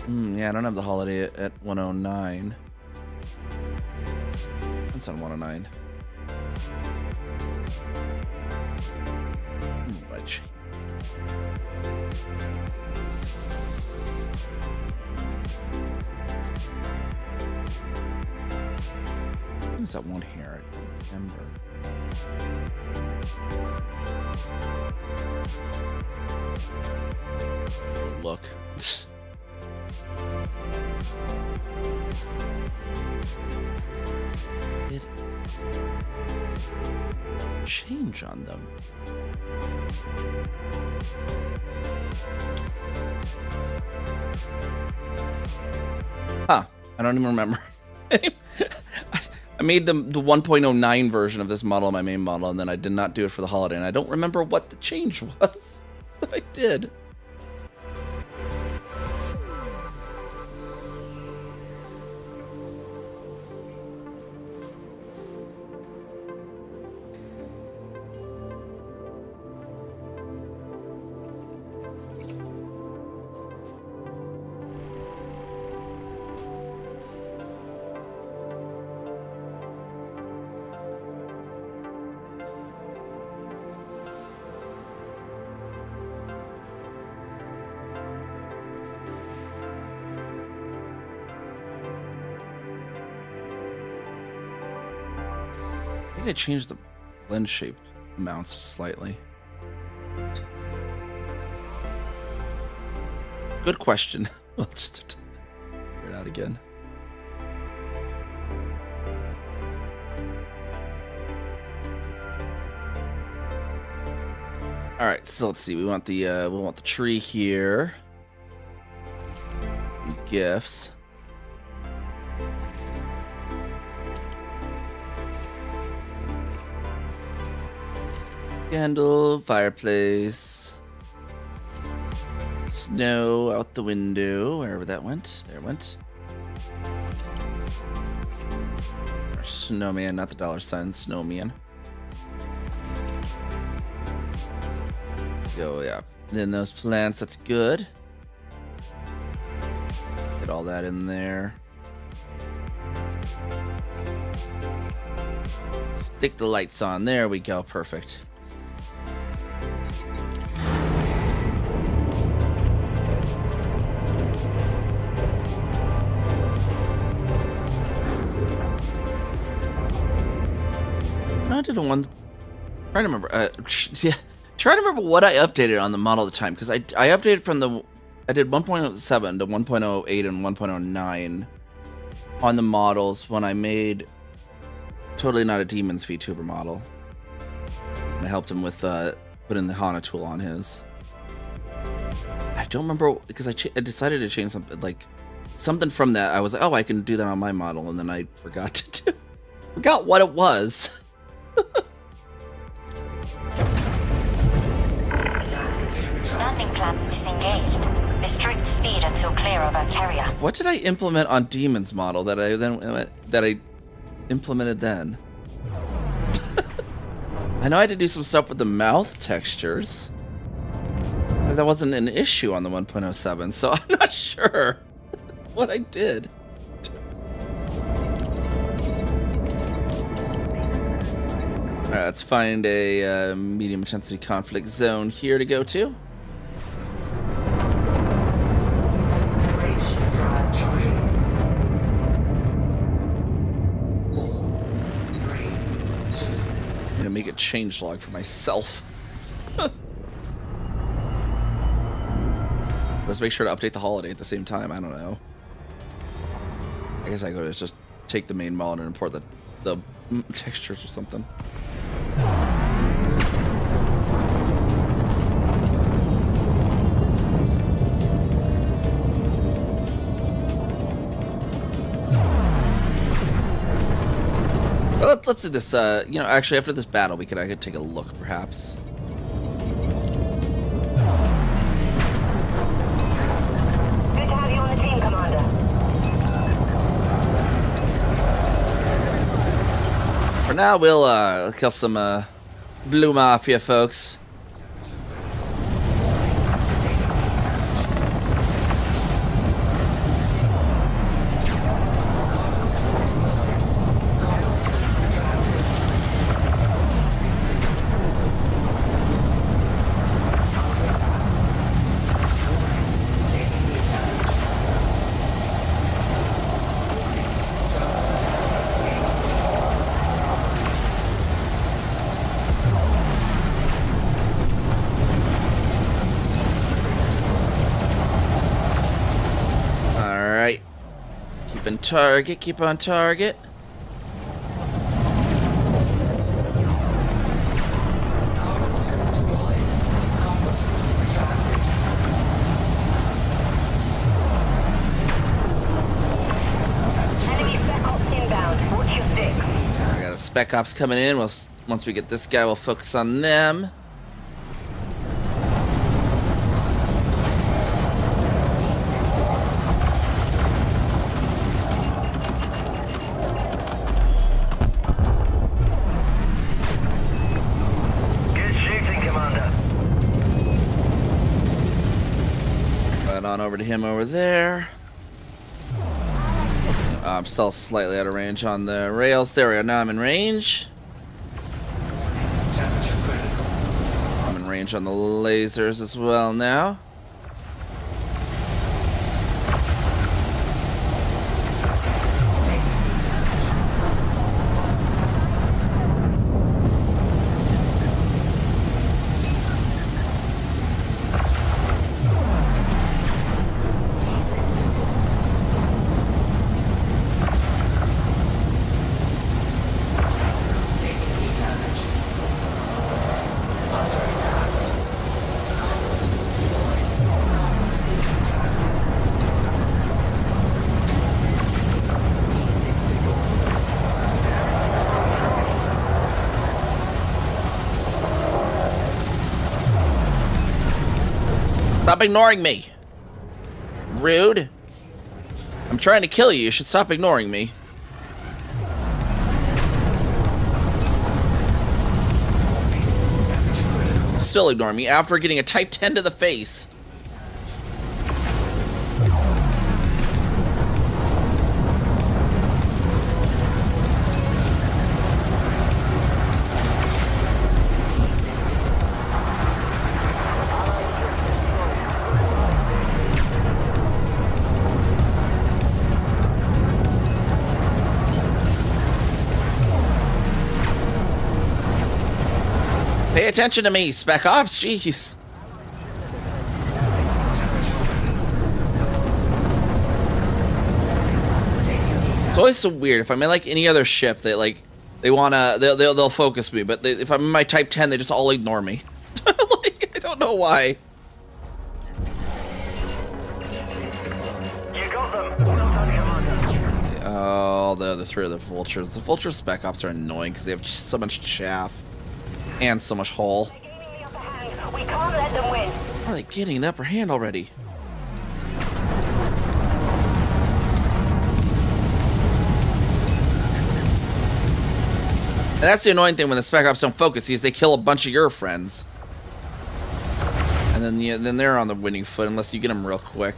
Yeah, I don't have the holiday at 109. It's on 109. Right. Who's that one here? I don't remember. Look. Did change on them? Huh. I don't even remember. I made the 1.09 version of this model my main model, and then I did not do it for the holiday, and I don't remember what the change was that I did. I changed the blend shape amounts slightly. Good question. I'll just figure it out again. All right, so let's see. We want the tree here. Gifts. Candle, fireplace, snow out the window, wherever that went. There it went. Our snowman, not the $, snowman. Go, yeah. Then those plants, that's good. Get all that in there. Stick the lights on. There we go. Perfect. did a one... Trying to remember. Yeah, trying to remember what I updated on the model at the time, because I updated from the... I did 1.07 to 1.08 and 1.09 on the models when I made Totally Not a Demons VTuber model. And I helped him with putting the Hana tool on his. I don't remember, because I decided to change something, like, something from that. I was like, oh, I can do that on my model, and then I forgot to do... Forgot what it was. Landing plan disengaged. Restrict speed until clear of our carrier. What did I implement on Demon's model that I implemented then? I know I had to do some stuff with the mouth textures. But that wasn't an issue on the 1.07, so I'm not sure what I did. Alright, let's find a medium intensity conflict zone here to go to. Freight drive charging. 4, 3, 2. I'm gonna make a changelog for myself. Let's make sure to update the holiday at the same time. I don't know. I guess I could just take the main mod and import the textures or something. Well, let's do this. You know, actually, after this battle, I could take a look, perhaps. Good to have you on the team, Commander. For now, we'll kill some Blue Mafia folks. Target, keep on target. Enemy spec ops inbound. Watch your six. I got the spec ops coming in. Once we get this guy, we'll focus on them. Over to him over there. I'm still slightly out of range on the rails. There we go. Now I'm in range. I'm in range on the lasers as well now. Stop ignoring me. Rude. I'm trying to kill you. You should stop ignoring me. Still ignoring me after getting a Type 10 to the face. Pay attention to me, Spec Ops. Jeez. It's always so weird. If I'm in like any other ship, they'll focus me. But if I'm in my Type 10, they just all ignore me. Like, I don't know why. You got them. Well done, Commander. Oh, the other three of the vultures. The vulture Spec Ops are annoying because they have just so much chaff and so much hull. We can't let them win. How are they getting the upper hand already? And that's the annoying thing when the Spec Ops don't focus, is they kill a bunch of your friends. And then they're on the winning foot unless you get them real quick.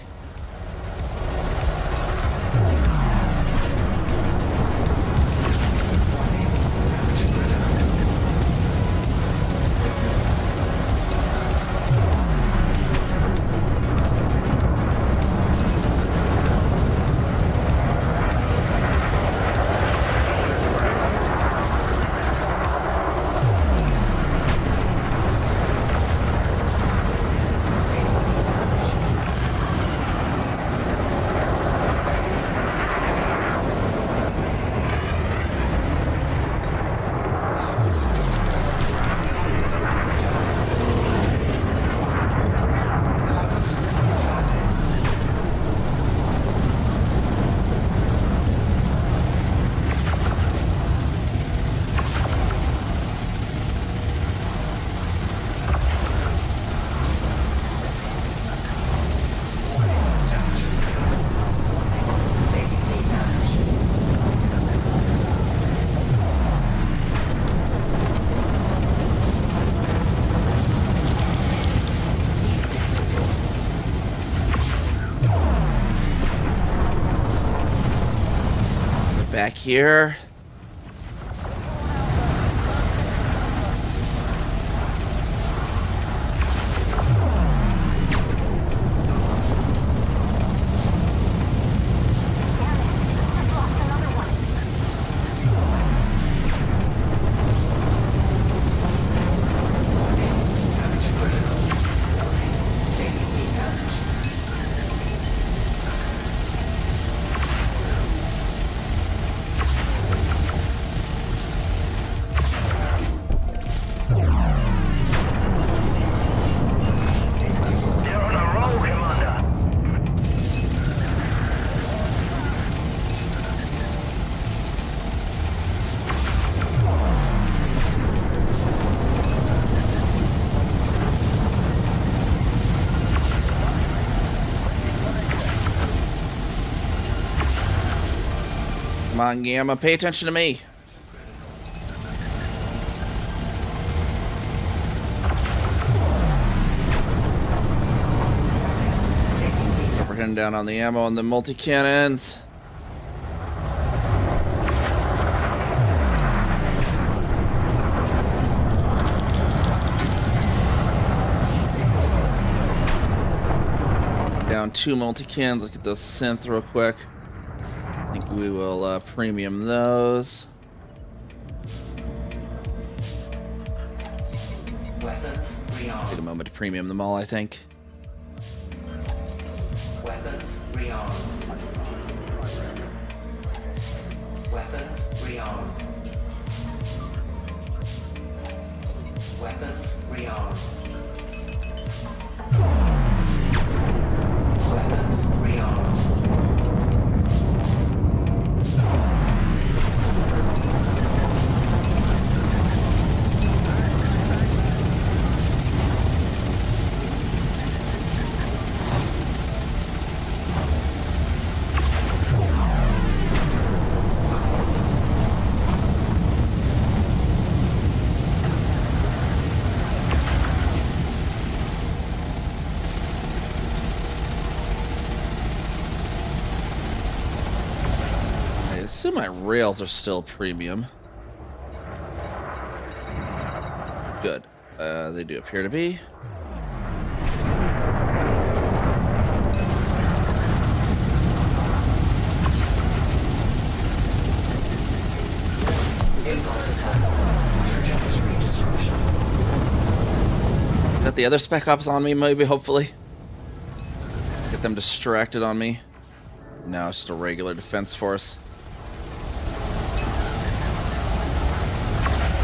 Back here. You're on a roll, Commander. Come on, Gamma, pay attention to me. We're heading down on the ammo and the multi-cannons. Down 2 multi-cans. Let's get those synth real quick. I think we will premium those. Weapons rearmed. Take a moment to premium them all, I think. Weapons rearmed. Weapons rearmed. Weapons rearmed. Weapons rearmed. I assume my rails are still premium. Good. They do appear to be. Impulse attack. Trajectory disruption. the other Spec Ops on me, maybe, hopefully. Get them distracted on me. No, it's just a regular defense force.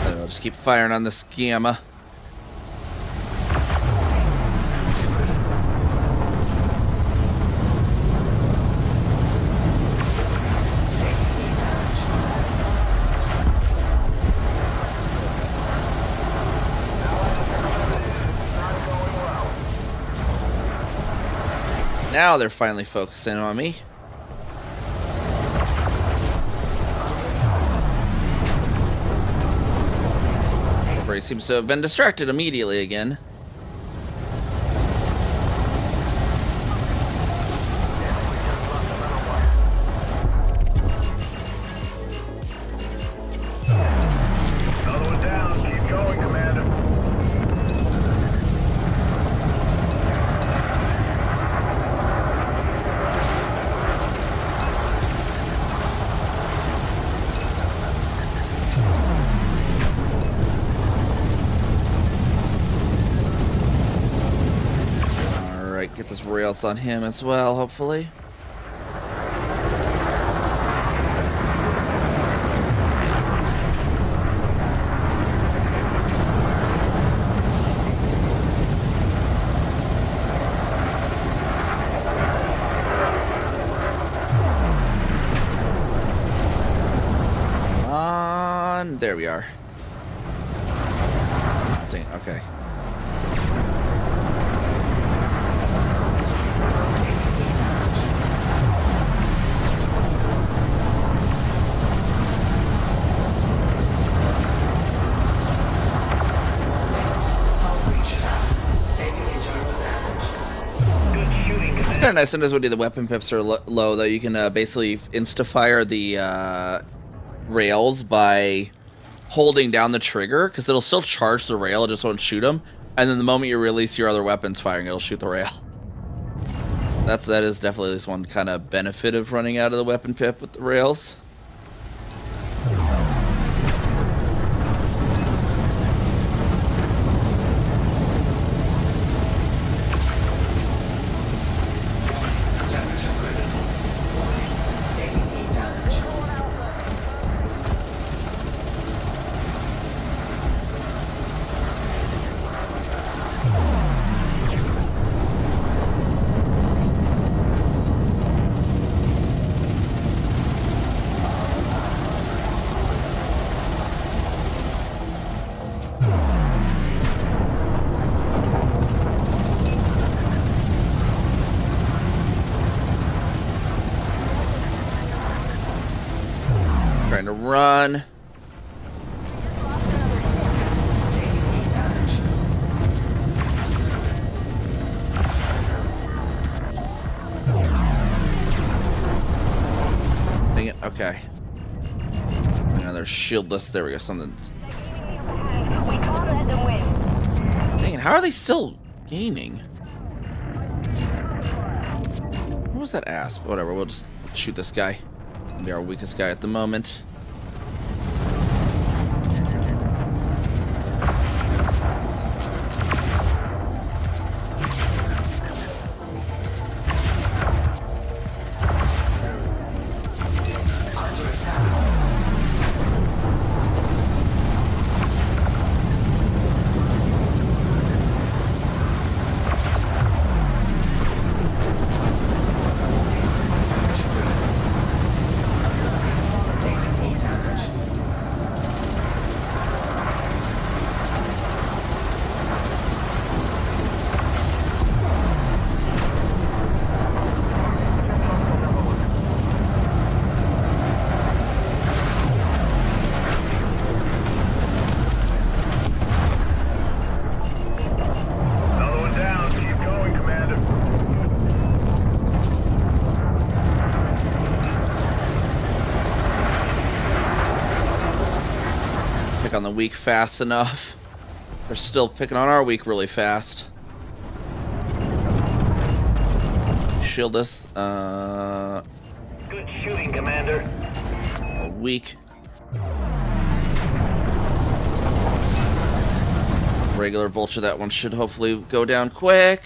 I'll just keep firing on this Gamma. Temperature critical. Taking heat damage. Now they're finally focusing on me. Under attack. He seems to have been distracted immediately again. Another one down. Keep going, Commander. Alright, get this rails on him as well, hopefully. Heat sinked. On. There we are. Dang, okay. Taking heat damage. Hull breach attack. Taking internal damage. Good shooting, Commander. Kind of nice sometimes when the weapon pips are low, though. You can basically insta-fire the rails by holding down the trigger, because it'll still charge the rail, it just won't shoot them. And then the moment you release your other weapons firing, it'll shoot the rail. That is definitely at least one kind of benefit of running out of the weapon pip with the rails. Temperature critical. Taking heat damage. Trying to run. Taking heat damage. Dang it, okay. Another shieldless, there we go, something. We can't let them win. Dang it, how are they still gaining? What was that asp? Whatever, we'll just shoot this guy. Be our weakest guy at the moment. Under attack. Temperature critical. Taking heat damage. Another one down. Keep going, Commander. Pick on the weak fast enough. They're still picking on our weak really fast. Shield us. Good shooting, Commander. Weak. Regular vulture, that one should hopefully go down quick.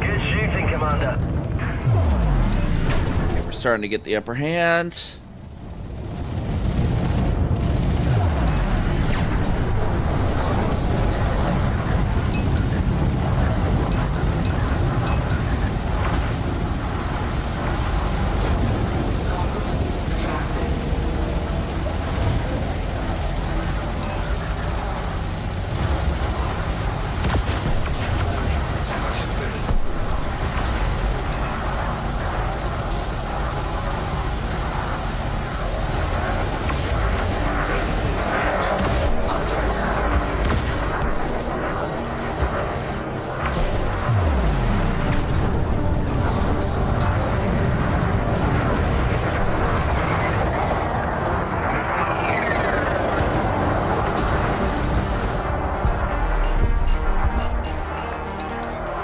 Get shifting, Commander. Okay, we're starting to get the upper hand.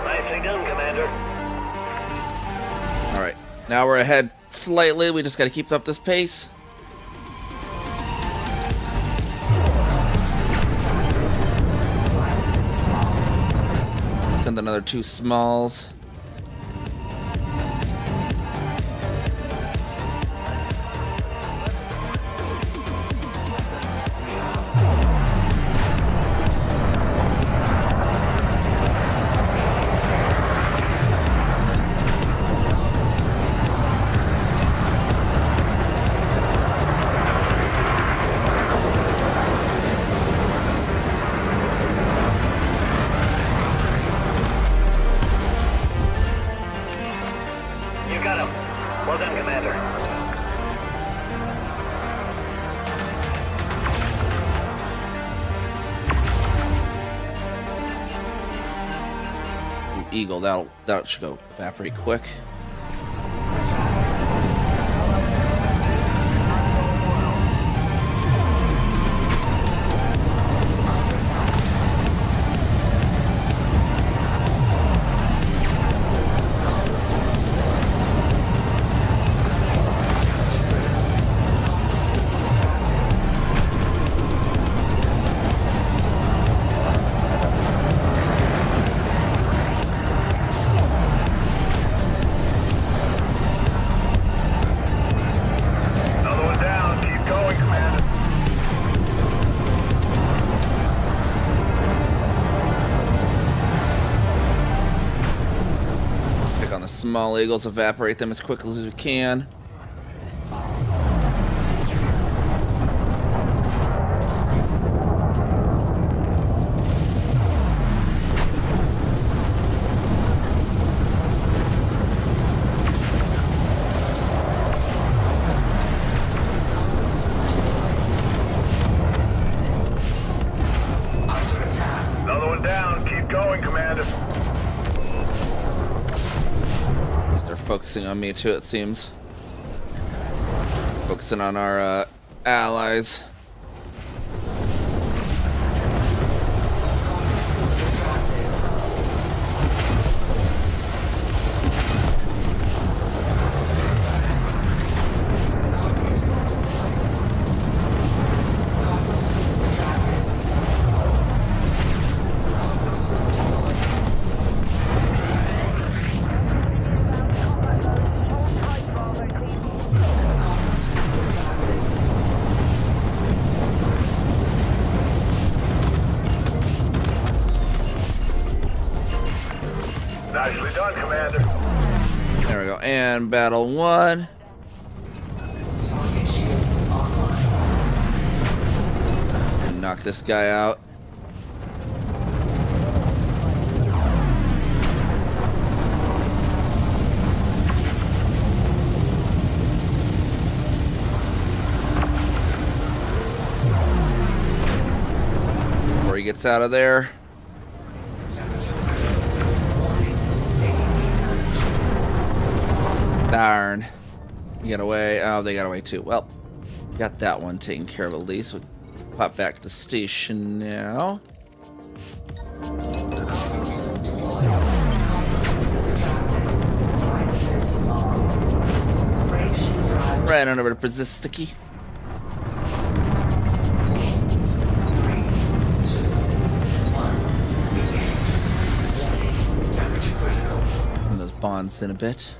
Nicely done, Commander. All right, now we're ahead slightly. We just got to keep up this pace. Send another 2 smalls. You got him. Well done, Commander. Eagle, that should go evaporate quick. Another one down. Keep going, Commander. Pick on the small eagles, evaporate them as quickly as we can. Under attack. Another one down. Keep going, Commander. At least they're focusing on me too, it seems. Focusing on our allies. Nicely done, Commander. There we go. And battle 1. Target shields online. And knock this guy out. gets out of there. Temperature critical. Warning. Taking heat damage. Darn. You got away. Oh, they got away too. Well, got that one taken care of at least. We'll pop back to the station now. Cargo suit deployed. Cargo suit retracted. Flight system on. Freight ship drive. Right on over to Przisticky. 3, 2, 1. Engage. Warning. Temperature critical. And those bonds in a bit.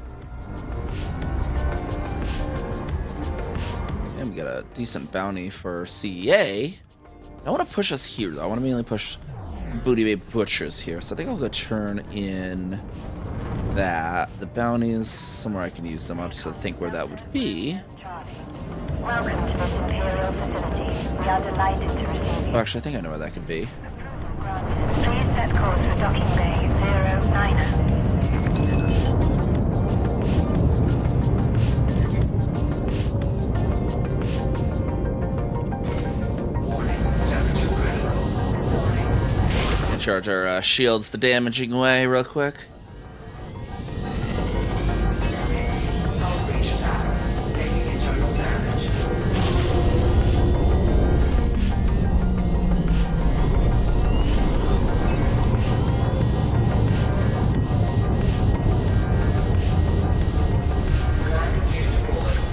And we got a decent bounty for CEA. I want to push us here, though. I want to mainly push Booty Bay Butchers here. So I think I'll go turn in that. The bounties, somewhere I can use them. I'll just think where that would be. Charlie. Welcome to this Imperial facility. We are delighted to receive you. Oh, actually, I think I know where that could be. Granted. Please set course for docking bay 09er. Warning. Temperature critical. Warning. And charge our shields the damaging way real quick. Outreach attack. Taking internal damage. Landing gear deployed. Warning.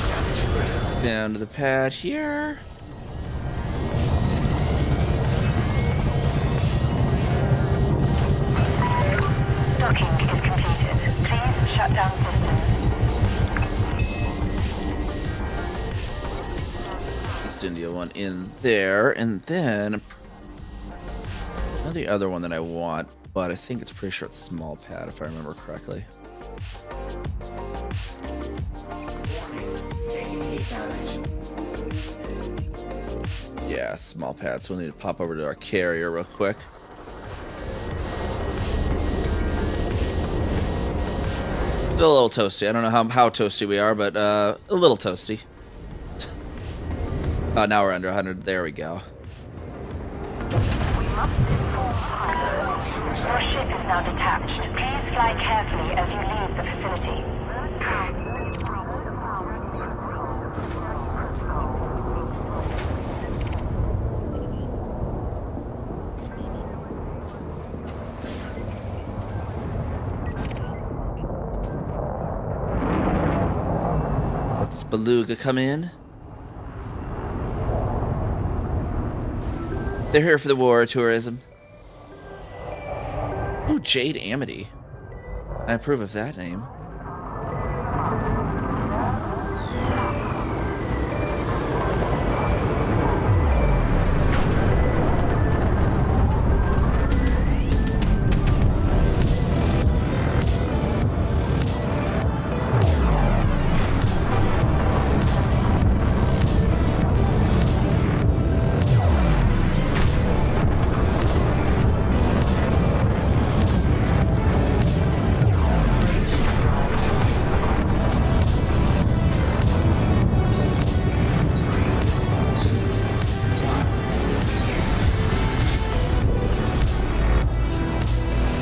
Temperature critical. Down to the pad here. Docking is completed. Please shut down systems. East India one in there, and then the other one that I want, but I think it's pretty sure it's small pad if I remember correctly. Warning. Taking heat damage. Yeah, small pad. So we'll need to pop over to our carrier real quick. Still a little toasty. I don't know how toasty we are, but a little toasty. Oh, now we're under 100. There we go. We must inform pilots. Your ship is now detached. Please fly carefully as you leave the facility. Let this beluga come in. They're here for the war tourism. Ooh, Jade Amity. I approve of that name.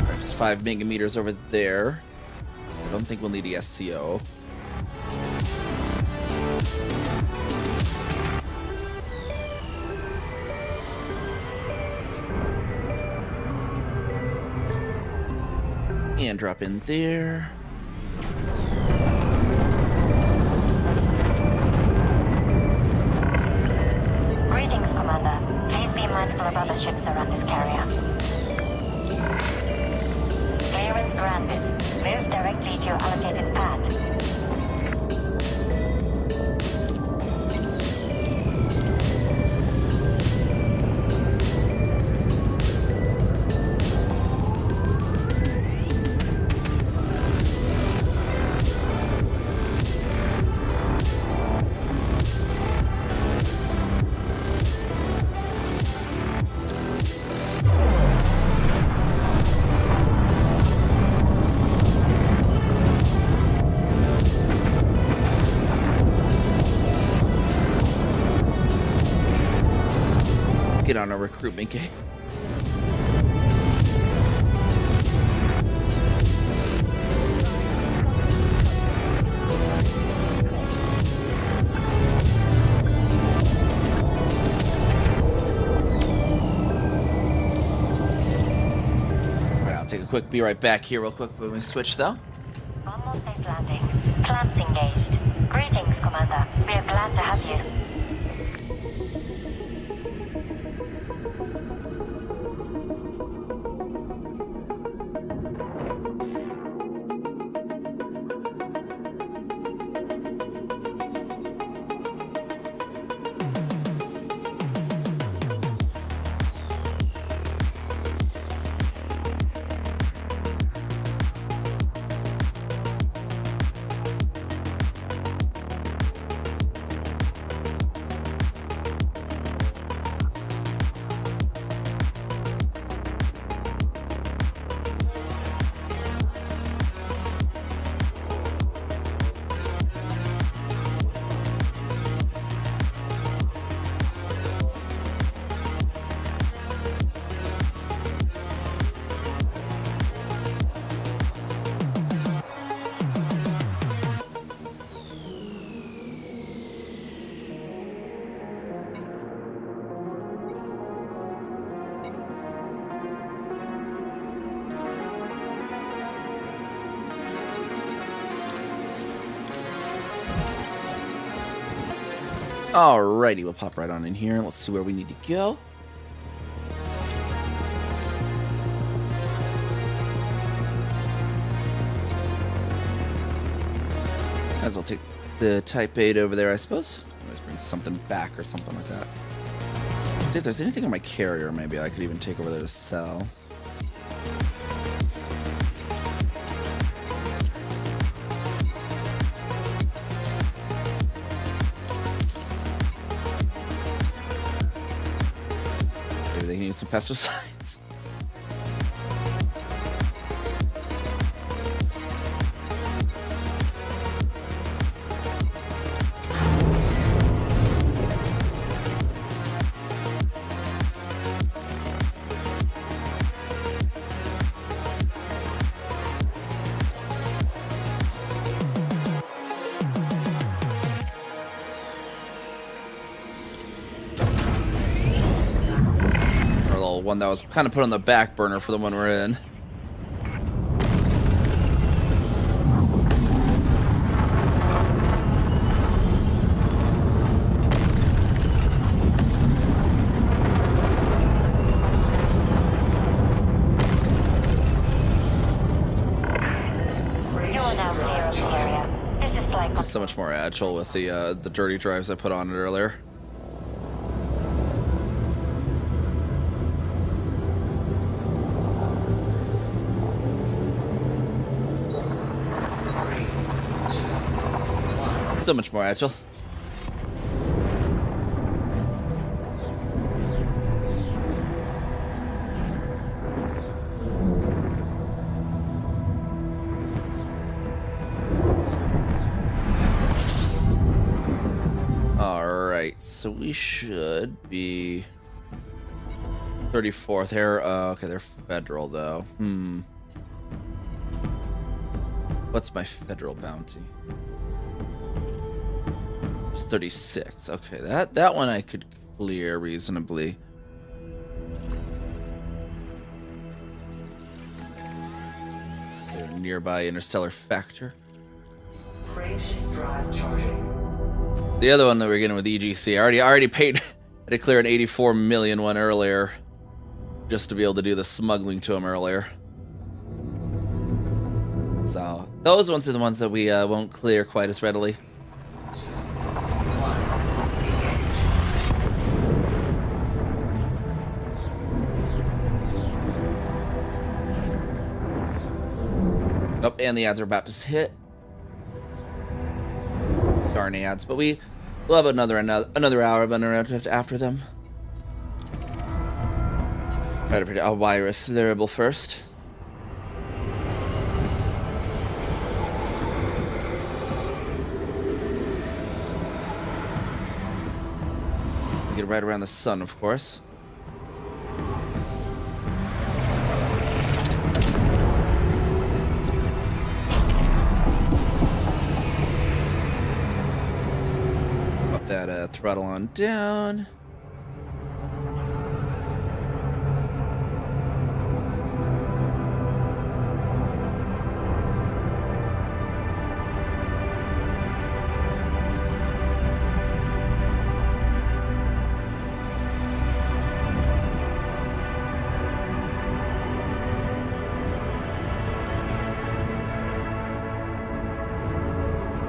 Alright, just 5 megameters over there. I don't think we'll need the SCO. And drop in there. Greetings, Commander. Please be mindful of other ships around this carrier. Clearance granted. Move directly to your allocated pad. get on a recruitment game. Alright, I'll take a quick be right back here real quick when we switch though. Almost safe landing. Plants engaged. Greetings, Commander. We are glad to have you. Alrighty, we'll pop right on in here. Let's see where we need to go. Might as well take the Type 8 over there, I suppose. Let's bring something back or something like that. Let's see if there's anything on my carrier maybe I could even take over there to sell. They need some pesticides. One that was kind of put on the back burner for the one we're in. You are now clear of the area. This is like It's so much more agile with the dirty drives I put on it earlier. So much more agile. Alright, so we should be 34th. Okay, they're federal though. What's my federal bounty? It's 36. Okay, that one I could clear reasonably. They're nearby interstellar factor. Frameshift drive charging. The other one that we're getting with EGC, I already paid. I had to clear an 84 million one earlier, just to be able to do the smuggling to them earlier. So those ones are the ones that we won't clear quite as readily. Oh, and the ads are about to hit. Darn ads, but we'll have another hour of uninterrupted after them. Try to predict a wire variable first. Get right around the sun, of course. that throttle on down.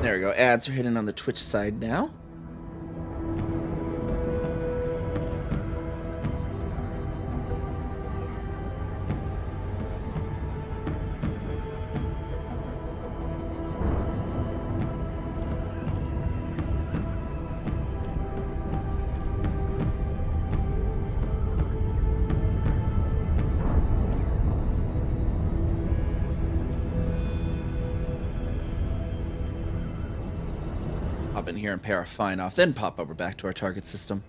There we go. Ads are hidden on the Twitch side now. Pop in here and pay our fine off, then pop over back to our target system.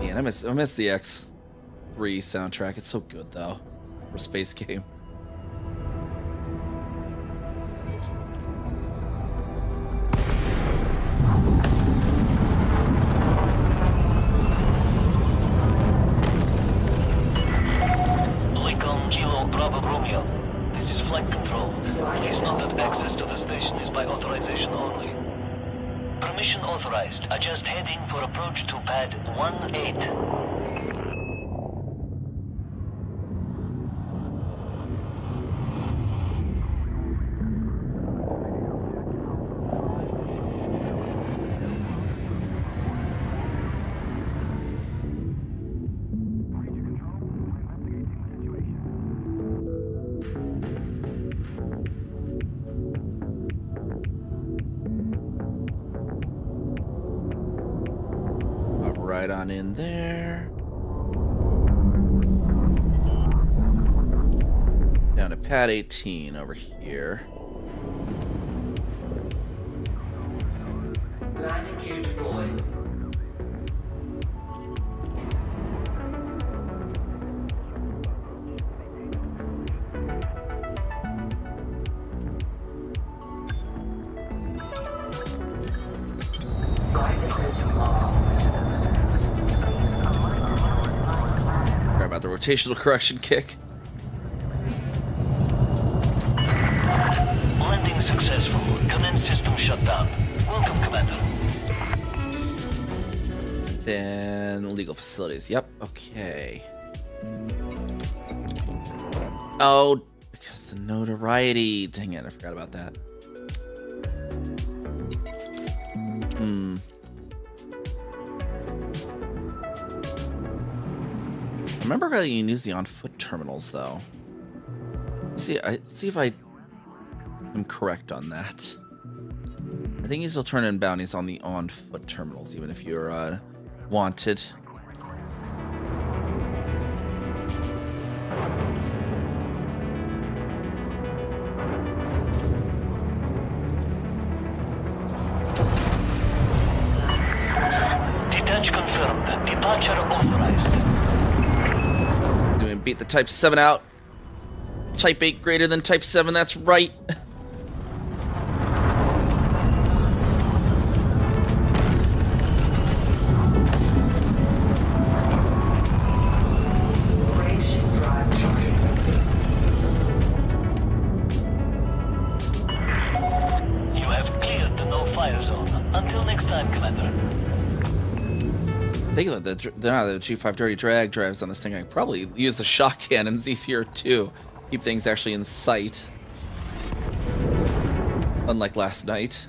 Man, I miss the X3 soundtrack. It's so good though for a space game. Adjust heading for approach to pad 18. Right on in there. Down to pad 18 over here. Landing gear deployed. Flight assist law. Sorry about the rotational correction kick. Landing successful. Commence system shutdown. Welcome, Commander. Then legal facilities. Yep. Okay. Oh, because the notoriety. Dang it! I forgot about that. I remember how you can use the on-foot terminals, though. See if I am correct on that. I think you still turn in bounties on the on-foot terminals, even if you're wanted. Detach confirmed. Departure authorized. Doing beat the Type 7 out. Type 8 greater than Type 7, that's right. Frameshift drive charging. You have cleared the no-fire zone. Until next time, Commander. Think about the G530 drag drives on this thing. I could probably use the shock cannons easier too. Keep things actually in sight. Unlike last night.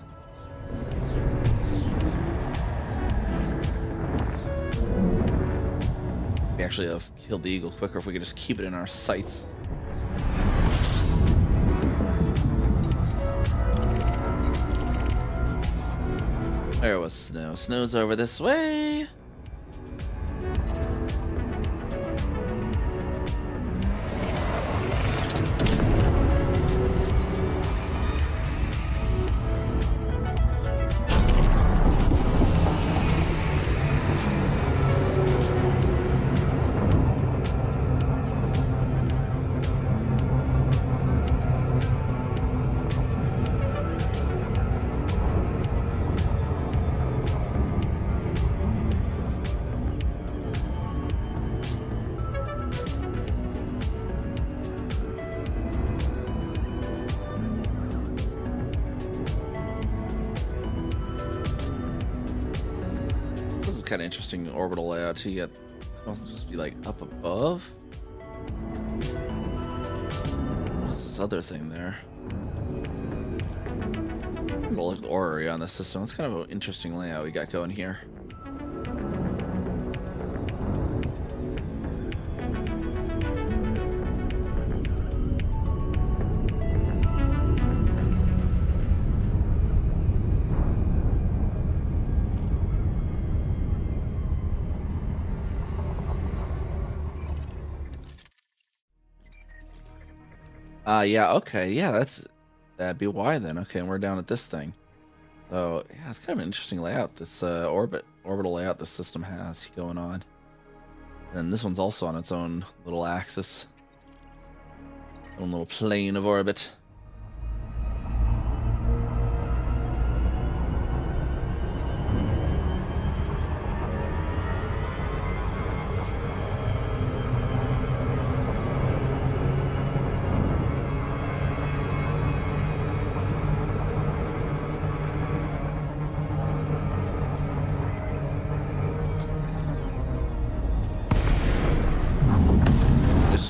We actually have killed the eagle quicker if we could just keep it in our sights. There was snow. Snow's over this way. kind of interesting orbital layout too. Yet it must just be like up above. What's this other thing there? We'll look at the orrery on this system. It's kind of an interesting layout we got going here. Yeah, okay, yeah, that'd be why then. Okay, and we're down at this thing. So yeah, it's kind of an interesting layout. This orbital layout this system has going on. And this one's also on its own little axis, own little plane of orbit.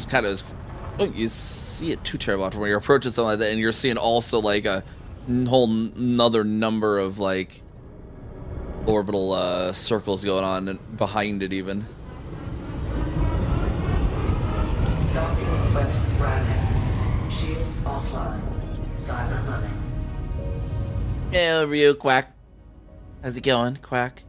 Kind of, you see it too terrible after when you're approaching something like that, and you're seeing also like a whole another number of like orbital circles going on and behind it even. Docking West Running. Shields offline. Silent running. Yeah, over you, Quack. How's it going, Quack?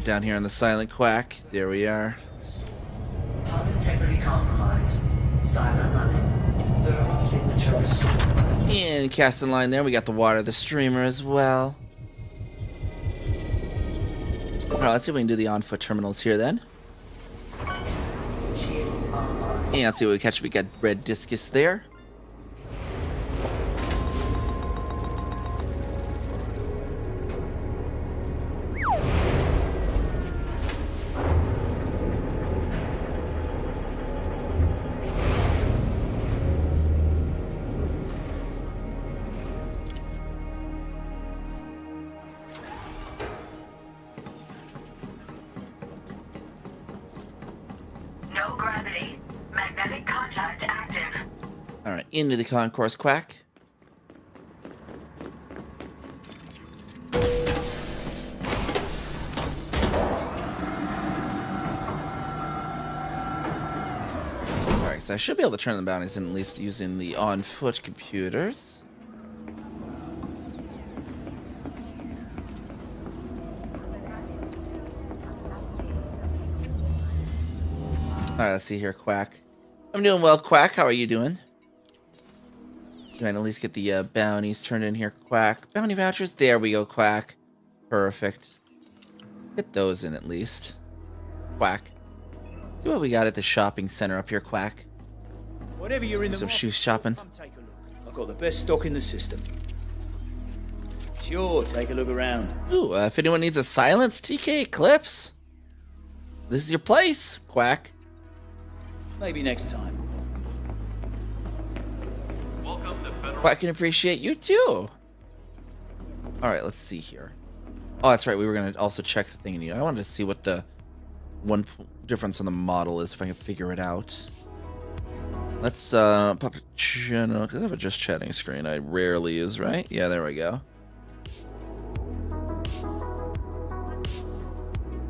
Down here on the silent Quack. There we are. Hull integrity compromised. Silent running. Thermal signature restored. And casting line there. We got the water, the streamer as well. Alright, let's see if we can do the on-foot terminals here then. Shields online. And let's see what we catch. We got red discus there. No gravity. Magnetic contact active. Alright, into the concourse, Quack. Alright, so I should be able to turn the bounties in at least using the on-foot computers. Alright, let's see here, Quack. I'm doing well, Quack. How are you doing? Trying to at least get the bounties turned in here, Quack. Bounty vouchers? There we go, Quack. Perfect. Get those in at least. Quack. See what we got at the shopping center up here, Quack. Whatever you're in the Some market, shoe shopping. come take a look. I've got the best stock in the system. Sure, take a look around. Ooh, if anyone needs a silence, TK Eclipse. This is your place, Quack. Maybe next time. Quack can appreciate you too. Alright, let's see here. Oh, that's right. We were going to also check the thing. I wanted to see what the one difference on the model is, if I can figure it out. Let's pop a channel, because I have a just chatting screen. I rarely use, right? Yeah, there we go.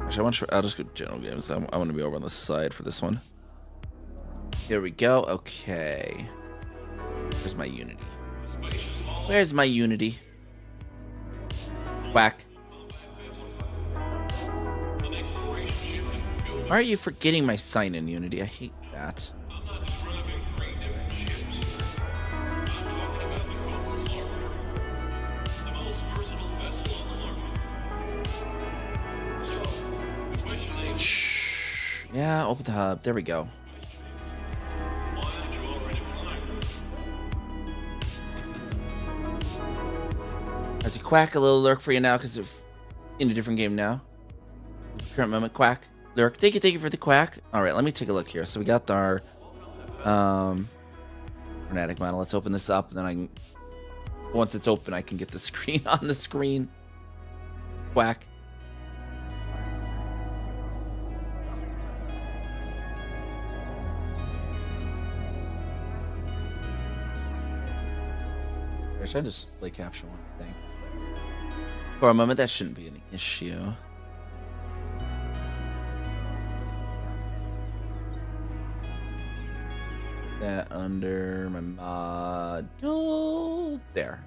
Actually, I'll just go general games. I want to be over on the side for this one. Here we go. Okay. Where's my Unity? Where's my Unity? Quack. Why are you forgetting my sign-in, Unity? I hate that. Yeah, open the hub. There we go. I have to Quack a little lurk for you now because of in a different game now. Current moment, Quack. Lurk, thank you for the quack. All right, let me take a look here. So we got our Fanatic model. Let's open this up, and then I can. Once it's open, I can get the screen on the screen. Quack. Should I just play capture one, I think? For a moment, that shouldn't be an issue. That under my module. There.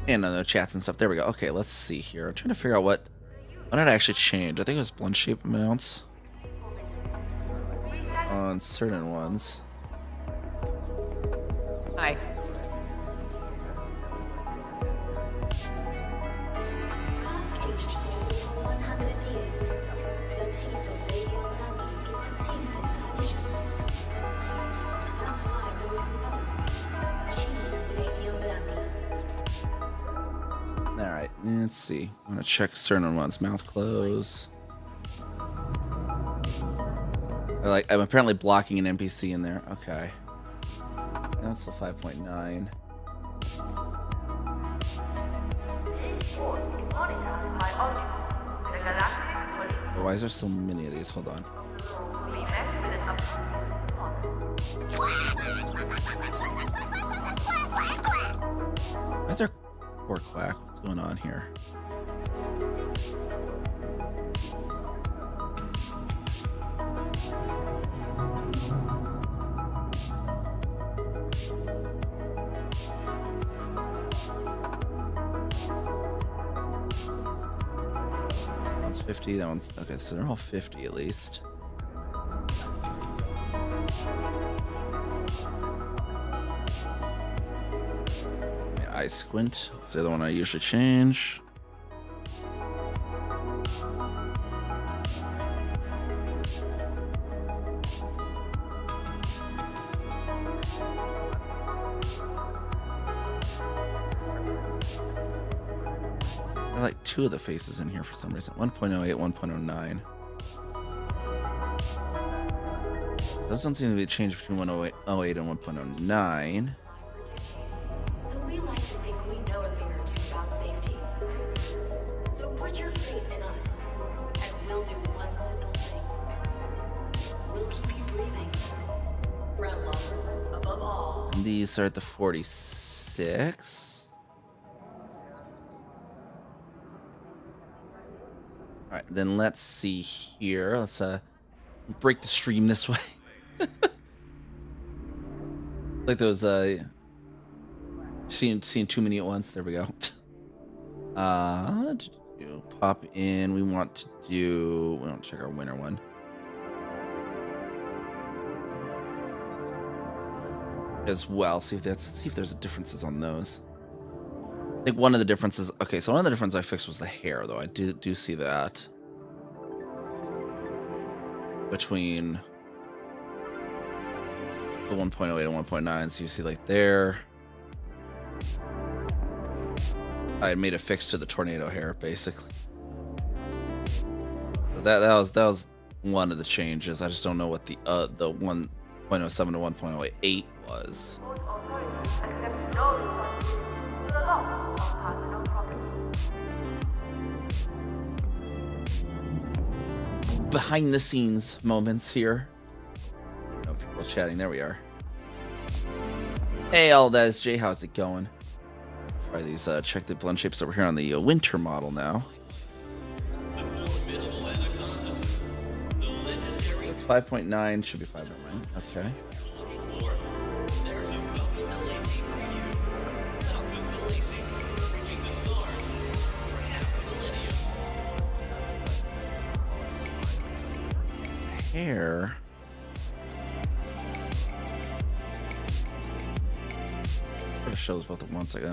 And other chats and stuff. There we go. Okay, let's see here. I'm trying to figure out what did I actually change. I think it was blunt shape amounts on certain ones. Hi. Alright, let's see. I'm gonna check certain ones. Mouth close. I'm apparently blocking an NPC in there. Okay. Now it's still 5.9. Why is there so many of these? Hold on. Why is there poor quack? What's going on here? One's 50, that one's okay, so they're all 50 at least. Eye squint. It's the other one I usually change. I like two of the faces in here for some reason. 1.08, 1.09. Doesn't seem to be a change between 1.08 and 1.09. These are at the 46. All right, then let's see here. Let's break the stream this way. Like those seeing too many at once. There we go. Pop in. We want to check our winner one. As well, see if there's differences on those. I think one of the differences. Okay, so one of the differences I fixed was the hair, though. I do see that between the 1.08 and 1.9. So you see, like there, I made a fix to the tornado hair, basically. So that was one of the changes. I just don't know what the 1.07 to 1.08 was. Behind the scenes moments here. I don't know if people are chatting. There we are. Hey, all that is Jay. How's it going? Try these. Check the blend shapes over here on the winter model now. So it's 5.9. Should be 5.9. Okay. Hair. It shows both at once. Like, they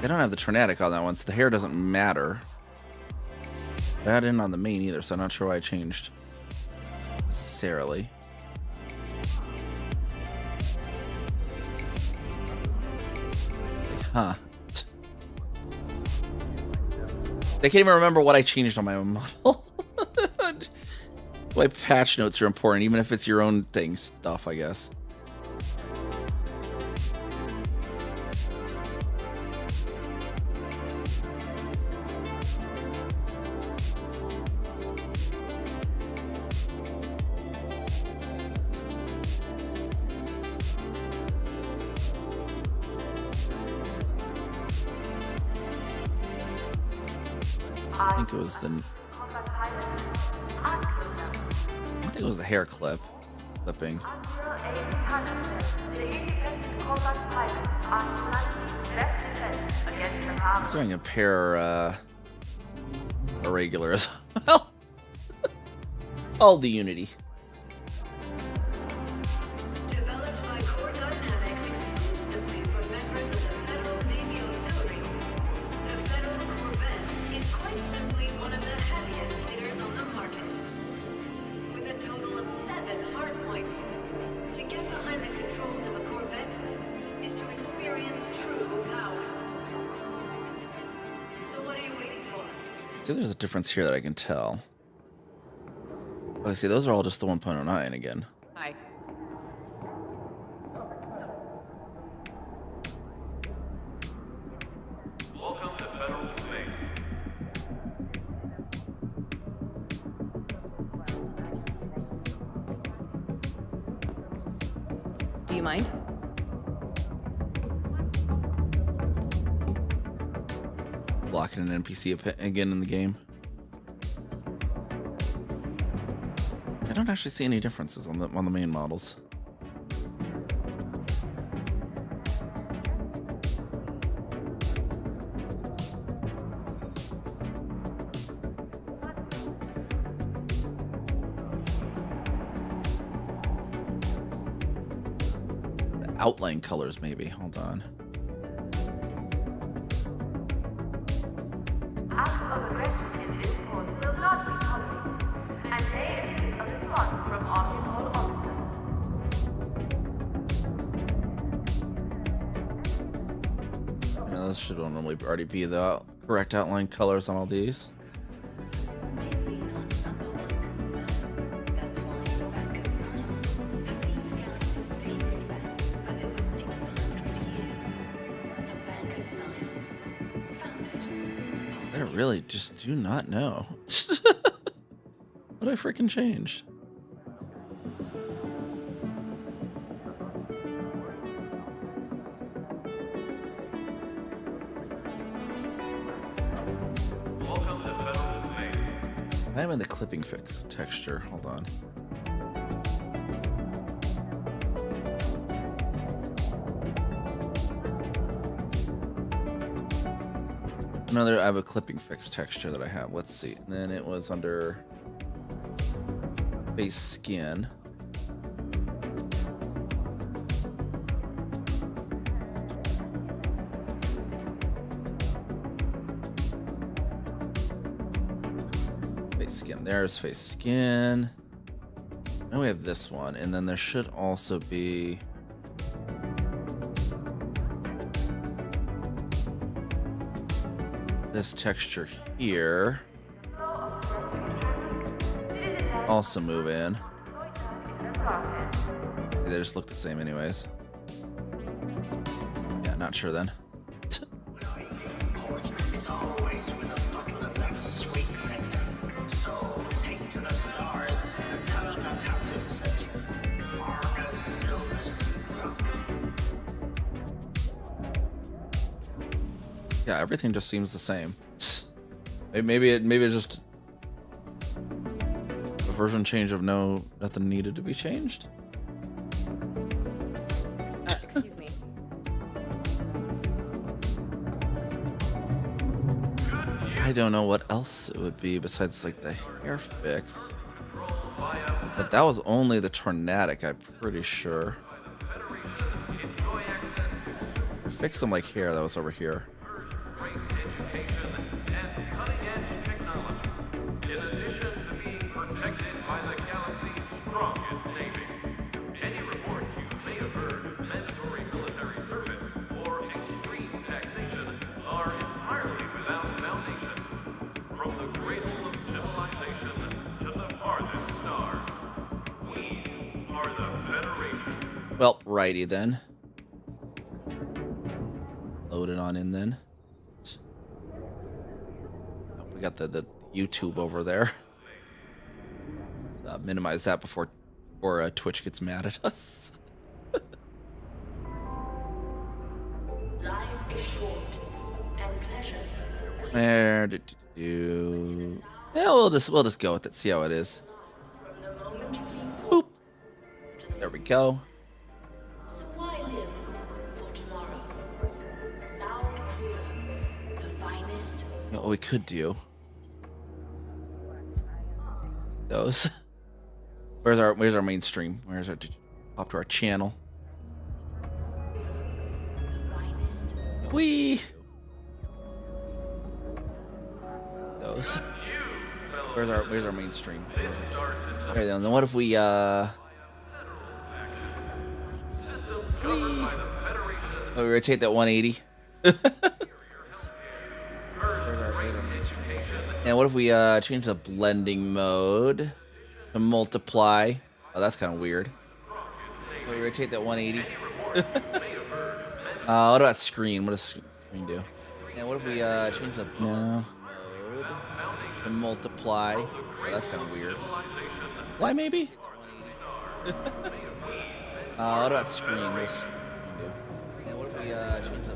don't have the tornadic on that one, so the hair doesn't matter. That didn't on the main either, so I'm not sure why I changed necessarily. Huh. I can't even remember what I changed on my own model. Why patch notes are important, even if it's your own thing stuff, I guess. I think it was the hair clipping. I was doing a pair irregular as well. All the Unity. Developed by Core Dynamics exclusively for members of the Federal Navy Auxiliary. The Federal Corvette is quite simply one of the heaviest hitters on the market. With a total of 7 hardpoints, to get behind the controls of a Corvette is to experience true power. So what are you waiting for? See, there's a difference here that I can tell. Oh, see, those are all just the 1.09 again. Hi. Welcome to Federal Space. Do you mind? Blocking an NPC again in the game. I don't actually see any differences on the main models. The outline colors, maybe. Hold on. Acts of aggression in this court will not be tolerated, and may exist a response from all officers. Those should normally already be the correct outline colors on all these. I really just do not know. What I freaking changed? I'm in the clipping fix texture. Hold on. Another, I have a clipping fix texture that I have. Let's see. And then it was under face skin. Face skin. There's face skin. Now we have this one, and then there should also be this texture here. Also move in. They just look the same anyways. Yeah, not sure then. Yeah, everything just seems the same. Maybe it's just a version change of nothing needed to be changed. Excuse me. I don't know what else it would be besides like the hair fix. But that was only the tornadic, I'm pretty sure. I fixed some like hair that was over here. Alrighty then. Load it on in then. Oh, we got the YouTube over there. Minimize that before Twitch gets mad at us. Life is short, and pleasure. There, yeah, we'll just go with it. See how it is. Boop. There we go. So why live for tomorrow? Sound clear, the finest. You know what we could do? Those. Where's our mainstream? Where's our up to our channel? We. Those. Where's our mainstream? Okay, then what if we Oh, we rotate that 180. Where's our mainstream? And what if we change the blending mode to multiply? Oh, that's kind of weird. We rotate that 180. What about screen? What does screen do? And what if we change the mode to multiply? Oh, that's kind of weird. Why maybe? What about screen? What does screen do? And what if we change the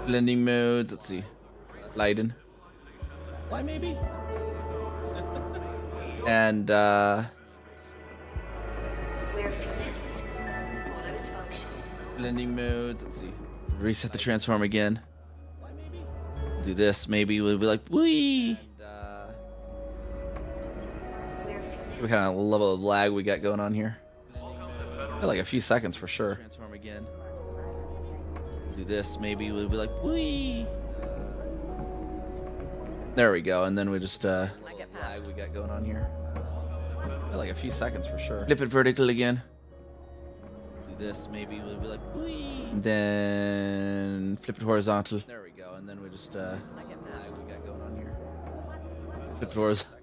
blending modes? Let's see. Lighten. Why maybe? And Where finesse follows function. blending modes. Let's see. Reset the transform again. Do this. Maybe we'll be like, wee. What kind of level of lag we got going on here? Like a few seconds for sure. Transform again. Do this. Maybe we'll be like, wee. There we go. And then we just I get past. lag we got going on here. Like a few seconds for sure. Flip it vertical again. Do this. Maybe we'll be like, wee. Then flip it horizontal. There we go. And then we just I get past. lag we got going on here. Flip it horizontal.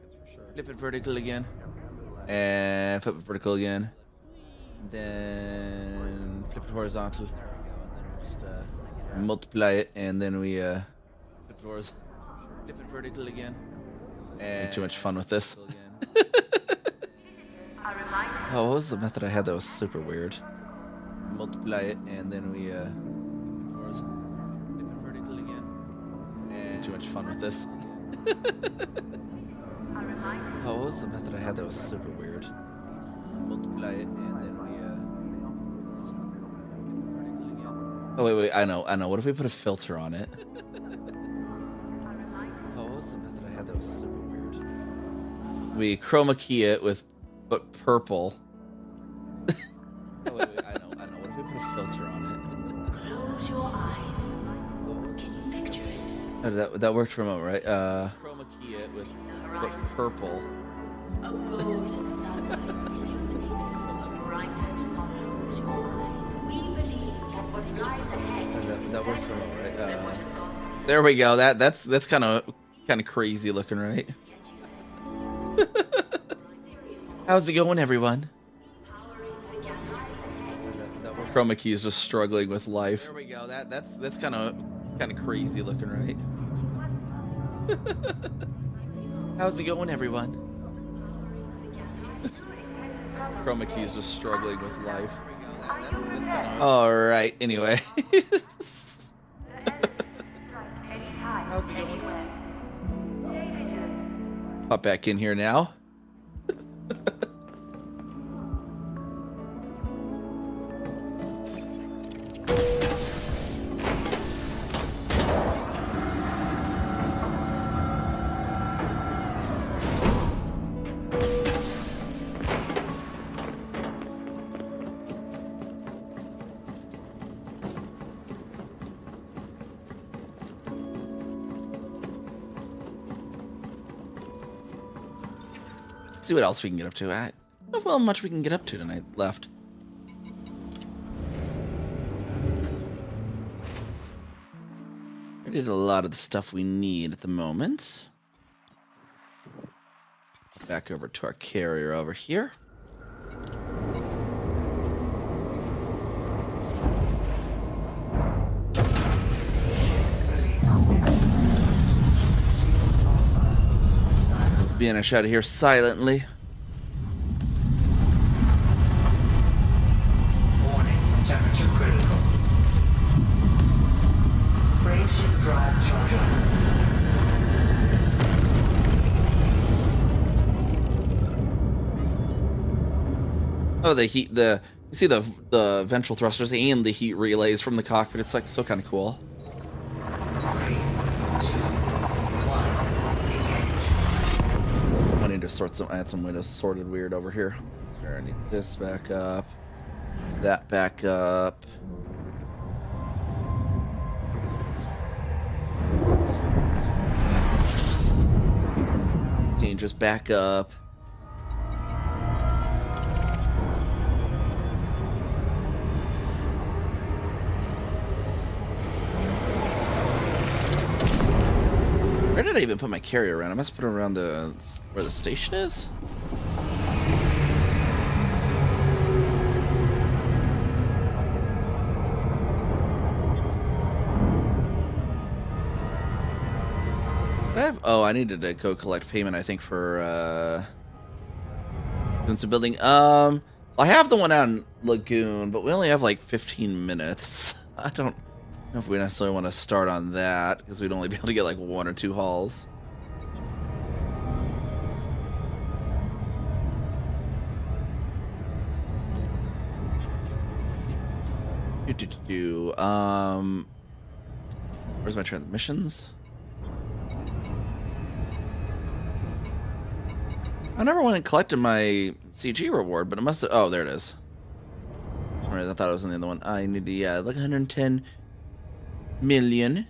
Flip it vertical again. And flip it vertical again. Then flip it horizontal. There we go. And then we just multiply it, and then we flip it horizontal. Flip it vertical again. And too much fun with this. Oh, what was the method I had that was super weird? Multiply it, and then we flip it vertical again. And too much fun with this. Oh, what was the method I had that was super weird? Multiply it, and then we oh wait, I know. What if we put a filter on it? Oh, what was the method I had that was super weird? We chroma key it with purple. Oh wait, I know. What if we put a filter on Close your eyes. Can you picture it? it? Oh, that worked for a moment, right? Chroma key it with purple. A golden sunlight illuminates brighter tomorrow. Close your eyes. We believe that what lies ahead. That works for a moment, right? than what has gone before. There we go. That's kind of crazy looking, right? How's it going, everyone? Chroma key is just struggling with life. There we go. That's kind of crazy looking, right? How's it going, everyone? Chroma key is just struggling with life. That's kind of. All right. Anyway. How's it going? Pop back in here now. See what else we can get up to. I don't know how much we can get up to tonight left. I did a lot of the stuff we need at the moment. Back over to our carrier over here. Vanish out of here silently. Warning, temperature critical. Frameshift drive charging. Oh, the heat, you see the ventral thrusters and the heat relays from the cockpit. It's like so kind of cool. 3, 2, 1, engage. I need to add some windows sorted weird over here. Here, I need this back up, that back up. Just back up. Where did I even put my carrier around? I must put it around where the station is. I needed to go collect payment, I think, for doing some building. I have the one out in Lagoon, but we only have like 15 minutes. I don't know if we necessarily want to start on that, because we'd only be able to get like 1 or 2 hauls. Where's my transmissions? I never went and collected my CG reward, but it must have... Oh, there it is. Alright, I thought it was in the other one. I need to, yeah, like 110 million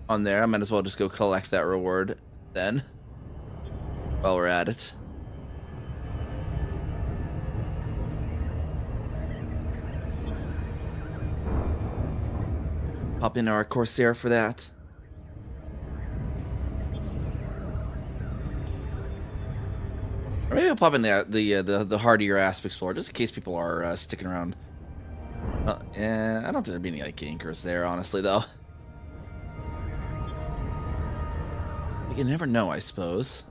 on there. I might as well just go collect that reward then, while we're at it. Pop into our Corsair for that. Or maybe I'll pop in the hardier Asp Explorer, just in case people are sticking around. Yeah, I don't think there'd be any like gankers there, honestly, though. You never know, I suppose.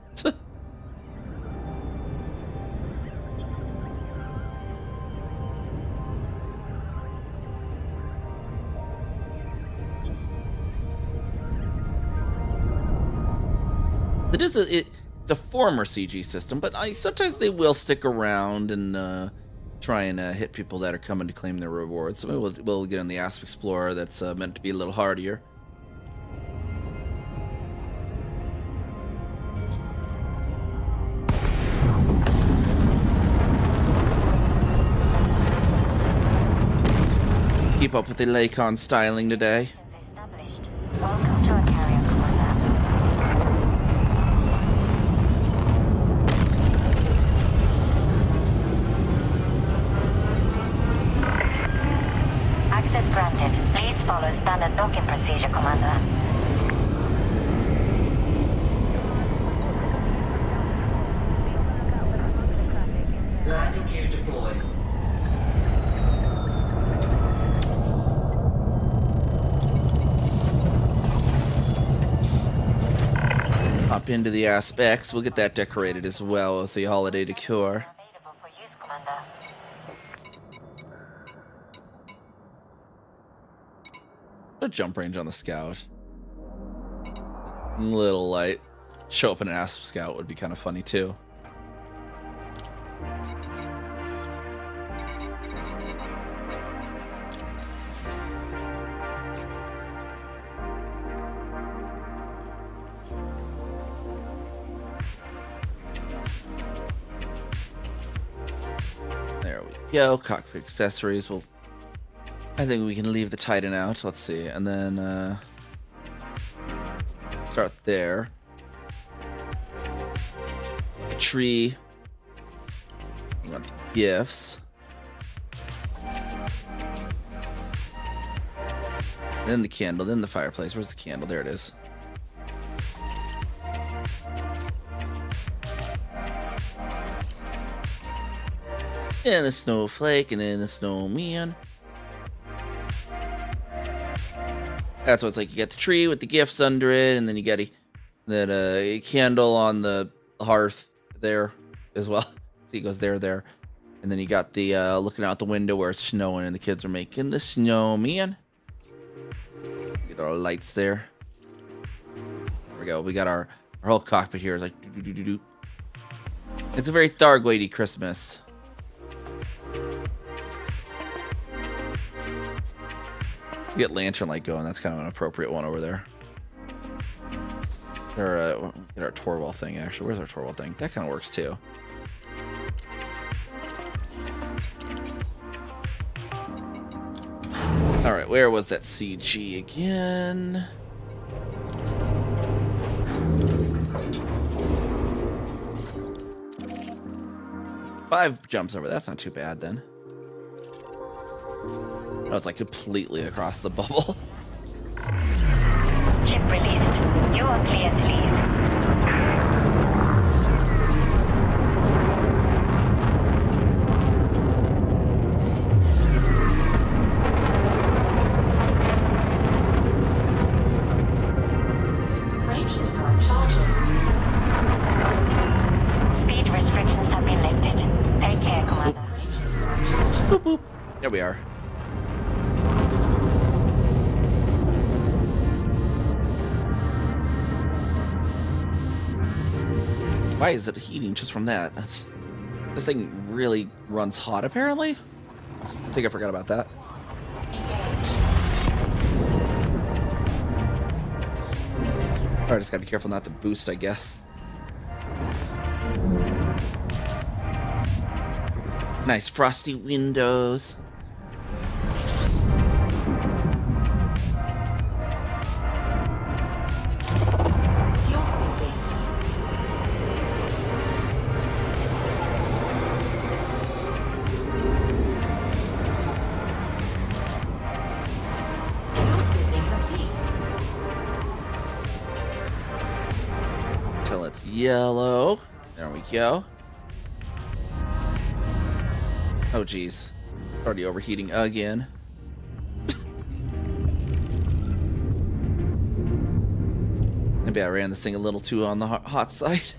It's a former CG system, but sometimes they will stick around and try and hit people that are coming to claim their rewards. So maybe we'll get on the Asp Explorer that's meant to be a little hardier. Keep up with the Lacon styling today. Welcome to our carrier, Commander. Access granted. Please follow standard docking procedure, Commander. Landing gear deployed. Hop into the aspects. We'll get that decorated as well with the holiday decor. Available for use, Commander. A jump range on the Scout. Little light. Show up in an Asp Scout would be kind of funny too. There we go. Cockpit accessories. Well, I think we can leave the Titan out. Let's see. And then start there. The tree. We want the gifts. Then the candle. Then the fireplace. Where's the candle? There it is. And the snowflake, and then the snowman. That's what it's like. You got the tree with the gifts under it, and then you got that candle on the hearth there as well. See, it goes there. And then you got the looking out the window where it's snowing and the kids are making the snowman. Get our lights there. There we go. We got our whole cockpit here is like do. It's a very Thargoidy Christmas. We get lantern light going. That's kind of an appropriate one over there. Or get our Torwell thing. Actually, where's our Torwell thing? That kind of works too. All right, where was that CG again? Five jumps over. That's not too bad then. Oh, it's like completely across the bubble. Ship released. You are clear to leave. Frameshift drive charging. Speed restrictions have been lifted. Take care, Commander. Frameshift drive charging. Boop, boop. There we are. Why is it heating just from that? This thing really runs hot, apparently. I think I forgot about that. Alright, just gotta be careful not to boost, I guess. Nice frosty windows. Fuel scooping. Fuel scooping complete. Till it's yellow. There we go. Oh, geez. Already overheating again. Maybe I ran this thing a little too on the hot side. 3,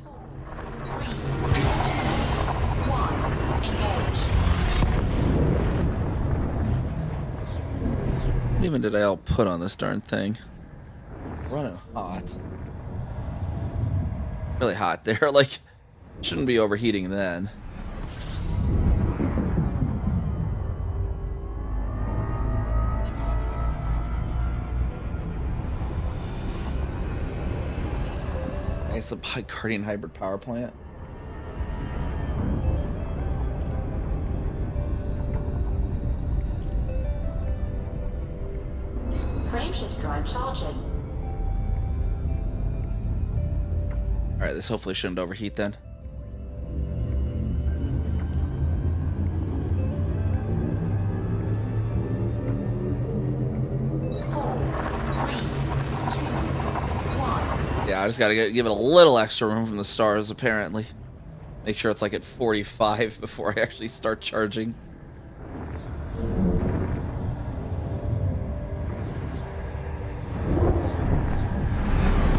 1, engage. What even did I all put on this darn thing? Running hot. Really hot there. Like, shouldn't be overheating then. Nice, the Guardian hybrid power plant. Frameshift drive charging. Alright, this hopefully shouldn't overheat then. Yeah, I just gotta give it a little extra room from the stars, apparently. Make sure it's like at 45 before I actually start charging.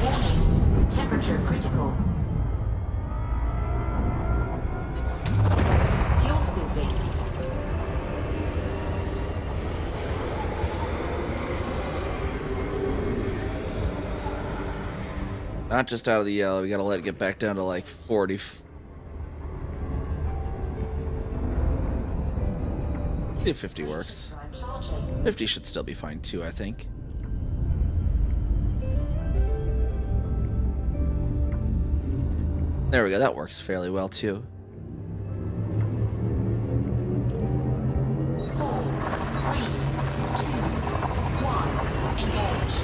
Warning. Temperature critical. Fuel scooping. Not just out of the yellow, we gotta let it get back down to like 40. See if 50 works. Drive charging. 50 should still be fine too, I think. There we go, that works fairly well too. 4, 3, 2, 1, engage.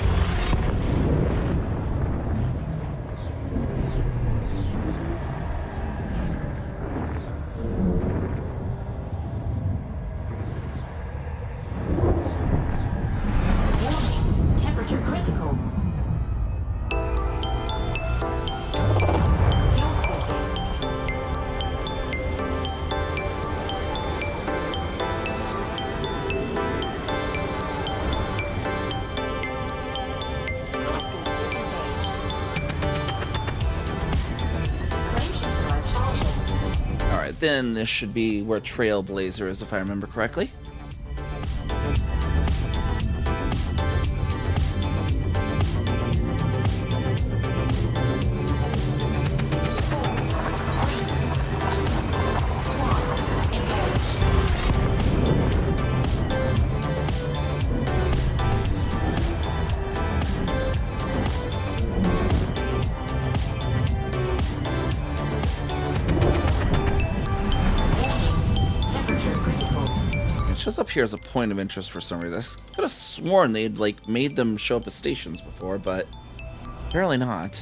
Warning. Temperature critical. Fuel scooping. then this should be where Trailblazer is, if I remember correctly. Shows up here as a point of interest for some reason. I could have sworn they'd like made them show up as stations before, but apparently not.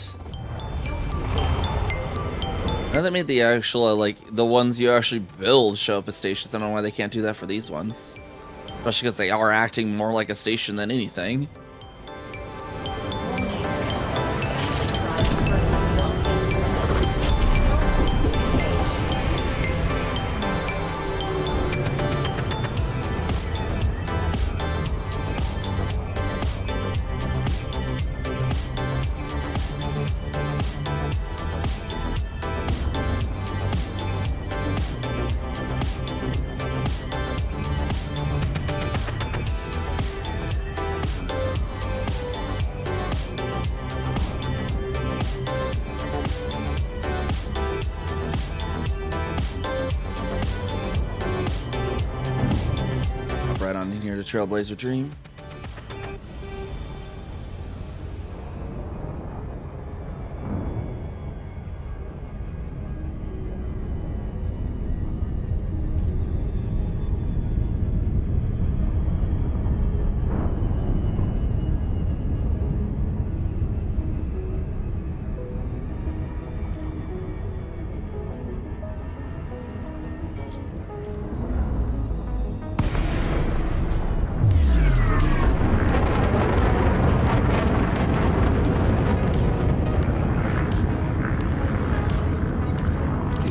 Now they made the actual like the ones you actually build show up as stations. I don't know why they can't do that for these ones, especially because they are acting more like a station than anything. Right on in here to Trailblazer Dream.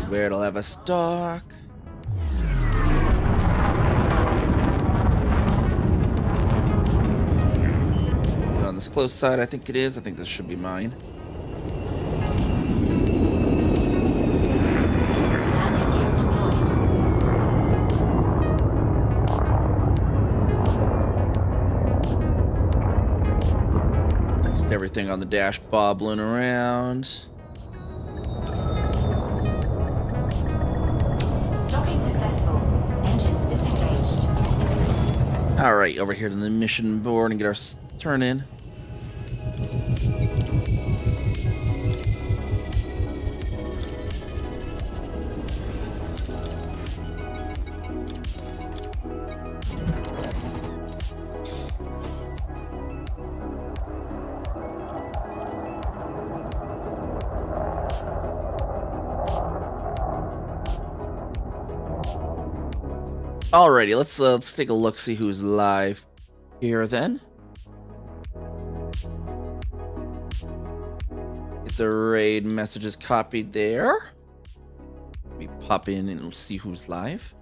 Where it'll have a stock. On this close side, I think it is. I think this should be mine. Just everything on the dash bobbling around. Alright, over here to the mission board and get our turn in. Alrighty, let's take a look, see who's live here then. Get the raid messages copied there. Let me pop in and we'll see who's live.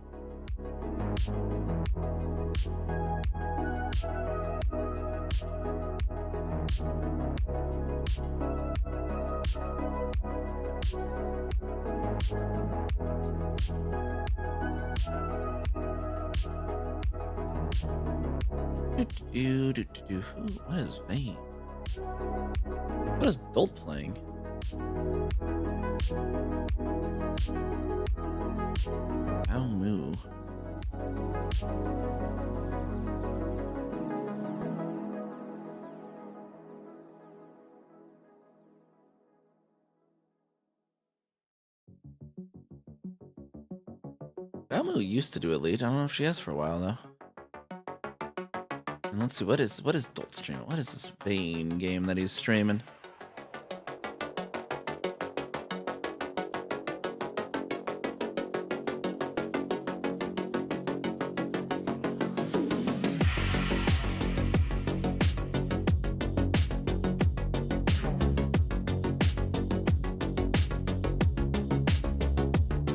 What is Vane? What is Dolt playing? Moo. Moo used to do it late. I don't know if she has for a while though. And let's see, what is Dolt streaming? What is this Vane game that he's streaming?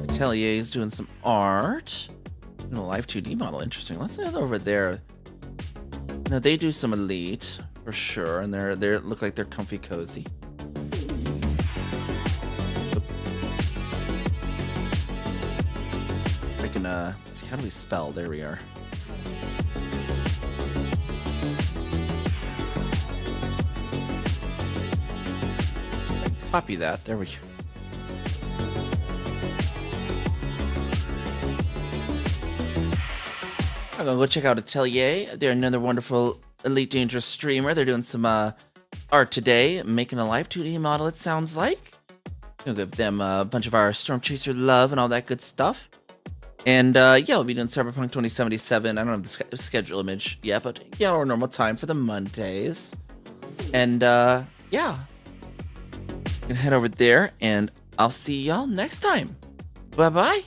Atelier's doing some art. Doing a live 2D model, interesting. Let's head over there. Now they do some elite for sure, and they look like they're comfy cozy. I can, let's see, how do we spell? There we are. Copy that. There we go. I'm gonna go check out Atelier. They're another wonderful Elite Dangerous streamer. They're doing some art today, making a live 2D model, it sounds like. Gonna give them a bunch of our Storm Chaser love and all that good stuff. And yeah, we'll be doing Cyberpunk 2077. I don't have the schedule image yet, but yeah, our normal time for the Mondays. And yeah, gonna head over there, and I'll see y'all next time. Bye bye.